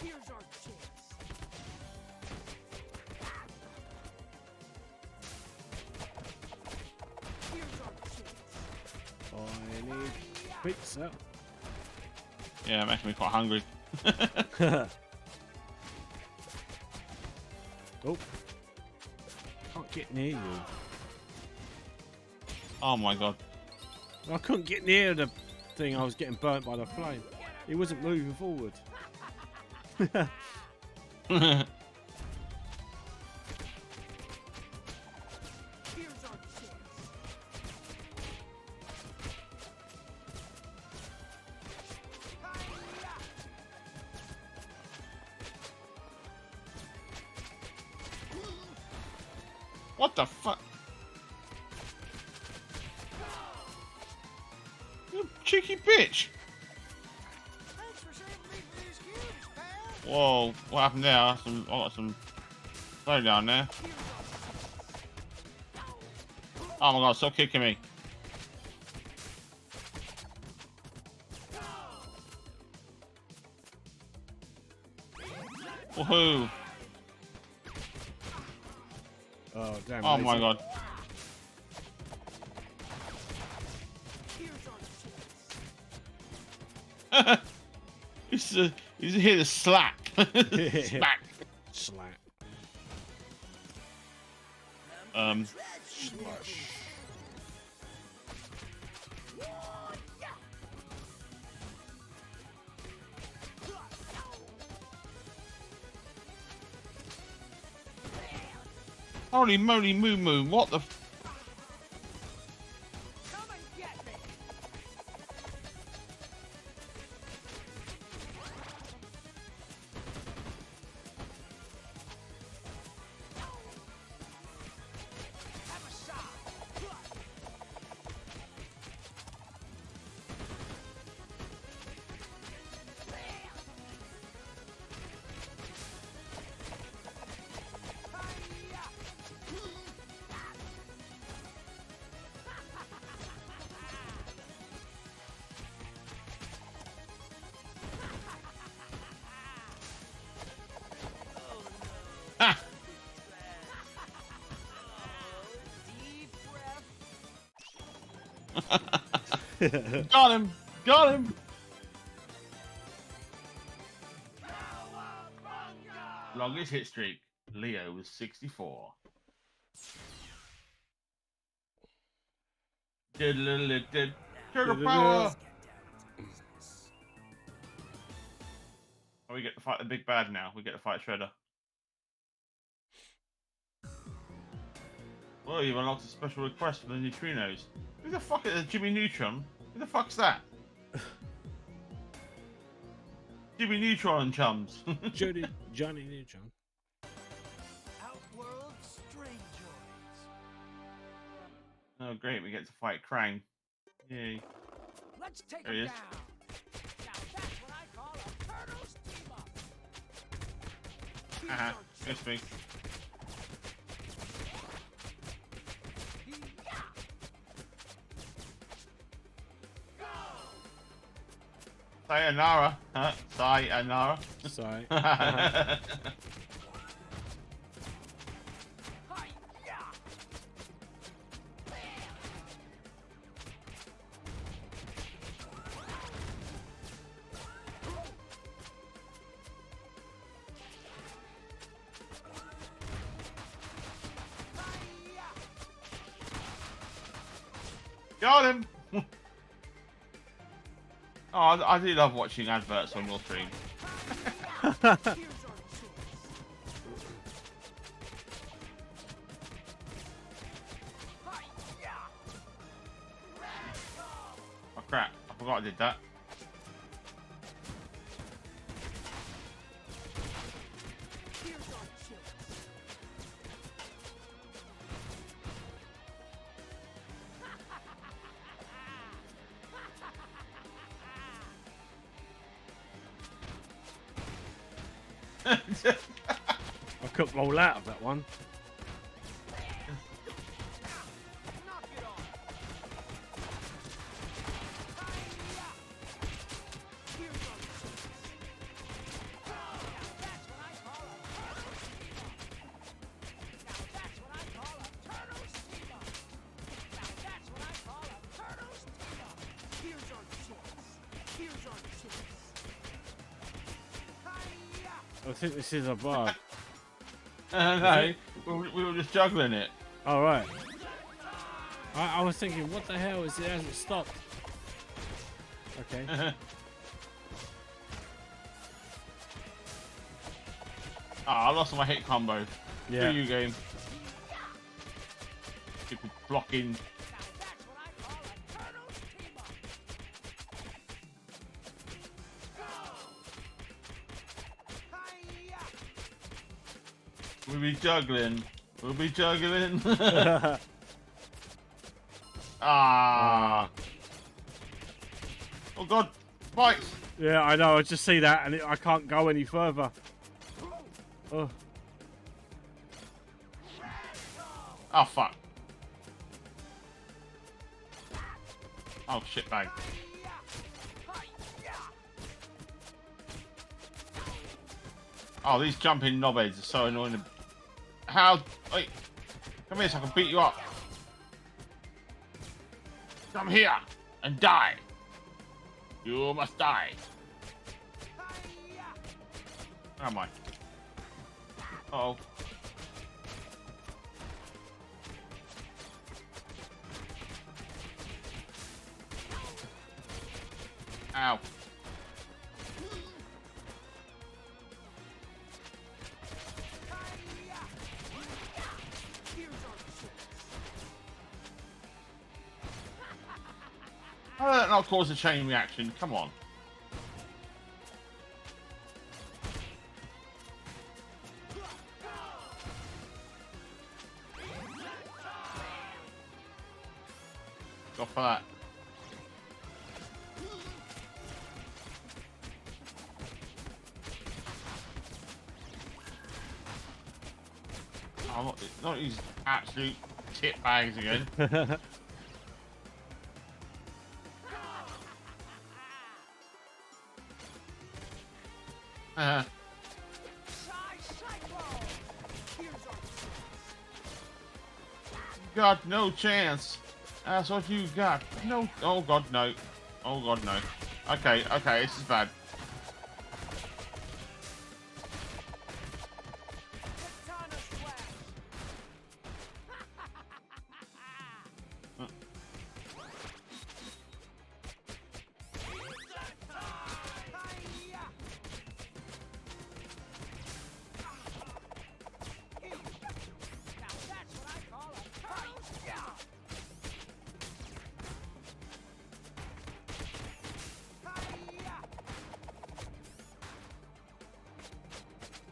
Here's our chance. Here's our chance. I need pizza. Yeah, making me quite hungry. Oh. Can't get near you. Oh my god. I couldn't get near the thing. I was getting burnt by the flame. He wasn't moving forward. Here's our chance. Hi-ya. What the fuck? You cheeky bitch. Thanks for saving me from these cubes, pal. Whoa, what happened there? I got some slow down there. Here's our chance. Oh my god, stop kicking me. Woohoo. Oh, damn. Oh my laser. god. Here's our chance. He's here to slap. Smack. Slap. Slush. Holy moly moo moo, what the Come and get me. Have a shot. ah, Deep breath. got him! Got him! Longest hit streak. Leo was 64. Did Turtle power! Oh, we get to fight the big bad now. We get to fight Shredder. Well, you've unlocked a special request for the neutrinos. Who the fuck is Jimmy Neutron? Who the fuck's that? Jimmy Neutron and chums. Johnny Neutron. Outworld Strangeoids. Oh, great. We get to fight Krang. Yay. Let's take There he him is. down. Now that's what I call a turtle's team up. Miss me. Sayonara. Sayonara. Sorry. Got him. Oh, I do love watching adverts on your stream. Oh crap, I forgot I did that. I couldn't roll out of that one. I think this is a bug. No, we were just juggling it. All right. I was thinking, what the hell is it? Has it stopped? Okay. I lost my hit combo. Yeah. Do you game? People blocking. We'll be juggling. We'll be juggling. Ah. Oh god. Spikes. Yeah, I know. I just see that and I can't go any further. Oh. Oh fuck. Oh shit bag. Oh, these jumping knobheads are so annoying. How? Wait. Come here so I can beat you up. Come here and die. You must die. Where am I? Uh-oh. Ow. How did that not cause a chain reaction? Come on. Go for that. Oh, not these absolute tit bags again. Got no chance. That's what you got. No. Oh god, no. Oh god, no. Okay, okay, this is bad.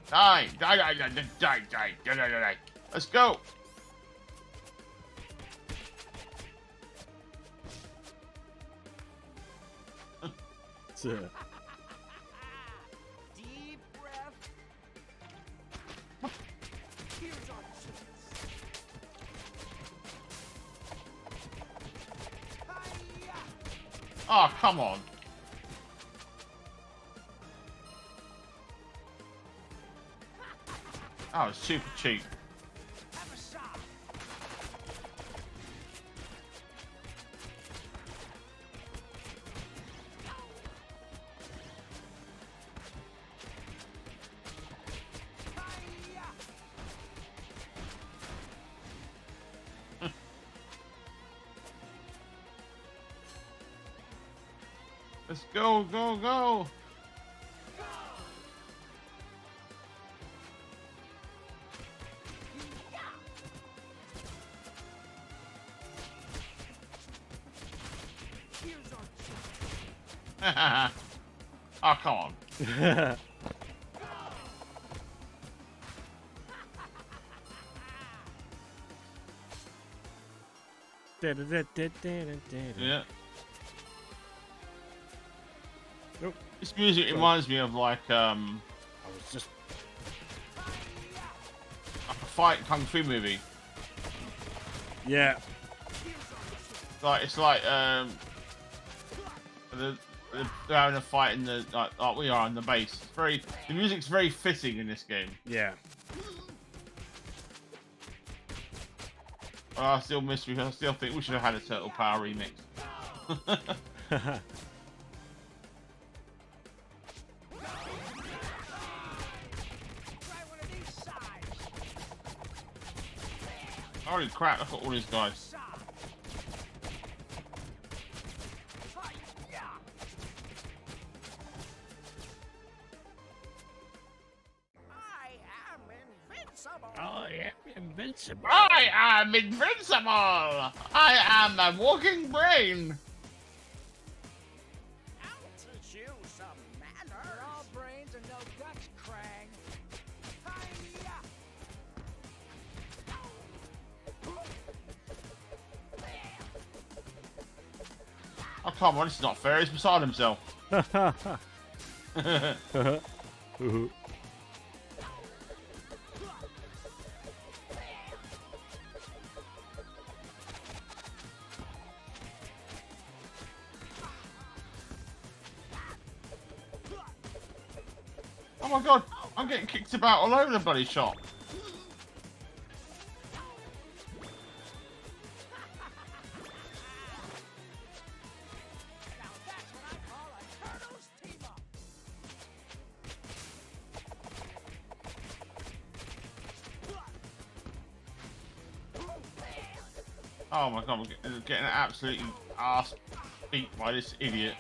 Die! Die! Die! Die! Die! Die! Die! Die! Die! Die! Let's go! Deep breath. Oh, come on. That was super cheap. Have a shot. Let's go, go, go. Oh, come on. Yeah. Nope. This music reminds me of like I was just a fight kung fu movie. yeah. Like it's like they're having a fight in the like we are in the base. It's very the music's very fitting in this game. Yeah. But I still miss because I still think we should have had a Turtle Power remix. Holy crap! Look at all these guys. I am invincible. I am invincible. I am a walking brain. I'll teach you some manners. We're all brains and no guts, Krang. Hi-ya! Oh come on! This is not fair. He's beside himself. Oh my god! I'm getting kicked about all over the bloody shop. Now that's what I call a turtles team up. Oh my god! I'm getting absolutely ass beat by this idiot.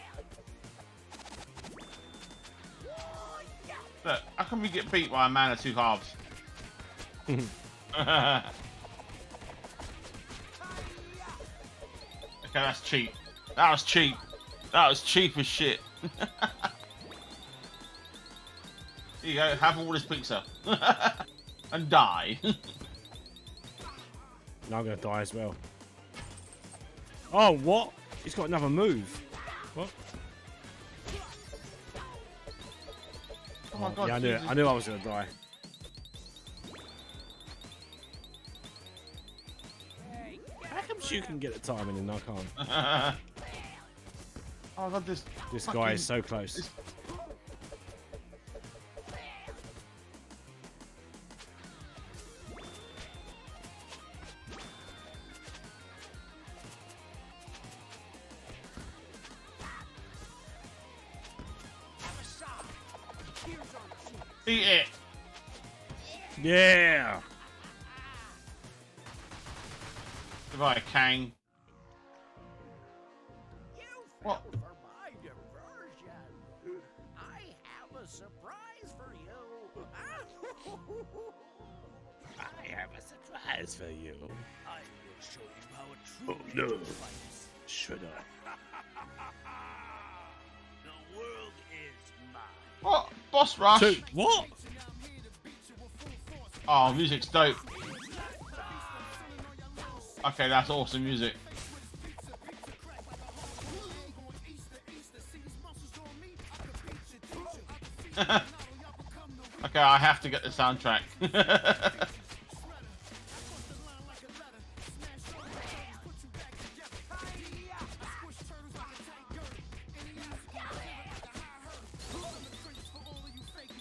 Look, how can we get beat by a man of two halves? Okay, that's cheap. That was cheap. That was cheap as shit. Here you go, have all this pizza. And die. Now I'm gonna die as well. Oh, what? He's got another move. What? Oh my god, yeah, I knew it. Jesus. I knew I was gonna die. How come you can get the timing and I can't? Oh god, this Guy is so close. this- Eat it. Yeah. Goodbye, Kang. You What? fell for my diversion. I have a surprise for you. I have a surprise for you. I will show you how a true no. hero fights. Should I? The world is mine. What? Boss rush? So, what? Oh, music's dope. Okay, that's awesome music. Okay, I have to get the soundtrack.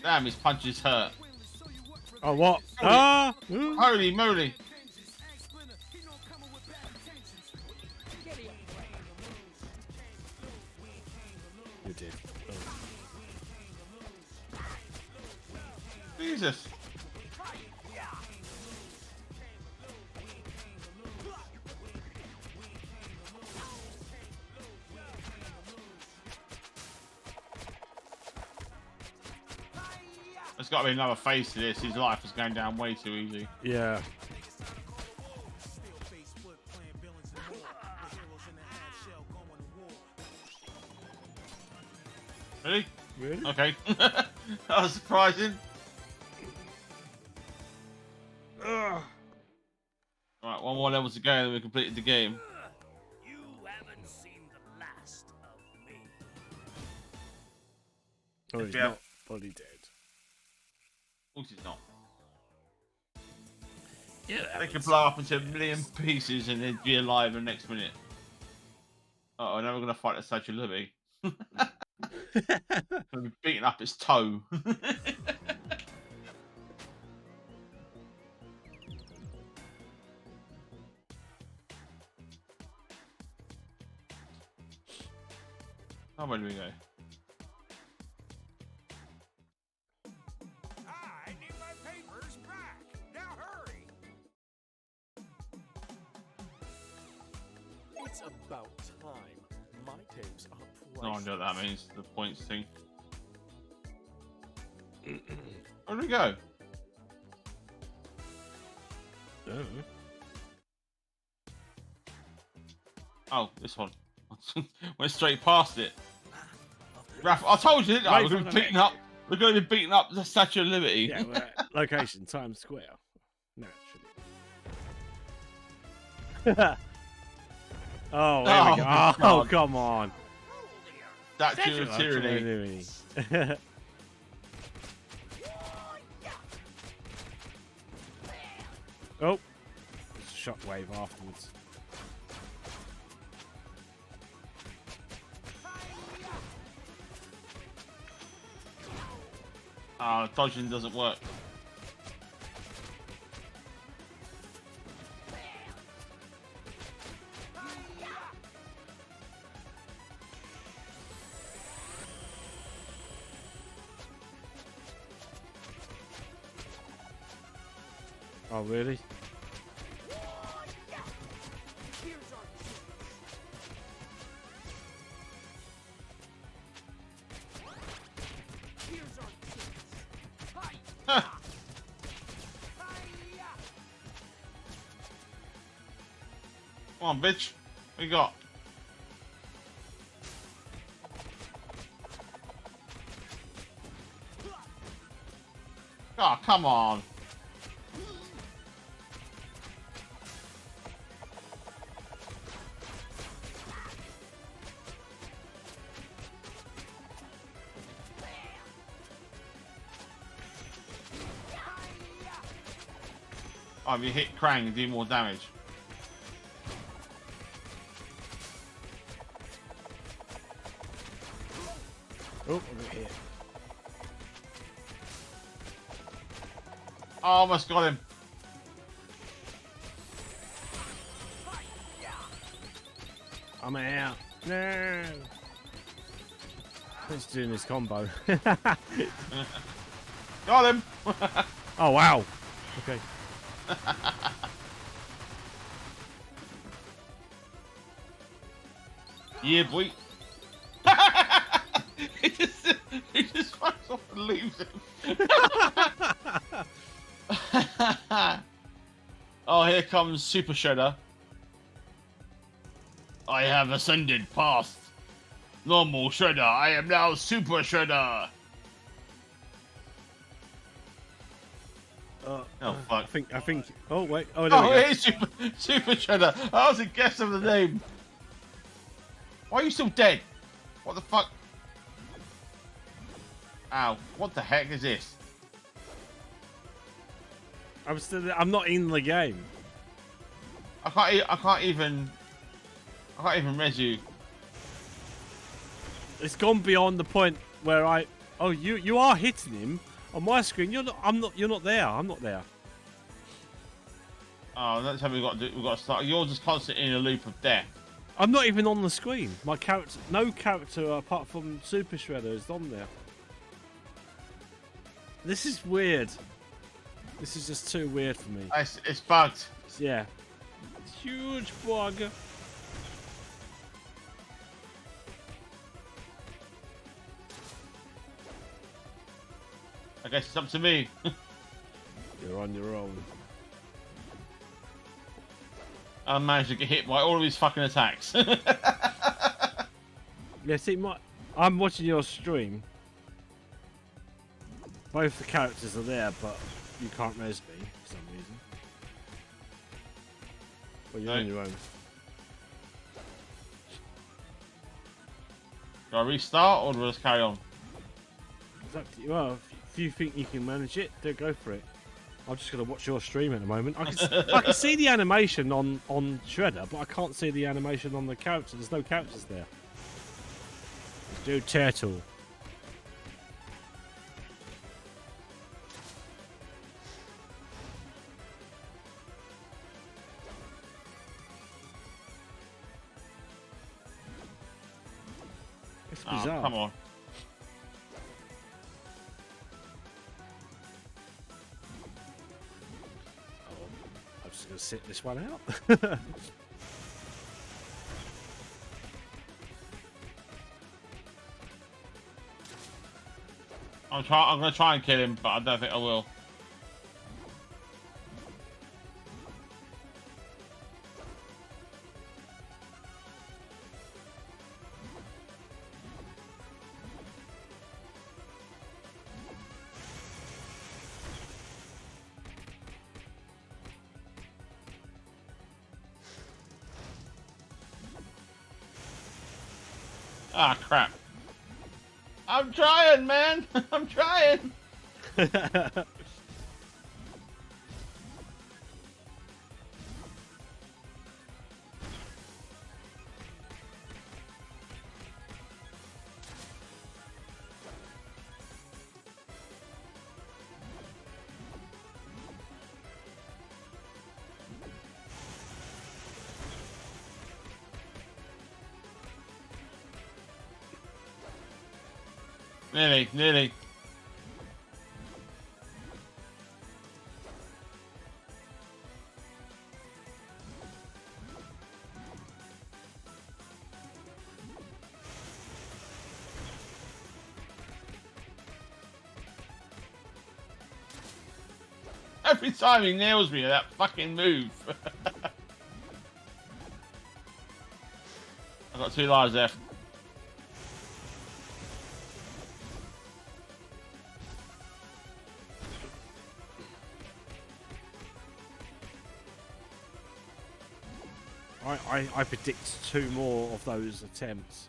Damn, his punches hurt. Oh, what? Holy- Ah! Holy moly. You did. Jesus. There's got to be another phase to this. His life is going down way too easy. Yeah. Really? Really? Okay. That was surprising. Ugh. Right, one more level to go and we completed the game. You haven't seen the last of me. Oh, he's Yeah. not fully dead. Of course he's not. Yeah. They could blow up into a million pieces and then be alive the next minute. Uh oh, now we're going to fight the Statue of Liberty. We'll be beating up its toe. How where do we go? I need my papers back. Now hurry. It's about time. My tapes are priceless. No idea what that means, the points thing. Where do we go? Oh, this one. Went straight past it. Raph, I told you, didn't I? Wait We're for going to the be beating up. We're going to be beating up the Statue of Liberty. Yeah, we're at location, Times Square. Naturally. Oh, there we go. my Oh, God. come on. Statue of Tyranny. Oh, it's a shockwave afterwards. Oh, dodging doesn't work. Oh, really? Huh. Come on, bitch. What you got? Oh, come on. Oh, if you hit Krang and do more damage. Oh, I'm here. Oh, almost got him. I'm out. No. Let's doing this combo. Got him. Oh, wow. Okay. Yeah, boy. he just fucks off and leaves him. Oh, here comes Super Shredder. I have ascended past normal Shredder. I am now Super Shredder. Oh fuck! I think. Oh wait. Oh, there we Oh, go. it is Super Shredder. That was a guess of the name. Why are you still dead? What the fuck? Ow! What the heck is this? I'm not in the game. I can't even res you. It's gone beyond the point where I. Oh, you are hitting him. On my screen, you're not. I'm not. You're not there. I'm not there. Oh, that's how we got to do. We got to start. Yours is constantly in a loop of death. I'm not even on the screen. My character, no character apart from Super Shredder is on there. This is weird. This is just too weird for me. It's bugged. Yeah. Huge bug. I guess it's up to me. You're on your own. I managed to get hit by all of his fucking attacks. Yeah, see, I'm watching your stream. Both the characters are there, but you can't res me for some reason. Well, you're on your own. Do I restart or do I just carry on? It's up to you. Well, if you think you can manage it, then go for it. I'm just going to watch your stream at the moment. I can see the animation on Shredder, but I can't see the animation on the characters. There's no characters there. Let's do Turtle. It's bizarre. Oh, come on. I'm just going to sit this one out. I'm going to try and kill him, but I don't think I will. Ah, crap. I'm trying, man. I'm trying. Nearly. Every time he nails me with that fucking move. I've got 2 lives left. I predict 2 more of those attempts.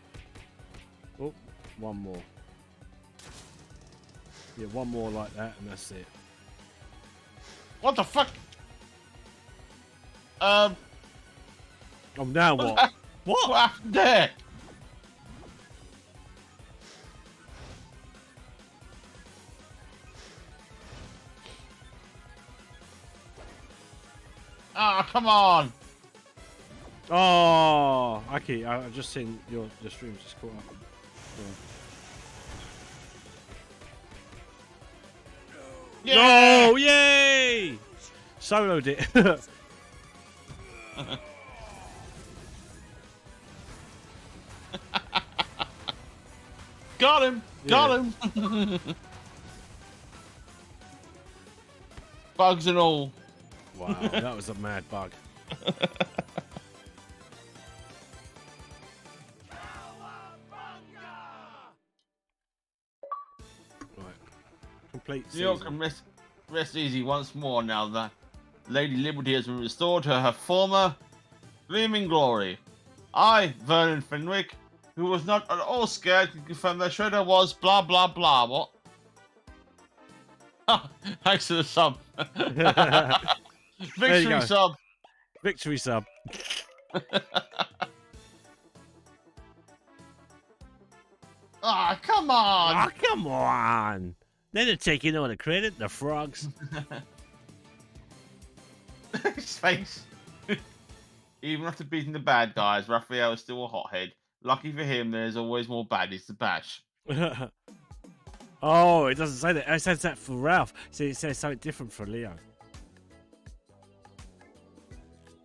Oh, 1 more. Yeah, 1 more like that, and that's it. What the fuck? Oh, now what? What happened there? Ah, come on. Oh, okay. I've just seen your stream just caught up. Yeah. Yeah! No, yay! Soloed it. Got him! Got him! Bugs and all. Wow, that was a mad bug. Right. Complete New York season. can rest easy once more now that Lady Liberty has been restored to her former gleaming glory. I, Vernon Fenwick, who was not at all scared, can confirm that Shredder was blah blah blah. What? Thanks for the sub. Victory sub. Victory sub. Ah, come on. Oh, come on. Then they're taking all the credit, the frogs. His face. Even after beating the bad guys, Raphael is still a hothead. Lucky for him, there's always more baddies to bash. Oh, it doesn't say that. It says that for Ralph. So it says something different for Leo.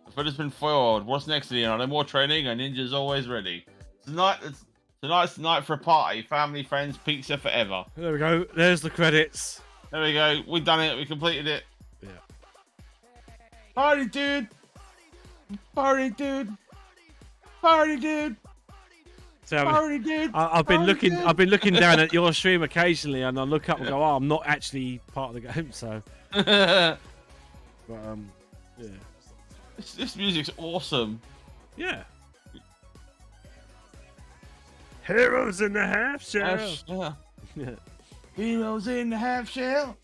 The foot has been foiled. What's next, Leon? No more training, and Ninja's always ready. Tonight's the night for a party. Family, friends, pizza forever. There we go. There's the credits. There we go. We've done it. We completed it. Yeah. Party, dude. Party, dude. Party, dude. So Party, dude. I've been Party, looking. dude. I've been looking down at your stream occasionally, and I look up and go, "Oh, I'm not actually part of the game." So, but yeah, This music's awesome. yeah. Heroes in the half shell. Yeah. Yeah. Heroes in the half shell.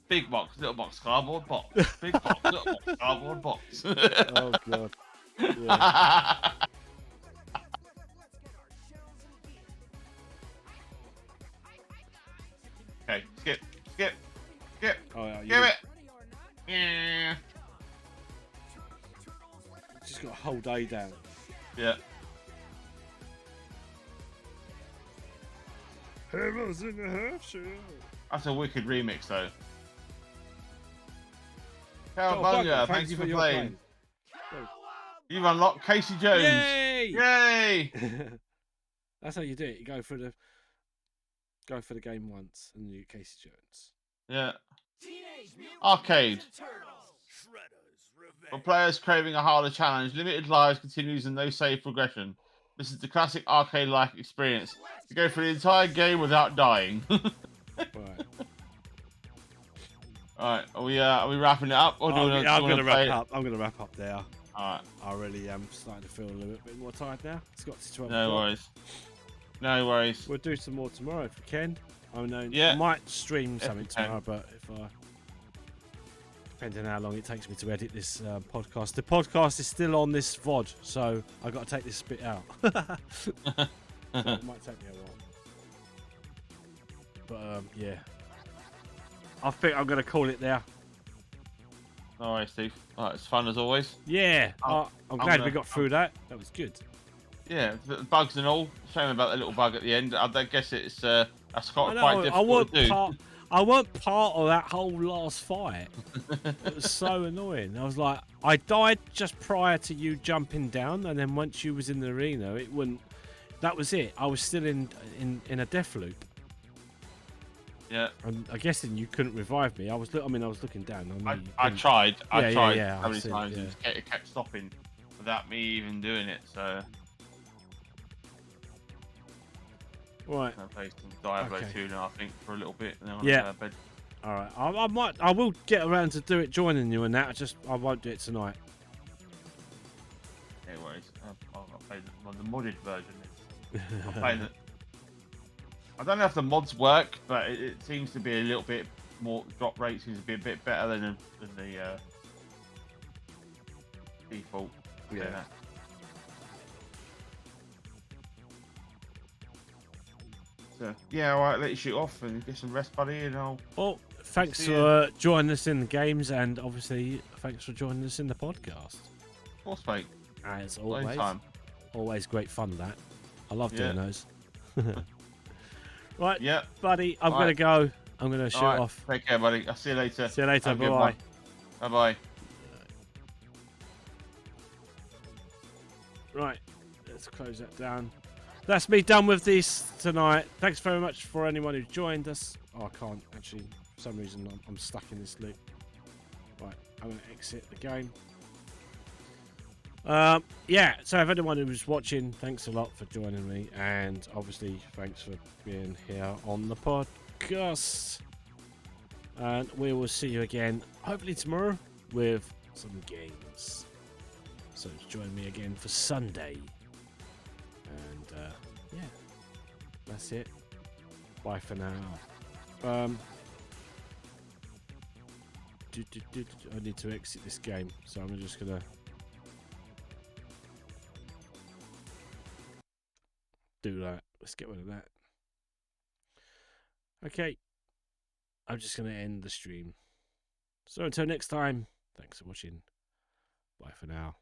Big box, little box, cardboard box. Big box, little box, cardboard box. Oh god. Yeah. Okay, skip. Oh, yeah, Give it. Yeah. Just got a whole day down. Yeah. Heroes in the half shell. That's a wicked remix, though. Oh, Cowabunga, thank you for your playing. You've unlocked Casey Jones. Yay! Yay! That's how you do it. You go for the game once, and you get Casey Jones. Yeah. Arcade. For players craving a harder challenge, limited lives continues and no save progression. This is the classic arcade-like experience. You go through the entire game without dying. Right. Alright, are we wrapping it up? Or do you wanna, I'm do you going to wanna wrap play? up. I'm going to wrap up there. Alright, I really am starting to feel a little bit more tired now. It's got to 12 no o'clock. worries. No worries. We'll do some more tomorrow if we can. I know Yeah. I might stream If something we can. tomorrow, but if I, depending on how long it takes me to edit this podcast, the podcast is still on this VOD, so I got to take this bit out. So it might take me a while, but yeah, I think I'm going to call it there. Alright, Steve. Alright, it's fun as always. Yeah, I'm glad we gonna- got through that. That was good. Yeah, the bugs and all. Shame about the little bug at the end. I guess it's that's I quite know, difficult to do. I weren't part of that whole last fight. It was so annoying. I was like, I died just prior to you jumping down, and then once you was in the arena, it wouldn't. That was it. I was still in a death loop. Yeah. And I guess then you couldn't revive me. I was looking down. I tried. I tried yeah, so many I see, times. yeah. And it kept stopping without me even doing it. So Right. I played some Diablo Okay. 2 now, I think, for a little bit. And then I'm Yeah. going to bed. All right. I will get around to do it, joining you and that. I won't do it tonight. Anyways, I'll play the modded version. I'll play the. I don't know if the mods work, but it seems to be a little bit more. Drop rate seems to be a bit better than the default. Yeah. So yeah, all right. Let you shoot off and get some rest, buddy, and I'll. Well, thanks See for joining us in the games, and obviously thanks for joining us in the podcast. Of course, mate. As always, Anytime. always great fun. That I love doing Yeah. those. Right, Yeah. buddy, I'm All gonna right. go. I'm gonna shoot All right. off. Take care, buddy. I'll see you later. See you later. Have a good Bye. one. Bye bye. Right, let's close that down. That's me done with this tonight. Thanks very much for anyone who joined us. Oh, I can't actually. For some reason, I'm stuck in this loop. Right, I'm going to exit the game. Yeah, so if anyone who was watching, thanks a lot for joining me. And obviously, thanks for being here on the podcast. And we will see you again, hopefully tomorrow, with some games. So join me again for Sunday. And yeah, that's it. Bye for now. I need to exit this game, so I'm just gonna do that. Let's get rid of that. Okay. I'm just going to end the stream. So until next time, thanks for watching. Bye for now.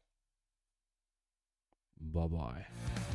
Bye-bye.